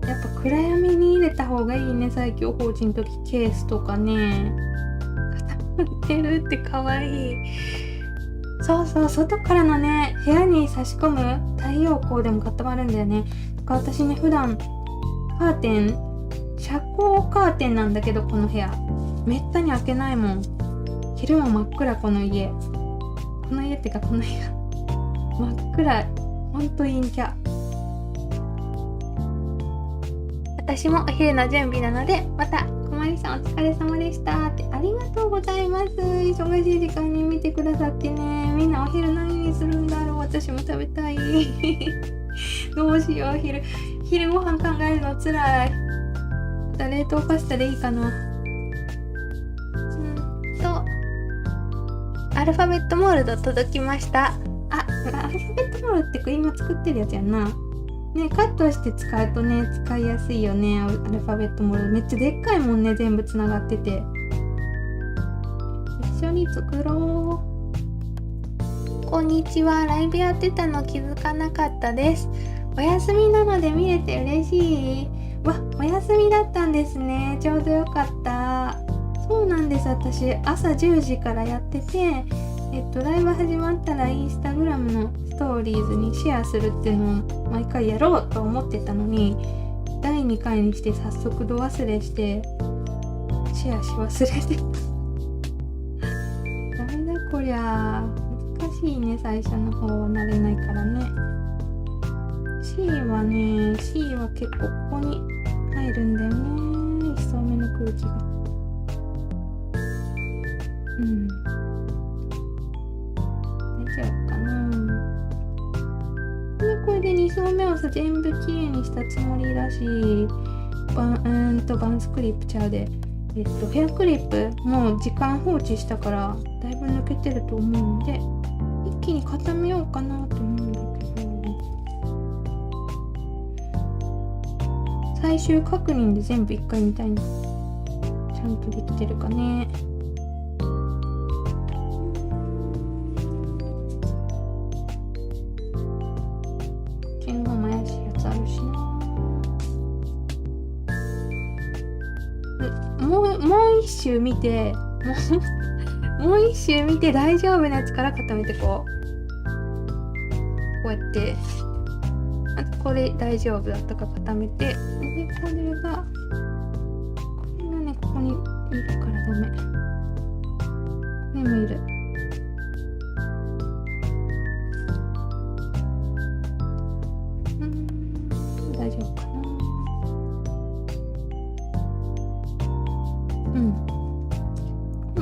やっぱ暗闇に入れた方がいいね、最強放置の時。ケースとかね。固まってるってかわいい。そうそう、外からのね、部屋に差し込む太陽光でも固まるんだよね。私ね、普段カーテン、遮光カーテンなんだけど、この部屋めったに開けないもん。昼も真っ暗、この家ってかこの部屋真っ暗。ほんと陰キャ。私もお昼の準備なので、またこまりさんお疲れ様でしたって。ありがとうございます。忙しい時間に見てくださってね。みんなお昼何にするんだろう。私も食べたい。どうしよう、昼ご飯考えるのつらい。冷凍パスタでいいかな。アルファベットモールド届きました。アルファベットモールって今作ってるやつやんな。ね、カットして使うとね、使いやすいよね。アルファベットモールドめっちゃでっかいもんね、全部つながってて。一緒に作ろう。こんにちは。ライブやってたの気づかなかったです。お休みなので見れて嬉しい。お休みだったんですね。ちょうどよかった。そうなんです。私朝10時からやってて、ライブ始まったらインスタグラムのストーリーズにシェアするっていうのを毎回やろうと思ってたのに、第2回にして早速度忘れしてシェアし忘れてた。ダメだこりゃ。難しいね、最初の方は慣れないからね。C は結構ここに入るんだよね。一層目の空気が。大丈夫かな。でこれで2層目を全部きれいにしたつもりだし、バンスクリップちゃうで、ヘアクリップもう時間放置したからだいぶ抜けてると思うんで、一気に固めようかなと思うんだけど、最終確認で全部一回見たいな。ちゃんとできてるかね。もう一周見て大丈夫なやつから固めてこうやって、あとこれ大丈夫だったか固めて、でこれがね、ここにいるからダメ。これもいる。大丈夫かな。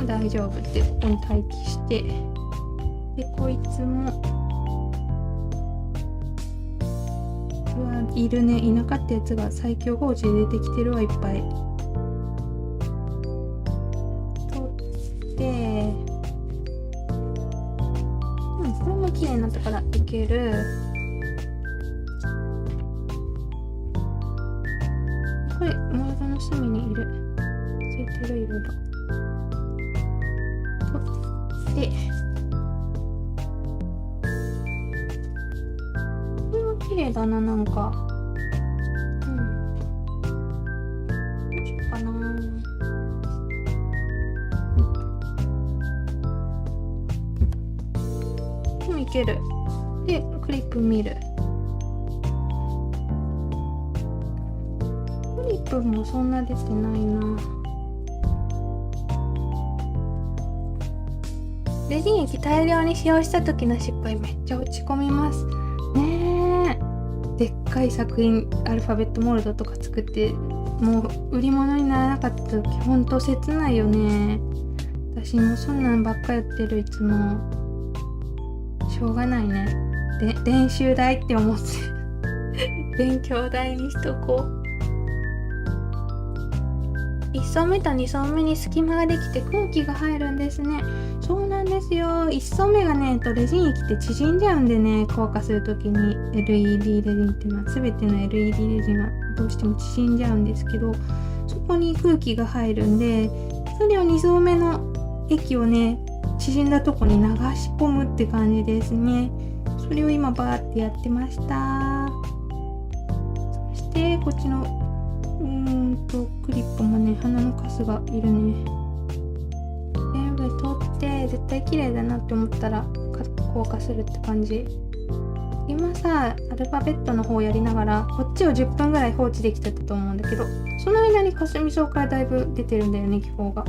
大丈夫ってここに待機して、でこいつもいるね。いなかったやつが最強放置で出てきてるわ、いっぱい。取って、これも綺麗になったからいける。これモードの隅にいる。ついてる色々。で、これは綺麗だな、なんか。どうしようかな。でもいける。で、クリップ見る。クリップもそんな出てないな。レジン液大量に使用した時の失敗めっちゃ落ち込みますね。でっかい作品アルファベットモールドとか作ってもう売り物にならなかった時ほんと切ないよね。私もそんなんばっかやってる。いつもしょうがないね。で練習台って思って勉強台にしとこう。1層目と2層目に隙間ができて空気が入るんですね。そうなんですよ。1層目がねレジン液って縮んじゃうんでね、硬化するときに LED レジンっていうのは全ての LED レジンはどうしても縮んじゃうんですけど、そこに空気が入るんで、それを2層目の液をね縮んだとこに流し込むって感じですね。それを今バーってやってました。そしてこっちのクリップもね、鼻のカスがいるね。全部取って絶対綺麗だなって思ったら硬化するって感じ。今さアルファベットの方やりながらこっちを10分ぐらい放置できてたと思うんだけど、その間にかすみ草からだいぶ出てるんだよね、気泡が。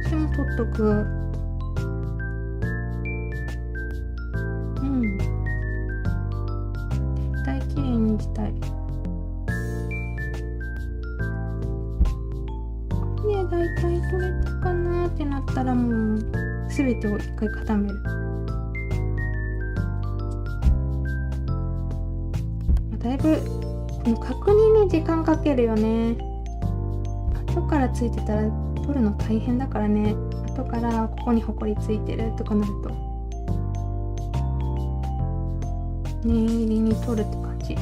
それも取っとく。絶対綺麗にしたい。でだいたい取れたかなってなったらもう全てを一回固める。だいぶこの確認に時間かけるよね。後からついてたら取るの大変だからね。後からここにホコリついてるとかなると念入りに取るって感じ。基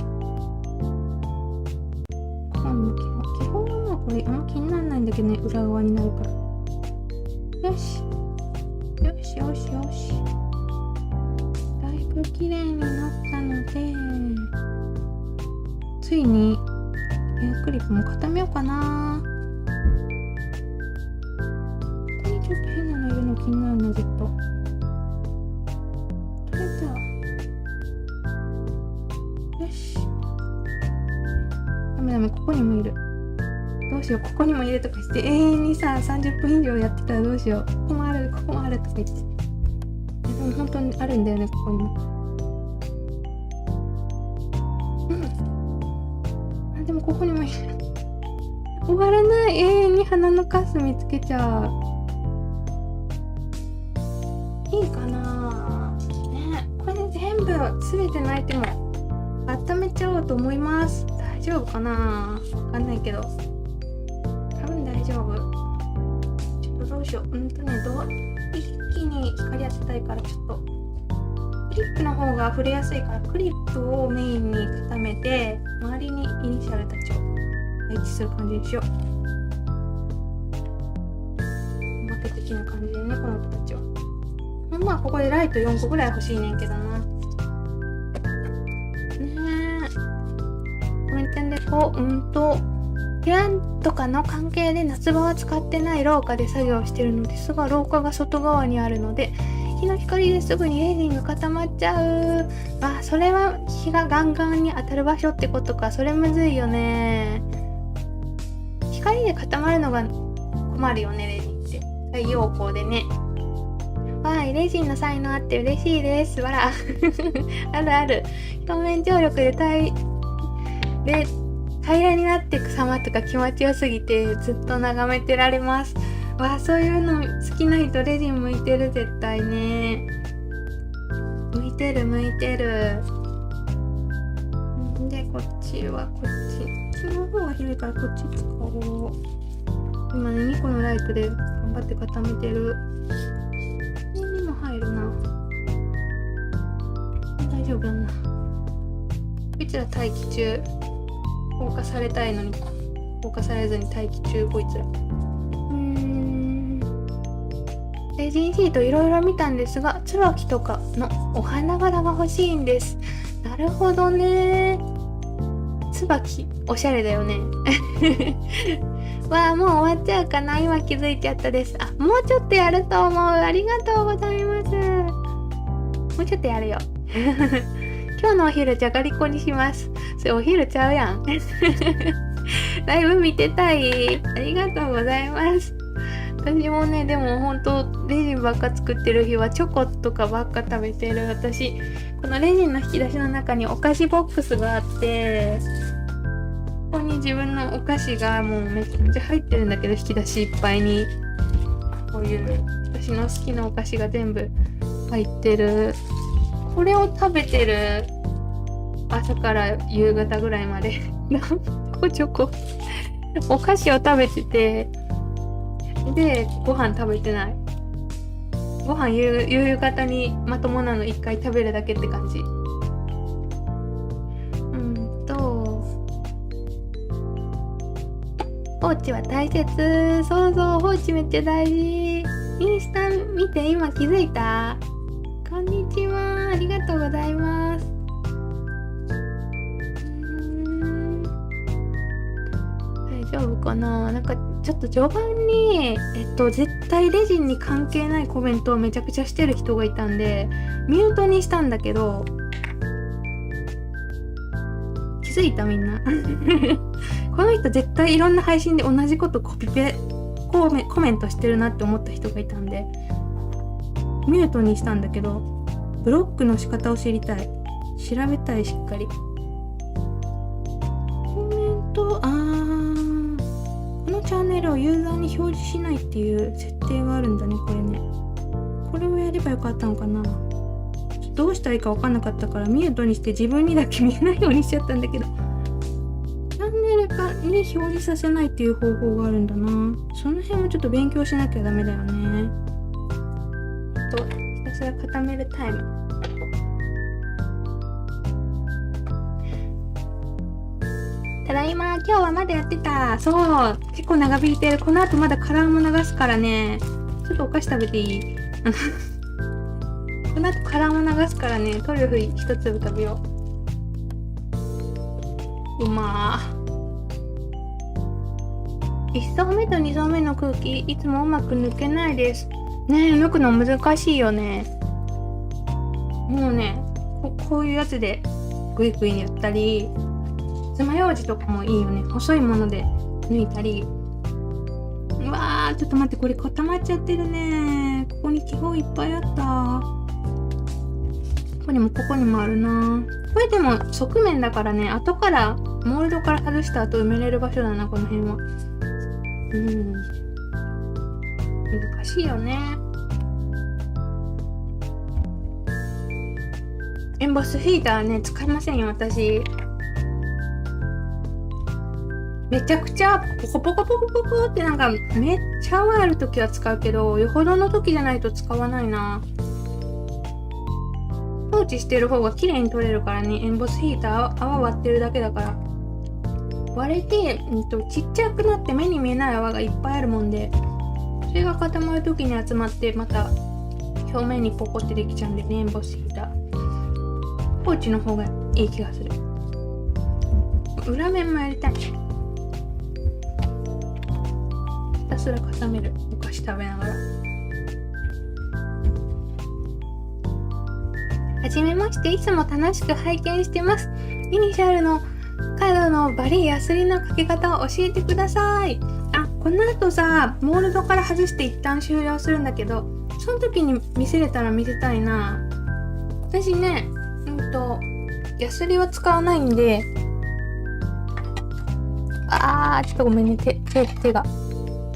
本はまあこれあんま気にならないんだけどね、裏側になるから。よしよしよしよし、だいぶ綺麗になったので、ついにヘアクリップも固めようかな。ここにちょっと変なのいるの気になるの、ずっと。取れた。よし。ダメダメ、ここにもいる。どうしよう、ここにもいるとかして永遠にさ30分以上やってたらどうしよう。ここもある、ここもあるとか言って。でも本当にあるんだよね、ここにも。でもここにもいる。終わらない。永遠に鼻のカス見つけちゃう。いいかなね。これで全部全てのアイテム温めちゃおうと思います。大丈夫かな、わかんないけど多分大丈夫。ちょっとどうしよう。一気に光当てたいから、ちょっとクリップの方が触れやすいからクリップをメインに固めて、周りにイニシャルたちを配置する感じにしよう。おまけ的な感じでね、この子たちは。まあここでライト4個ぐらい欲しいねんけどな。ねえ。これ点で部屋とかの関係で夏場は使ってない廊下で作業してるのですが、廊下が外側にあるので日の光ですぐにレージンが固まっちゃう。あ、それは日がガンガンに当たる場所ってことか。それむずいよね。光で固まるのが困るよね、レージンって。太陽光でね。わい、レジンの才能あって嬉しいです。わら。あるある。表面張力で平らになっていく様とか気持ちよすぎてずっと眺めてられます。わあ、そういうの好きな人レジン向いてる、絶対ね。向いてる。で、こっちはこっちの方が広いからこっち使おう。今ね、2個のライトで頑張って固めてる。にも入るな。大丈夫やんな。こいつら待機中。放火されたいのに放火されずに待機中、こいつら。レジンシートいろいろ見たんですが、椿とかのお花柄が欲しいんです。なるほどね。椿おしゃれだよね。わあ、もう終わっちゃうかな。今気づいちゃったです。あ、もうちょっとやると思う。ありがとうございます。もうちょっとやるよ。今日のお昼じゃがりこにします。それお昼ちゃうやん。だいぶ見てたい。ありがとうございます。私もね、でもほんとレジンばっか作ってる日はチョコとかばっか食べてる。私このレジンの引き出しの中にお菓子ボックスがあって、ここに自分のお菓子がもうめちゃめちゃ入ってるんだけど、引き出しいっぱいにこういう私の好きなお菓子が全部入ってる。これを食べてる。朝から夕方ぐらいまでちょこお菓子を食べてて、でご飯食べてない。ご飯夕方にまともなの1回食べるだけって感じ。放置は大切。そうそう、放置めっちゃ大事。インスタ見て今気づいた？こんにちは、ありがとうございます。大丈夫かな。なんかちょっと序盤に絶対レジンに関係ないコメントをめちゃくちゃしてる人がいたんでミュートにしたんだけど、気づいたみんなこの人絶対いろんな配信で同じことコメントしてるなって思った人がいたんでミュートにしたんだけど、ブロックの仕方を知りたい。調べたい、しっかり。コメント、このチャンネルをユーザーに表示しないっていう設定があるんだね、これね。これをやればよかったのかな。どうしたらいいか分かんなかったからミュートにして自分にだけ見えないようにしちゃったんだけど、チャンネルに表示させないっていう方法があるんだな。その辺もちょっと勉強しなきゃダメだよね。ひたすら固めるタイム。ただいま。今日はまだやってた。そう、結構長引いてる。この後まだカラーも流すからね。ちょっとお菓子食べていい？この後カラーも流すからね。トリュフ一粒食べよう。うまー。1層目と2層目の空気いつもうまく抜けないです。ねえ、抜くの難しいよね。もうね、こういうやつでグイグイやったり、爪楊枝とかもいいよね。細いもので抜いたり。うわー、ちょっと待って、これ固まっちゃってるね。ここに気泡いっぱいあった。ここにもあるな。これでも側面だからね、後からモールドから外した後埋めれる場所だな、この辺は。難しいよね。エンボスヒーターね、使いませんよ、私。めちゃくちゃポコポコポコポコってなんかめっちゃ泡あるときは使うけど、よほどの時じゃないと使わないな。放置してる方が綺麗に取れるからね。エンボスヒーター泡割ってるだけだから。割れて、ちっちゃくなって目に見えない泡がいっぱいあるもんで、それが固まる時に集まってまた表面にポコってできちゃうんでね、エンボスヒーター。放置の方がいい気がする。裏面もやりたい。ひたすら固める。お菓子食べながら。はじめまして、いつも楽しく拝見してます。イニシャルのカードのバリヤスリのかけ方を教えてください。この後さ、モールドから外して一旦終了するんだけど、その時に見せれたら見せたいな。私ね、ヤスリは使わないんで、ちょっとごめんね、手が。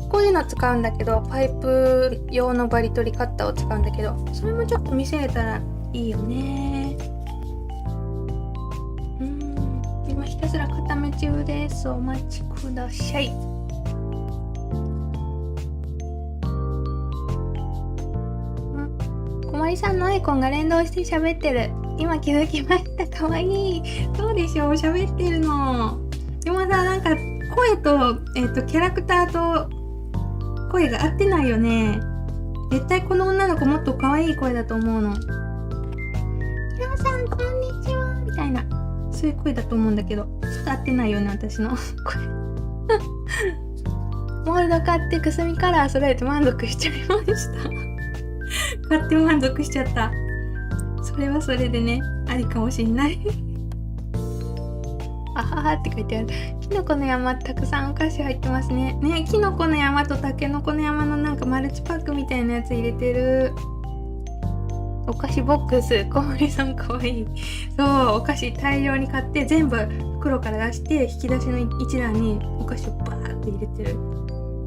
こういうの使うんだけど、パイプ用のバリ取りカッターを使うんだけど、それもちょっと見せれたらいいよね。今ひたすら固め中です。お待ちください。小森さんのアイコンが連動して喋ってる。今気づきました。かわいい。そうでしょう、喋ってるの。でもさ、なんか声と、キャラクターと声が合ってないよね。絶対この女の子もっと可愛い声だと思うの。皆さんこんにちはみたいな、そういう声だと思うんだけど、ちょっと合ってないよね、私の声。モールド買ってくすみカラー揃えて満足しちゃいました。買って満足しちゃった。それはそれでね、ありかもしんない。あははって書いてある。きのこの山たくさんお菓子入ってますね。ね、きのこの山とたけのこの山のなんかマルチパックみたいなやつ入れてる。お菓子ボックス、小森さんかわいい。そう、お菓子大量に買って全部袋から出して引き出しの一覧にお菓子をバーって入れてる。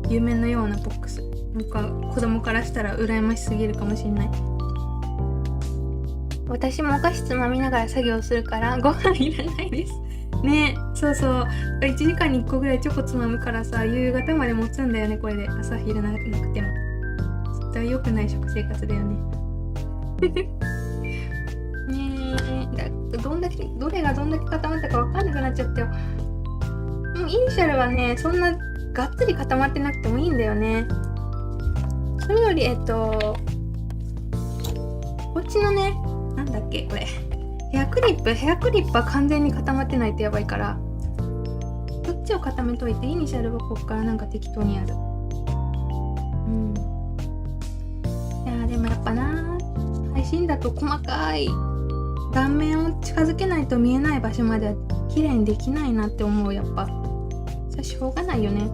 夢のようなボックス。なんか子供からしたら羨ましすぎるかもしれない。私もお菓子つまみながら作業するからご飯いらないですね。そうそう、1時間に1個ぐらいチョコつまむからさ、夕方まで持つんだよね。これで朝昼なくても絶対良くない食生活だよねねえ、どれがどんだけ固まったか分かんなくなっちゃったよ。もうイニシャルはね、そんながっつり固まってなくてもいいんだよね。それよりこっちのね、なんだっけこれ、ヘアクリップは完全に固まってないとやばいから、そっちを固めといて、イニシャルはこっからなんか適当にやる。いやでもやっぱな、配信だと細かい断面を近づけないと見えない場所までは綺麗にできないなって思う。やっぱそれしょうがないよね。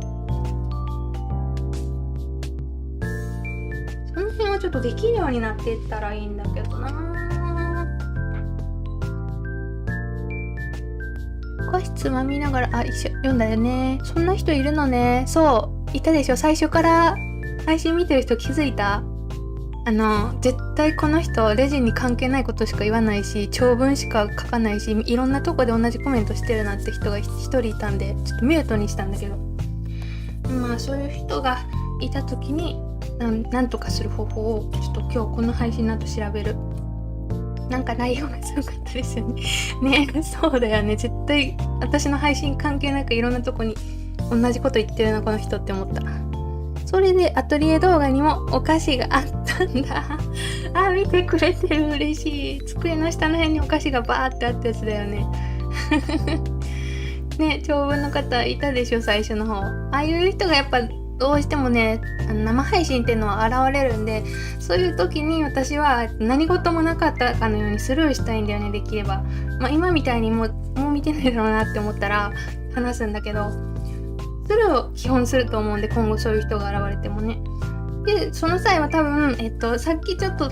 その辺をちょっとできるようになっていったらいいんだけどな。お菓子つまみながら、一緒読んだよね。そんな人いるのね。そういたでしょ。最初から配信見てる人気づいた？絶対この人レジに関係ないことしか言わないし、長文しか書かないし、いろんなとこで同じコメントしてるなって人が一人いたんで、ちょっとミュートにしたんだけど、まあそういう人がいた時になんとかする方法をちょっと今日この配信の後調べる。なんか内容がすごかったですよねね、そうだよね。絶対私の配信関係なくいろんなとこに同じこと言ってるなこの人って思った。それでアトリエ動画にもお菓子があったんだ見てくれてる、嬉しい。机の下の辺にお菓子がバーってあったやつだよねね、長文の方いたでしょ、最初の方。ああいう人がやっぱどうしてもね、生配信っていうのは現れるんで、そういう時に私は何事もなかったかのようにスルーしたいんだよね、できれば。今みたいにもう見てないだろうなって思ったら話すんだけど、それを基本すると思うんで、今後そういう人が現れてもね。でその際は多分、さっきちょっと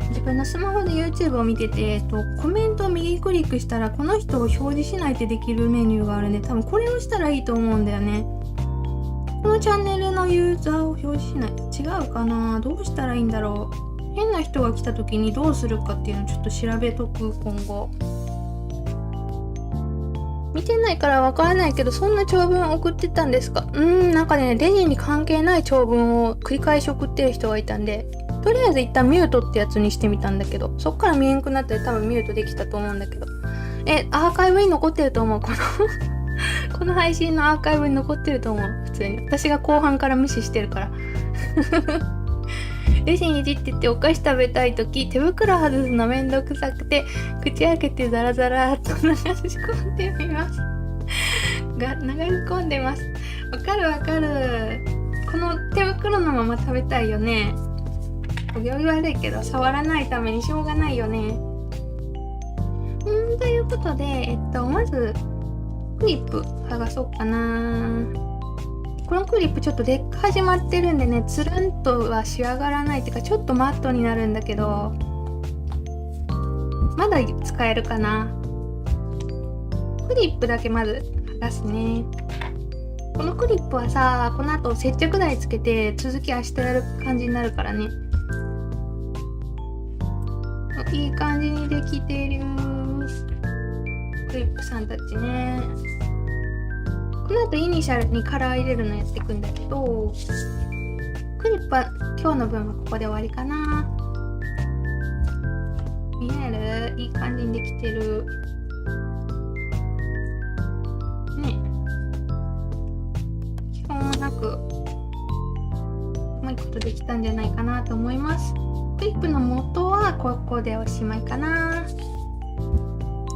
自分のスマホで YouTube を見てて、コメントを右クリックしたらこの人を表示しないってできるメニューがあるんで、多分これをしたらいいと思うんだよね。このチャンネルのユーザーを表示しない、違うかな、どうしたらいいんだろう。変な人が来た時にどうするかっていうのをちょっと調べとく。今後見てないからわからないけど、そんな長文送ってたんですか？なんかね、レジに関係ない長文を繰り返し送ってる人がいたんで、とりあえず一旦ミュートってやつにしてみたんだけど、そっから見えんくなって多分ミュートできたと思うんだけど、アーカイブに残ってると思う。この配信のアーカイブに残ってると思う。普通に私が後半から無視してるからレジにいじっててお菓子食べたい時、手袋外すのめんどくさくて口開けてザラザラっと流し込んでみます流し込んでます。わかる。この手袋のまま食べたいよね。お行儀悪いけど触らないためにしょうがないよね。ということで、まずクリップ剥がそうかな。このクリップちょっと劣化始まってるんでね、つるんとは仕上がらないっていうか、ちょっとマットになるんだけど、まだ使えるかな。クリップだけまず剥がすね。このクリップはさ、この後接着剤つけて続き明日やる感じになるからね。いい感じにできてる。クリップさんたちね。この後イニシャルにカラー入れるのやっていくんだけど、クリップは今日の分はここで終わりかな。見える？いい感じにできてるね。基本なくうまいことできたんじゃないかなと思います。クリップの元はここでおしまいかな。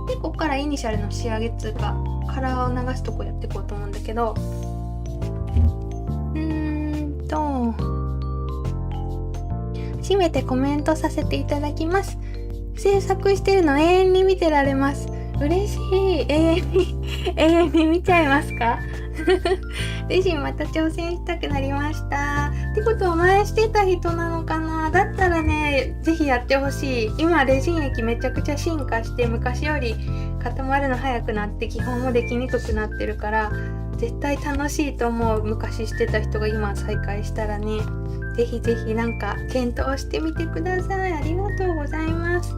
でここからイニシャルの仕上げっていうかカラーを流すとこやっていこうと思うんだけど、初めてコメントさせていただきます。制作してるの永遠に見てられます。嬉しい。永遠に見ちゃいますかレジンまた挑戦したくなりました。ってことは前してた人なのかな。だったらね、ぜひやってほしい。今レジン液めちゃくちゃ進化して、昔より固まるの早くなって基本もできにくくなってるから、絶対楽しいと思う。昔してた人が今再開したらね、ぜひぜひなんか検討してみてください。ありがとうございます。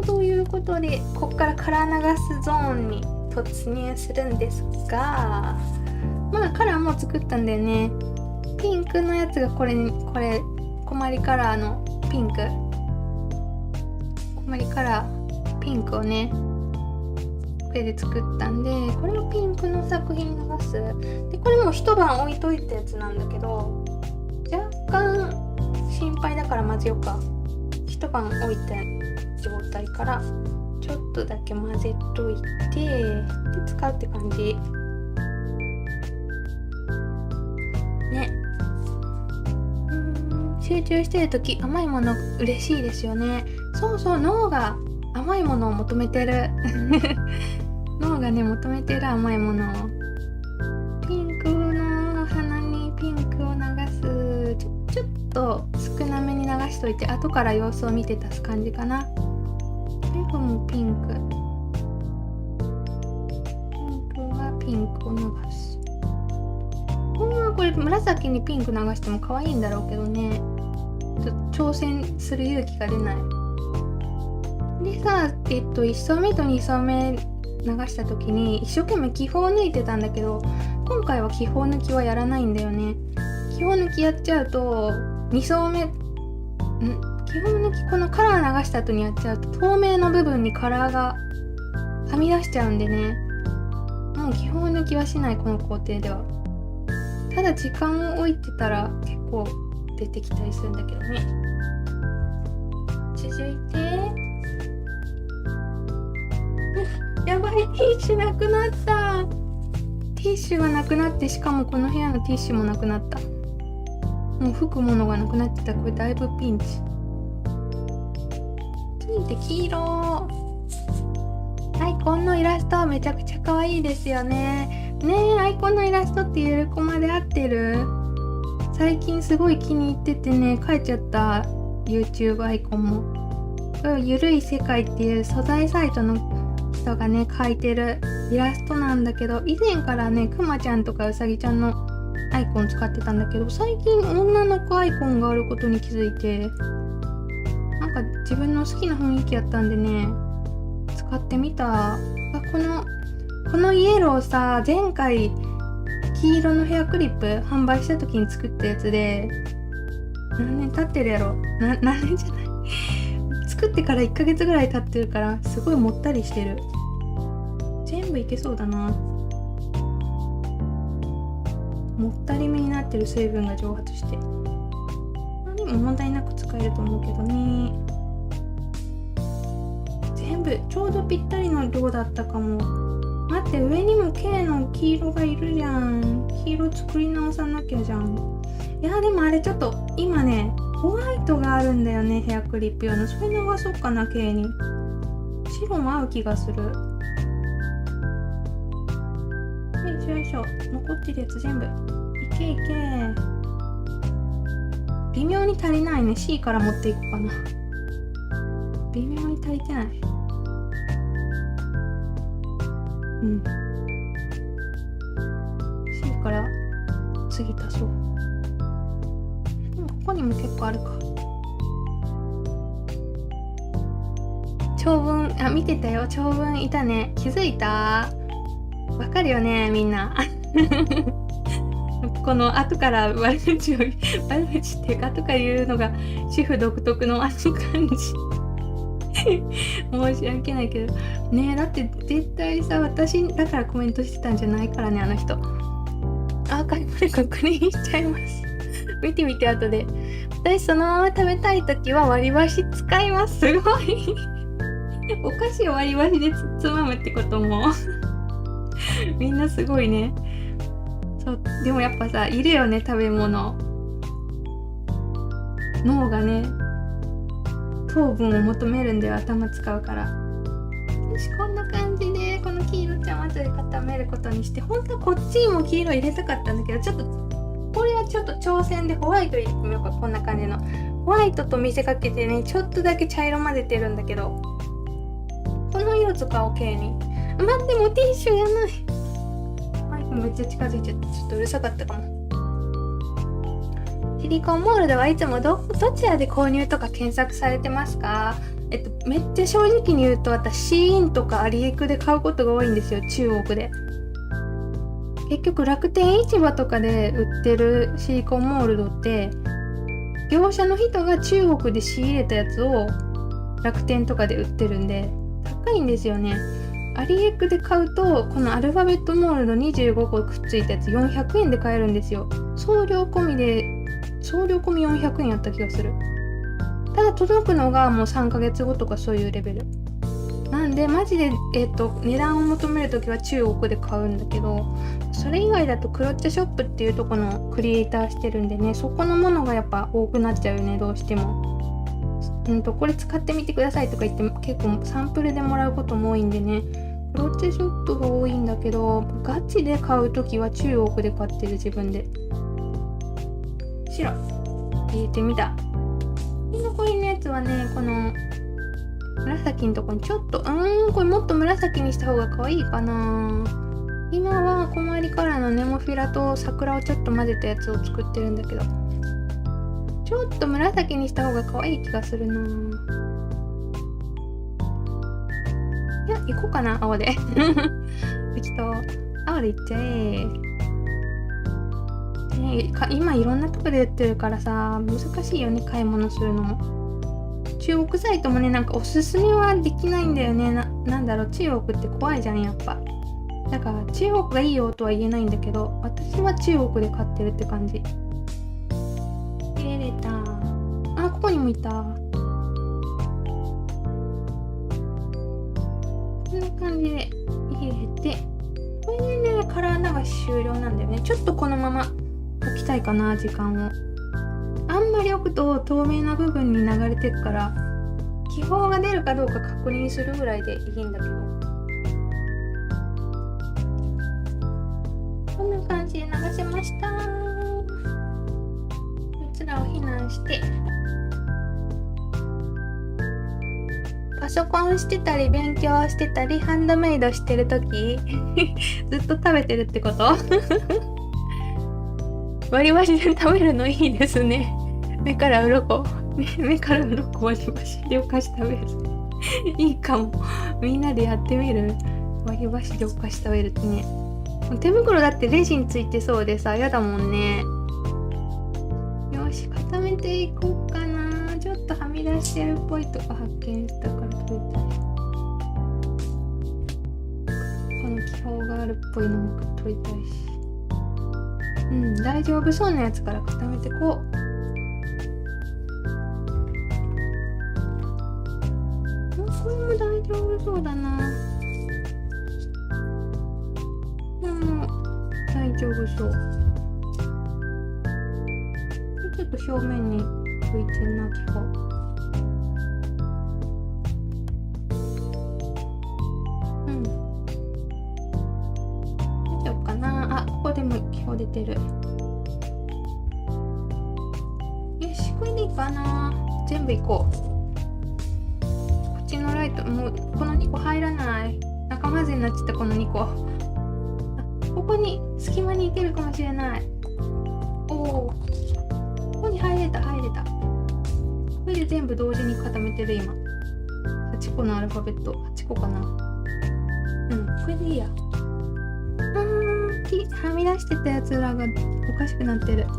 ということでここからカラー流すゾーンに突入するんですが、まあカラーも作ったんだよね。ピンクのやつがこれコマリカラーのピンク、コマリカラーピンクをねこれで作ったんで、これをピンクの作品流す。でこれも一晩置いといたやつなんだけど、若干心配だから混ぜようか。一晩置いた状態からちょっとだけ混ぜといて、で使うって感じね。集中してるとき甘いもの嬉しいですよね。そうそう、脳が甘いものを求めてる脳がね求めてる甘いものを。ピンクの鼻にピンクを流す。ちょっと少なめに流しといて後から様子を見て足す感じかな。最後もピンクはピンクを流す。これ紫にピンク流しても可愛いんだろうけどね、ちょっと挑戦する勇気が出ない。でさ、1層目と2層目流した時に一生懸命気泡抜いてたんだけど、今回は気泡抜きはやらないんだよね。気泡抜きやっちゃうと2層目気泡抜きこのカラー流した後にやっちゃうと透明の部分にカラーがはみ出しちゃうんでね、もう気泡抜きはしない、この工程では。ただ時間を置いてたら結構出てきたりするんだけどね。続いてやばい、ティッシュなくなった。ティッシュがなくなって、しかもこの部屋のティッシュもなくなった。もう拭くものがなくなってた。これだいぶピンチ。続いて黄色。アイコンのイラストめちゃくちゃ可愛いですよね。ねえ、アイコンのイラストってゆるコマで合ってる？最近すごい気に入っててね、描いちゃった YouTube アイコンも。ゆるい世界っていう素材サイトの人がね描いてるイラストなんだけど、以前からねくまちゃんとかうさぎちゃんのアイコン使ってたんだけど、最近女の子アイコンがあることに気づいて、なんか自分の好きな雰囲気やったんでね使ってみた。このイエローさ、前回黄色のヘアクリップ販売した時に作ったやつで、何年経ってるやろ、何年じゃない作ってから1ヶ月ぐらい経ってるからすごいもったりしてる。全部いけそうだな。もったりめになってる水分が蒸発して、でも問題なく使えると思うけどね。全部ちょうどぴったりの量だったかも。待って、上にも K の黄色がいるじゃん。黄色作り直さなきゃじゃん。いやでもあれちょっと今ねホワイトがあるんだよね、ヘアクリップ用の。それ流そうかな、K に。白も合う気がする。よいしょよいしょ。残ってるやつ全部いけいけ。微妙に足りないね。 C から持っていこうかな。微妙に足りてない。C から次足そう。ここにも結構あるか。長文、見てたよ。長文いたね。気づいた？わかるよね、みんな。この後から悪口っていうか後から言うのが主婦独特の感じ。申し訳ないけどね。だって絶対さ、私だからコメントしてたんじゃないからね、あの人。アーカイブで確認しちゃいます。見てみて後で。私そのまま食べたいときは割り箸使います。すごい。お菓子を割り箸でつまむってこともみんなすごいね。そう、でもやっぱさ、いるよね、食べ物。脳がね糖分を求めるんだよ、頭使うから。よし、こんな感じでこの黄色ちゃんを後で固めることにして、本当はこっちにも黄色入れたかったんだけど、ちょっとこれはちょっと挑戦でホワイト入れてみようか。こんな感じのホワイトと見せかけてね、ちょっとだけ茶色混ぜてるんだけど、この色使おう、K に。待って、もうティッシュやない。マイクめっちゃ近づいちゃってちょっとうるさかったかも。シリコンモールドはいつもどちらで購入とか検索されてますか？めっちゃ正直に言うと、私シーインとかアリエクで買うことが多いんですよ、中国で。結局楽天市場とかで売ってるシリコンモールドって業者の人が中国で仕入れたやつを楽天とかで売ってるんで高いんですよね。アリエクで買うとこのアルファベットモールド25個くっついたやつ400円で買えるんですよ。送料込み400円やった気がする。ただ届くのがもう3ヶ月後とかそういうレベルなんで、マジで、値段を求めるときは中国で買うんだけど、それ以外だとクロッチャショップっていうとこのクリエイターしてるんでね、そこのものがやっぱ多くなっちゃうよね、どうしても。これ使ってみてくださいとか言って結構サンプルでもらうことも多いんでね、クロッチャショップが多いんだけど、ガチで買うときは中国で買ってる、自分で。白入れてみた。残りのやつはね、この紫のとこにちょっとこれもっと紫にした方が可愛いかな。今は小回りカラーのネモフィラと桜をちょっと混ぜたやつを作ってるんだけど、ちょっと紫にした方が可愛い気がするな。いや、行こうかな、青で適当、青でいっちゃえ。今いろんなとこで売ってるからさ、難しいよね、買い物するのも。中国サイトもね、なんかおすすめはできないんだよね。なんだろう、中国って怖いじゃん、やっぱ。だから中国がいいよとは言えないんだけど、私は中国で買ってるって感じ。入れた。あ、ここにもいた。こんな感じで入れて、これでね、カラー流し終了なんだよね。ちょっとこのまま置きたいかな、時間を。あんまり置くと透明な部分に流れてくから気泡が出るかどうか確認するぐらいでいいんだけど、こんな感じで流せました。こいつらを避難して、パソコンしてたり勉強してたりハンドメイドしてるときずっと食べてるってこと割り箸で食べるのいいですね。目から鱗割り箸でお菓子食べるいいかも。みんなでやってみる。割り箸でお菓子食べるってね。手袋だってレジンついてそうでさ、やだもんね。よし、固めていこうかな。ちょっとはみ出してるっぽいとこ発見したから取りたい。この気泡があるっぽいのも取りたいし、大丈夫そうなやつから固めてこう。これも大丈夫そうだな。大丈夫そう。ちょっと表面に浮いてるな、気泡。大丈夫かな。あ、ここでも気泡出てる。よし、これでいいかな。全部いこう。こっちのライト、もうこの2個入らない。仲間ずになっちゃった、この2個。ここに隙間に行けるかもしれない。おお、ここに入れた。これで全部同時に固めてる今。8個のアルファベット、8個かな。これでいいや。はみ出してたやつらがおかしくなってる。こ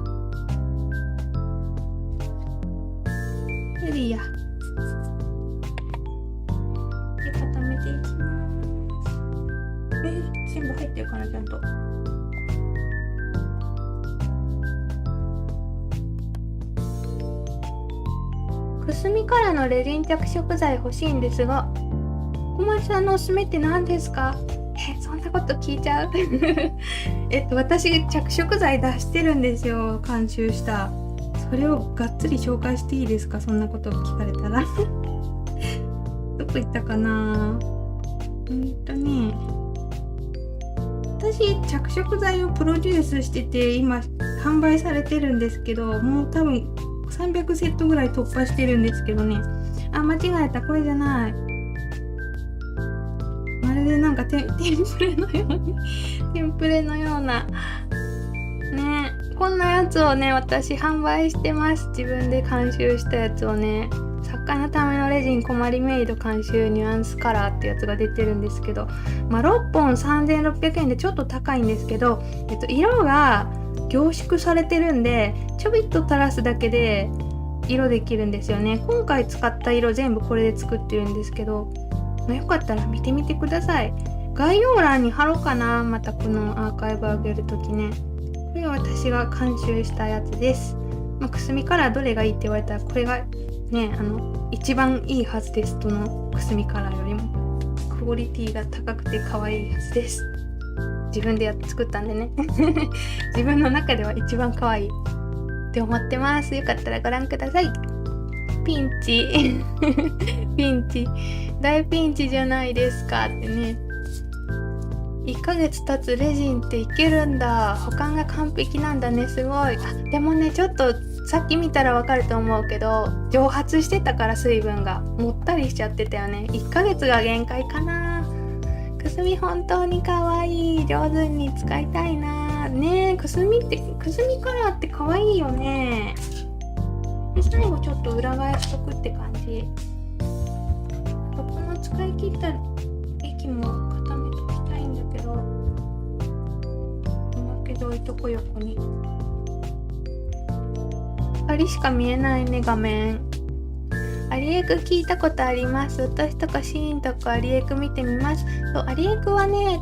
れでいいや。で、固めていきます。全部入ってるかな、ちゃんと。くすみからのレジン着色剤欲しいんですが、小町さんのおすすめって何ですか？そんなこと聞いちゃう私着色剤出してるんですよ、監修した。それをがっつり紹介していいですか？そんなこと聞かれたらどこ行ったかな。私着色剤をプロデュースしてて今販売されてるんですけど、もう多分300セットぐらい突破してるんですけどね。あ、間違えた、これじゃない。まるでなんかテンプレのようなね、こんなやつをね私販売してます。自分で監修したやつをね、作家のためのレジンコマリメイド監修ニュアンスカラーってやつが出てるんですけど、6本3600円でちょっと高いんですけど、色が凝縮されてるんでちょびっと垂らすだけで色できるんですよね。今回使った色全部これで作ってるんですけど、よかったら見てみてください。概要欄に貼ろうかな、またこのアーカイブ上げるときね。これは私が監修したやつです。くすみカラーどれがいいって言われたらこれがね、一番いいはずです。どのくすみカラーよりもクオリティが高くて可愛いはずです。自分で作ったんでね自分の中では一番可愛いって思ってます。よかったらご覧ください。ピンチピンチ大ピンチじゃないですかってね。1ヶ月経つレジンっていけるんだ。保管が完璧なんだね。すごい。でもね、ちょっとさっき見たらわかると思うけど、蒸発してたから水分がもったりしちゃってたよね。1ヶ月が限界かな。くすみ本当に可愛い。上手に使いたいな。ねえ、くすみカラーって可愛いよね。で、最後ちょっと裏返しとくって感じ。この使い切った液も固めときたいんだけど、置いとこ横に。光しか見えないね、画面。アリエク聞いたことあります。私とかシーンとかアリエク見てみます。アリエクはね、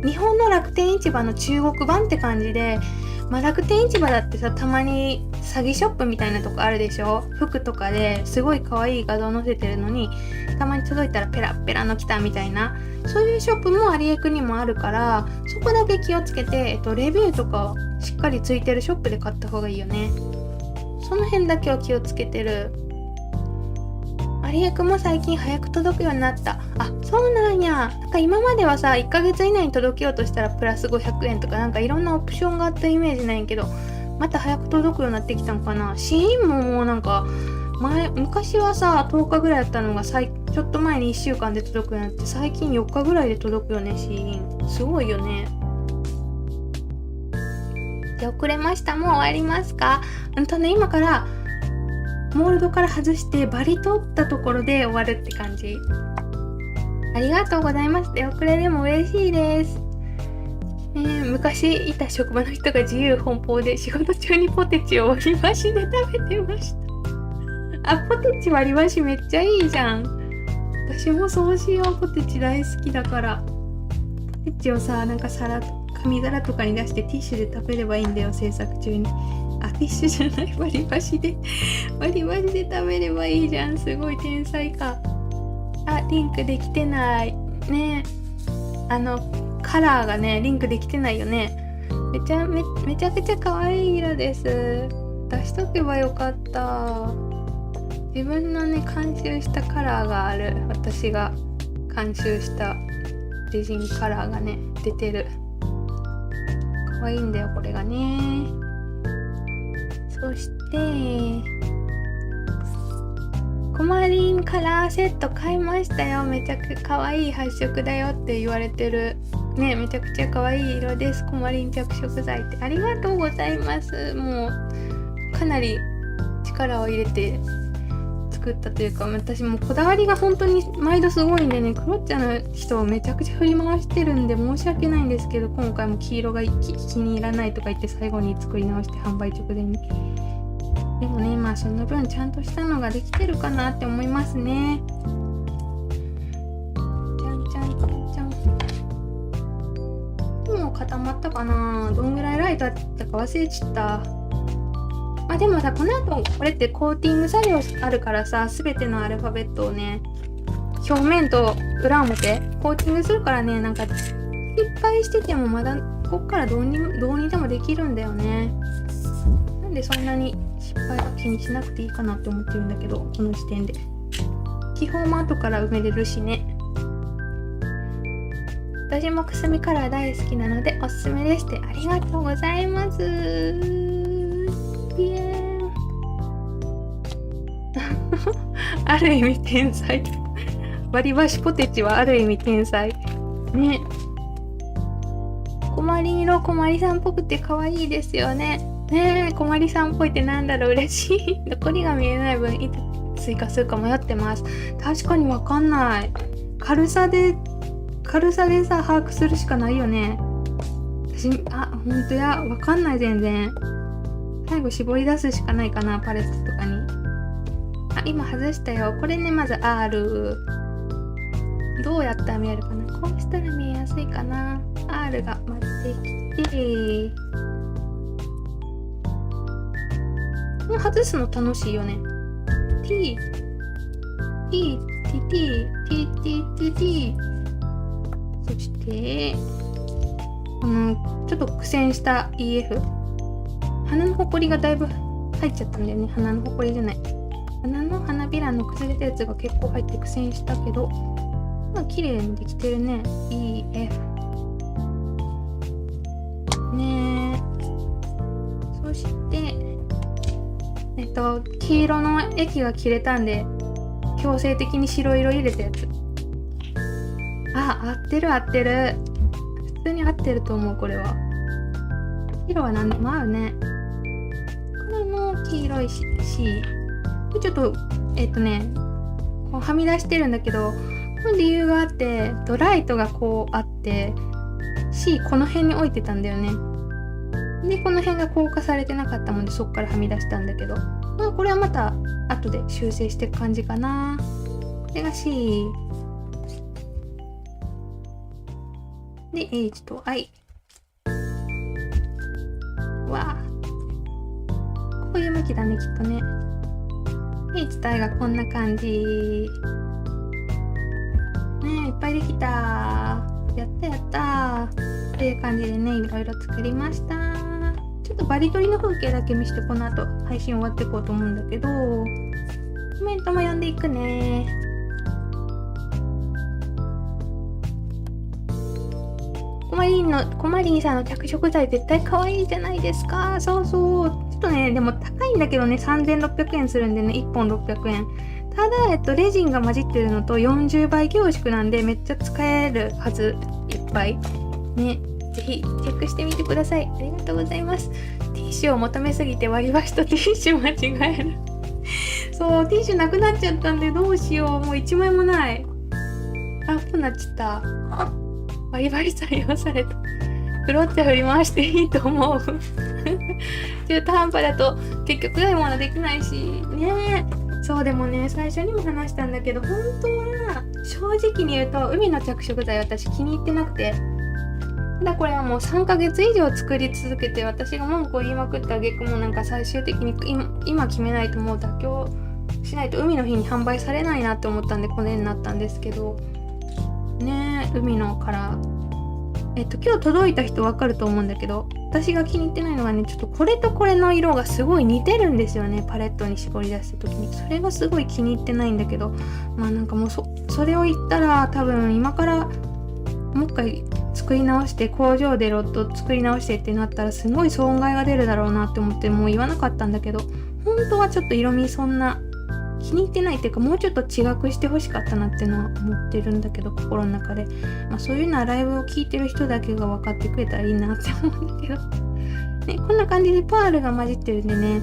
日本の楽天市場の中国版って感じで、楽天市場だってさ、たまに詐欺ショップみたいなとこあるでしょ。服とかですごい可愛い画像載せてるのに、たまに届いたらペラッペラの来たみたいな、そういうショップもアリエクにもあるから、そこだけ気をつけて、レビューとかしっかりついてるショップで買った方がいいよね。その辺だけは気をつけてる。アリエクも最近早く届くようになった。あ、そうなんや。今まではさ、1ヶ月以内に届けようとしたらプラス500円とかいろんなオプションがあったイメージないんけど、また早く届くようになってきたのかな。シーンももう昔はさ、10日ぐらいだったのがちょっと前に1週間で届くようになって、最近4日ぐらいで届くよね、シーン。すごいよね。で、遅れました。もう終わりますか？今からモールドから外してバリ取ったところで終わるって感じ。ありがとうございます。で、遅れでも嬉しいです。昔いた職場の人が自由奔放で仕事中にポテチを割り箸で食べてました。ポテチ割り箸めっちゃいいじゃん。私もそうしよう。ポテチ大好きだから。ポテチをさ、紙皿とかに出してティッシュで食べればいいんだよ、制作中に。ティッシュじゃない、割り箸で食べればいいじゃん。すごい天才か。リンクできてないね。カラーがね、リンクできてないよね。めちゃくちゃ可愛い色です。出しとけばよかった。自分のね、監修したカラーがある。私が監修したレジンカラーがね、出てる。可愛いんだよ、これがね。そしてコマリンカラーセット買いましたよ。めちゃくちゃ可愛い発色だよって言われてるね。めちゃくちゃ可愛い色です。コマリン着色剤ってありがとうございます。もうかなり力を入れて作ったというか、私もこだわりが本当に毎度すごいんでね、クロッチャの人をめちゃくちゃ振り回してるんで申し訳ないんですけど、今回も黄色が気に入らないとか言って最後に作り直して販売直前に。でもね、その分ちゃんとしたのができてるかなって思いますね。じゃんじゃんじゃんじゃん。もう固まったかな。どんぐらいライトあったか忘れちゃった。でもさ、この後これってコーティング作業あるからさ、すべてのアルファベットをね、表面と裏表コーティングするからね、失敗しててもまだこっからどうにでもできるんだよね。なんでそんなに失敗は気にしなくていいかなって思ってるんだけど、この時点で気泡も後から埋めれるしね。私もくすみカラー大好きなのでおすすめでして、ありがとうございます。ピエーンある意味天才。割り箸ポテチはある意味天才ね。コマリン色、コマリさんっぽくて可愛いですよね。ねえ、こまりさんっぽいってなんだろう、嬉しい。残りが見えない分いつ追加するか迷ってます。確かにわかんない。軽さでさ把握するしかないよね。私、ほんとや、わかんない全然。最後絞り出すしかないかな、パレットとかに。今外したよ。これね、まず R。どうやったら見えるかな。こうしたら見えやすいかな。R が回ってきて、外すの楽しいよね。T、T、T、T、T、T、T、T。そして、ちょっと苦戦した EF。鼻のほこりがだいぶ入っちゃったんだよね。鼻のほこりじゃない。花びらの崩れたやつが結構入って苦戦したけど、綺麗にできてるね。EF。ねえ。そして、黄色の液が切れたんで、強制的に白色入れたやつ。合ってる。普通に合ってると思う、これは。色は何でも合うね。これの黄色い C。ちょっと、こうはみ出してるんだけど、この理由があって、ライトがこうあって、C この辺に置いてたんだよね。で、この辺が硬化されてなかったもんで、そっからはみ出したんだけど、これはまた後で修正していく感じかな。これが C。で、H と I。わあ。こういう向きだね、きっとね。H と I がこんな感じ。ねえ、いっぱいできた。やったという感じでね、いろいろ作りました。ちょっとバリ取りの風景だけ見せて、この後配信終わっていこうと思うんだけど、コメントも読んでいくね。コマリンさんの着色剤絶対可愛いじゃないですか。そうそう。ちょっとね、でも高いんだけどね、3600円するんでね、1本600円。ただ、レジンが混じってるのと40倍凝縮なんでめっちゃ使えるはず。いっぱい。ね。ぜひチェックしてみてください。ありがとうございます。ティッシュを求めすぎて割り箸とティッシュ間違える。そう、ティッシュなくなっちゃったんでどうしよう。もう1枚もない。こうなっちゃった。割り箸採用された。クロッチャ振り回していいと思う。中途半端だと結局いいものできないし。ねえ。そうでもね、最初にも話したんだけど、本当は正直に言うと海の着色剤私気に入ってなくて。ただこれはもう3ヶ月以上作り続けて、私が文句を言いまくった挙句もなんか最終的に今決めないともう妥協しないと海の日に販売されないなって思ったんでこれになったんですけどね。海のから今日届いた人わかると思うんだけど、私が気に入ってないのがね、ちょっとこれとこれの色がすごい似てるんですよね。パレットに絞り出した時にそれがすごい気に入ってないんだけど、なんかもうそれを言ったら多分今からもう一回作り直して工場でロット作り直してってなったらすごい損害が出るだろうなって思ってもう言わなかったんだけど、本当はちょっと色味そんな気に入ってないっていうか、もうちょっと違くしてほしかったなっていうのは思ってるんだけど、心の中で、そういうのはライブを聞いてる人だけが分かってくれたらいいなって思うんだけどね。こんな感じでパールが混じってるんでね、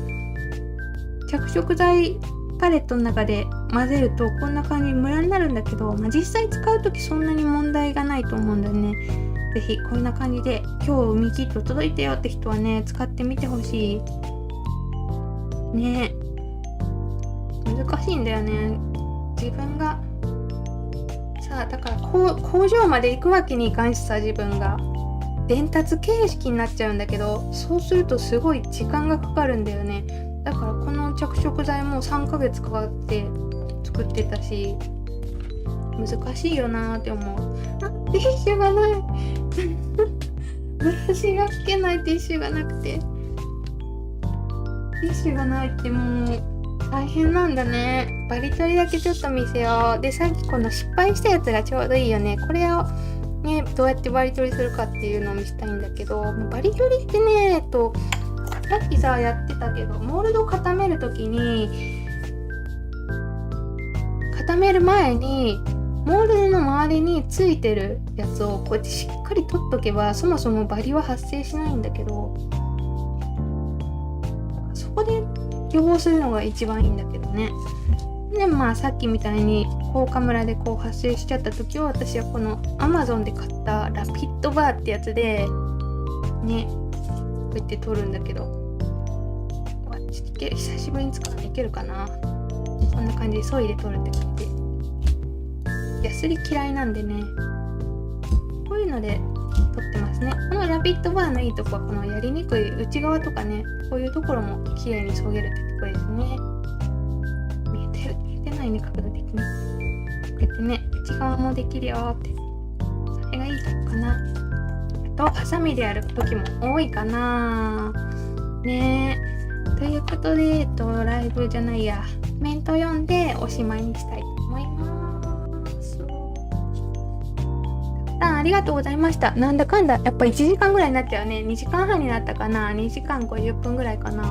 着色剤パレットの中で混ぜるとこんな感じにムラになるんだけど、実際使う時そんなに問題がないと思うんだよね。ぜひこんな感じで今日海キット届いたよって人はね、使ってみてほしいね。難しいんだよね、自分がさ。だから工場まで行くわけにいかんしさ、自分が伝達形式になっちゃうんだけど、そうするとすごい時間がかかるんだよね。だからこの着色剤も3ヶ月かかって作ってたし、難しいよなーって思う。ティッシュがないブラシが拭けないティッシュがなくて、ティッシュがないってもう大変なんだね。バリ取りだけちょっと見せよう。で、さっきこの失敗したやつがちょうどいいよね。これをね、どうやってバリ取りするかっていうのを見せたいんだけど、バリ取りってね、さっきさやってたけど、モールド固めるときに、固める前にモールドの周りについてるやつをこうやってしっかり取っとけば、そもそもバリは発生しないんだけど、予防するのが一番いいんだけどね。でまあさっきみたいに効果村でこう発生しちゃった時は、私はこの Amazon で買ったラピッドバーってやつでねこうやって取るんだけど、久しぶりに使うのいけるかな。こんな感じで削いで取るって感じで、ヤスリ嫌いなんでね、こういうので取ってますね。このラピッドバーのいいとこはこのやりにくい内側とかね、こういうところも綺麗に削げるってとこですね。見えてないね、角度的に。こうやってね、内側もできるよって、それがいいとこかな。あとハサミでやる時も多いかなね。ということで、ライブじゃないや、コメント読んでおしまいにしたいと思います。ありがとうございました。なんだかんだやっぱ1時間ぐらいになっちゃうね。2時間半になったかな。2時間50分ぐらいかな。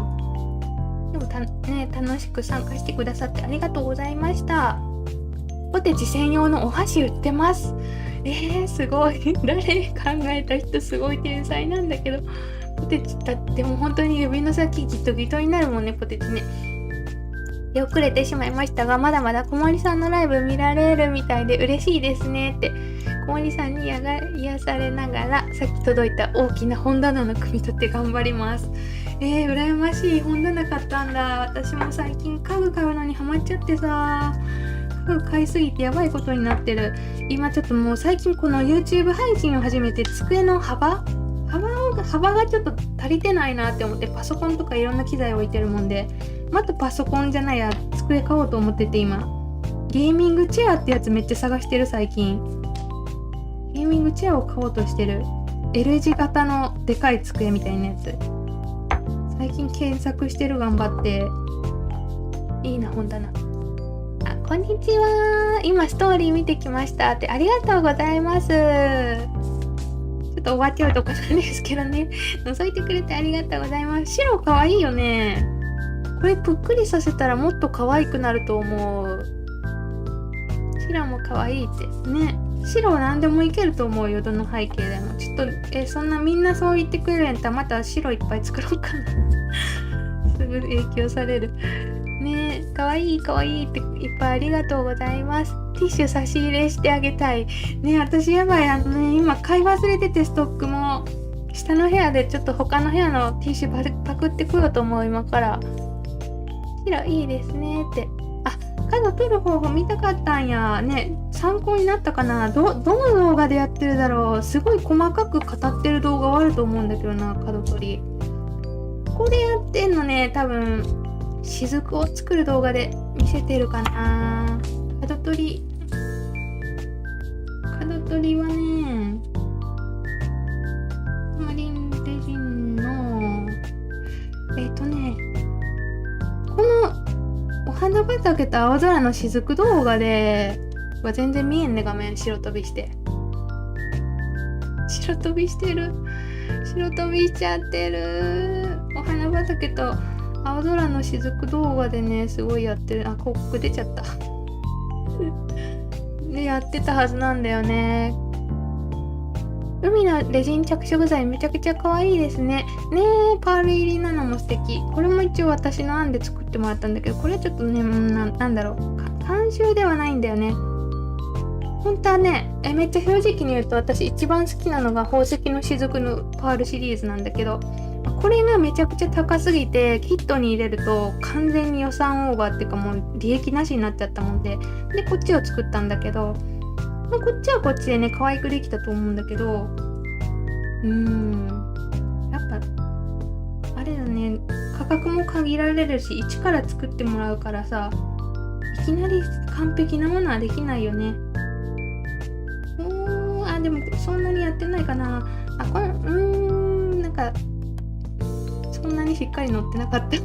でも楽しく参加してくださってありがとうございました。ポテチ専用のお箸売ってます。すごい。誰考えた人すごい天才なんだけど、ポテチだってもう本当に指の先ギトギトになるもんね、ポテチね。で遅れてしまいましたが、まだまだ小森さんのライブ見られるみたいで嬉しいですねって、小森さんに癒されながらさっき届いた大きな本棚の組み取って頑張ります。羨ましい。本棚買ったんだ。私も最近家具買うのにハマっちゃってさ、家具買いすぎてやばいことになってる。今ちょっともう最近この YouTube 配信を始めて、机の幅がちょっと足りてないなって思って、パソコンとかいろんな機材置いてるもんで、またパソコンじゃないや机買おうと思ってて、今ゲーミングチェアってやつめっちゃ探してる。最近ゲーミングチェアを買おうとしてる。 L 字型のでかい机みたいなやつ最近検索してる。頑張って。いいな本棚。こんにちは。今ストーリー見てきましたって。ありがとうございます。ちょっと終わっちゃうとこなんですけどね。覗いてくれてありがとうございます。白かわいいよね。これぷっくりさせたらもっと可愛くなると思う。白も可愛いってね。白なんでもいけると思うよ、どの背景でも。ちょっとそんなみんなそう言ってくれるんやったらまた白いっぱい作ろうかな。すぐ影響されるね。可愛い可愛いっていっぱいありがとうございます。ティッシュ差し入れしてあげたいね。私やばい今買い忘れてて、ストックも下の部屋でちょっと他の部屋のティッシュパクってこようと思う。今から白いいですねって。角取る方法見たかったんやね。参考になったかな。どの動画でやってるだろう。すごい細かく語ってる動画はあると思うんだけどな。角取りこれやってんのね。多分雫を作る動画で見せてるかな。角取りはね、マリンレジンのこのお花畑と青空の雫動画では全然見えんね。画面白飛びしてる。白飛びしちゃってる。お花畑と青空の雫動画でねすごいやってる。広告出ちゃったでやってたはずなんだよね。海のレジン着色剤めちゃくちゃ可愛いですね。パール入りなのも素敵。これも一応私の案で作ってもらったんだけど、これはちょっとね、なんだろう、監修ではないんだよね。本当はね、めっちゃ正直に言うと私一番好きなのが宝石の雫のパールシリーズなんだけど、これがめちゃくちゃ高すぎてキットに入れると完全に予算オーバーっていうかもう利益なしになっちゃったもんで、こっちを作ったんだけど、こっちはこっちでね可愛くできたと思うんだけど、やっぱあれだね、価格も限られるし一から作ってもらうからさ、いきなり完璧なものはできないよね。でもそんなにやってないかな。なんかそんなにしっかり載ってなかった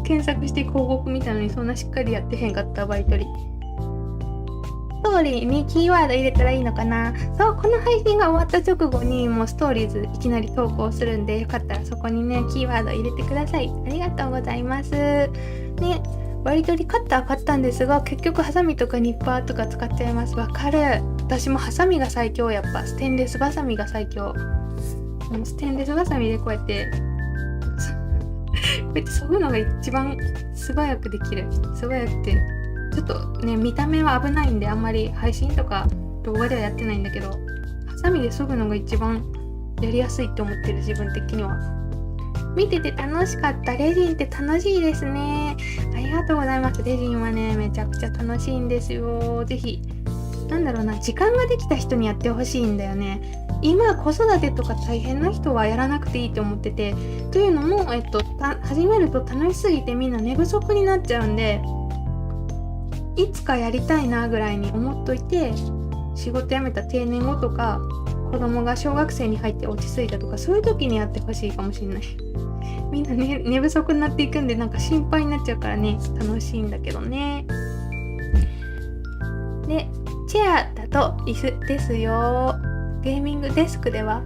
検索して広告見たのにそんなしっかりやってへんかった。バイトリストーリーにキーワード入れたらいいのかな。そう、この配信が終わった直後にもうストーリーズいきなり投稿するんで、よかったらそこにねキーワード入れてください。ありがとうございますね。割とカッター買ったんですが、結局ハサミとかニッパーとか使っちゃいます。わかる。私もハサミが最強。やっぱステンレスバサミが最強。ステンレスバサミでこうやってうやって削ぐのが一番素早くできる。素早くてちょっとね見た目は危ないんであんまり配信とか動画ではやってないんだけど、ハサミで削ぐのが一番やりやすいって思ってる、自分的には。見てて楽しかった。レジンって楽しいですね。ありがとうございます。レジンはねめちゃくちゃ楽しいんですよ。ぜひなんだろうな、時間ができた人にやってほしいんだよね。今子育てとか大変な人はやらなくていいと思ってて、というのも、始めると楽しすぎてみんな寝不足になっちゃうんで、いつかやりたいなぐらいに思っといて、仕事辞めた定年後とか子供が小学生に入って落ち着いたとか、そういう時にやってほしいかもしれない。みんな、ね、寝不足になっていくんでなんか心配になっちゃうからね、楽しいんだけどね。でチェアだと椅子ですよ。ゲーミングデスクでは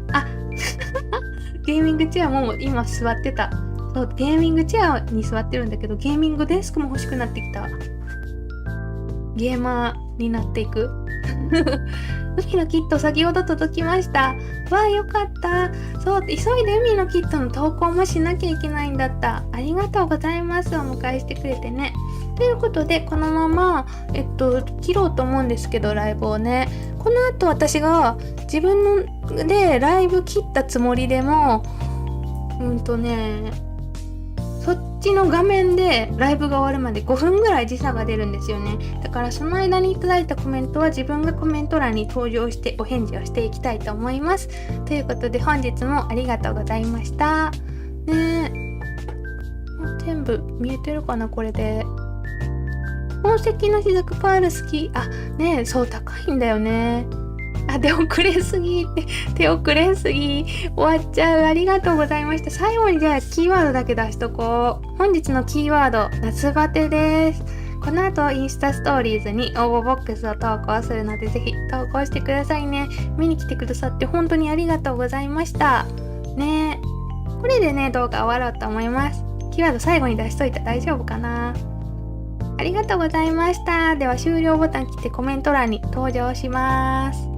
ゲーミングチェアも今座ってた。そう、ゲーミングチェアに座ってるんだけど、ゲーミングデスクも欲しくなってきた。ゲーマーになっていく海のキット先ほど届きました。わあよかった。そう、急いで海のキットの投稿もしなきゃいけないんだった。ありがとうございます。お迎えしてくれてね。ということでこのまま切ろうと思うんですけど、ライブをね。この後私が自分のでライブ切ったつもりでもそっちの画面でライブが終わるまで5分ぐらい時差が出るんですよね。だからその間にいただいたコメントは自分がコメント欄に登場してお返事をしていきたいと思います。ということで本日もありがとうございましたね。もう全部見えてるかな、これで。宝石の雫パール好き。あねえ、そう高いんだよね。あ、手遅れすぎって手遅れすぎ、終わっちゃう。ありがとうございました。最後にじゃあキーワードだけ出しとこう。本日のキーワード、夏バテです。この後インスタストーリーズに応募ボックスを投稿するので、ぜひ投稿してくださいね。見に来てくださって本当にありがとうございましたね。これでね動画終わろうと思います。キーワード最後に出しといたら大丈夫かな。ありがとうございました。では終了ボタン切ってコメント欄に登場します。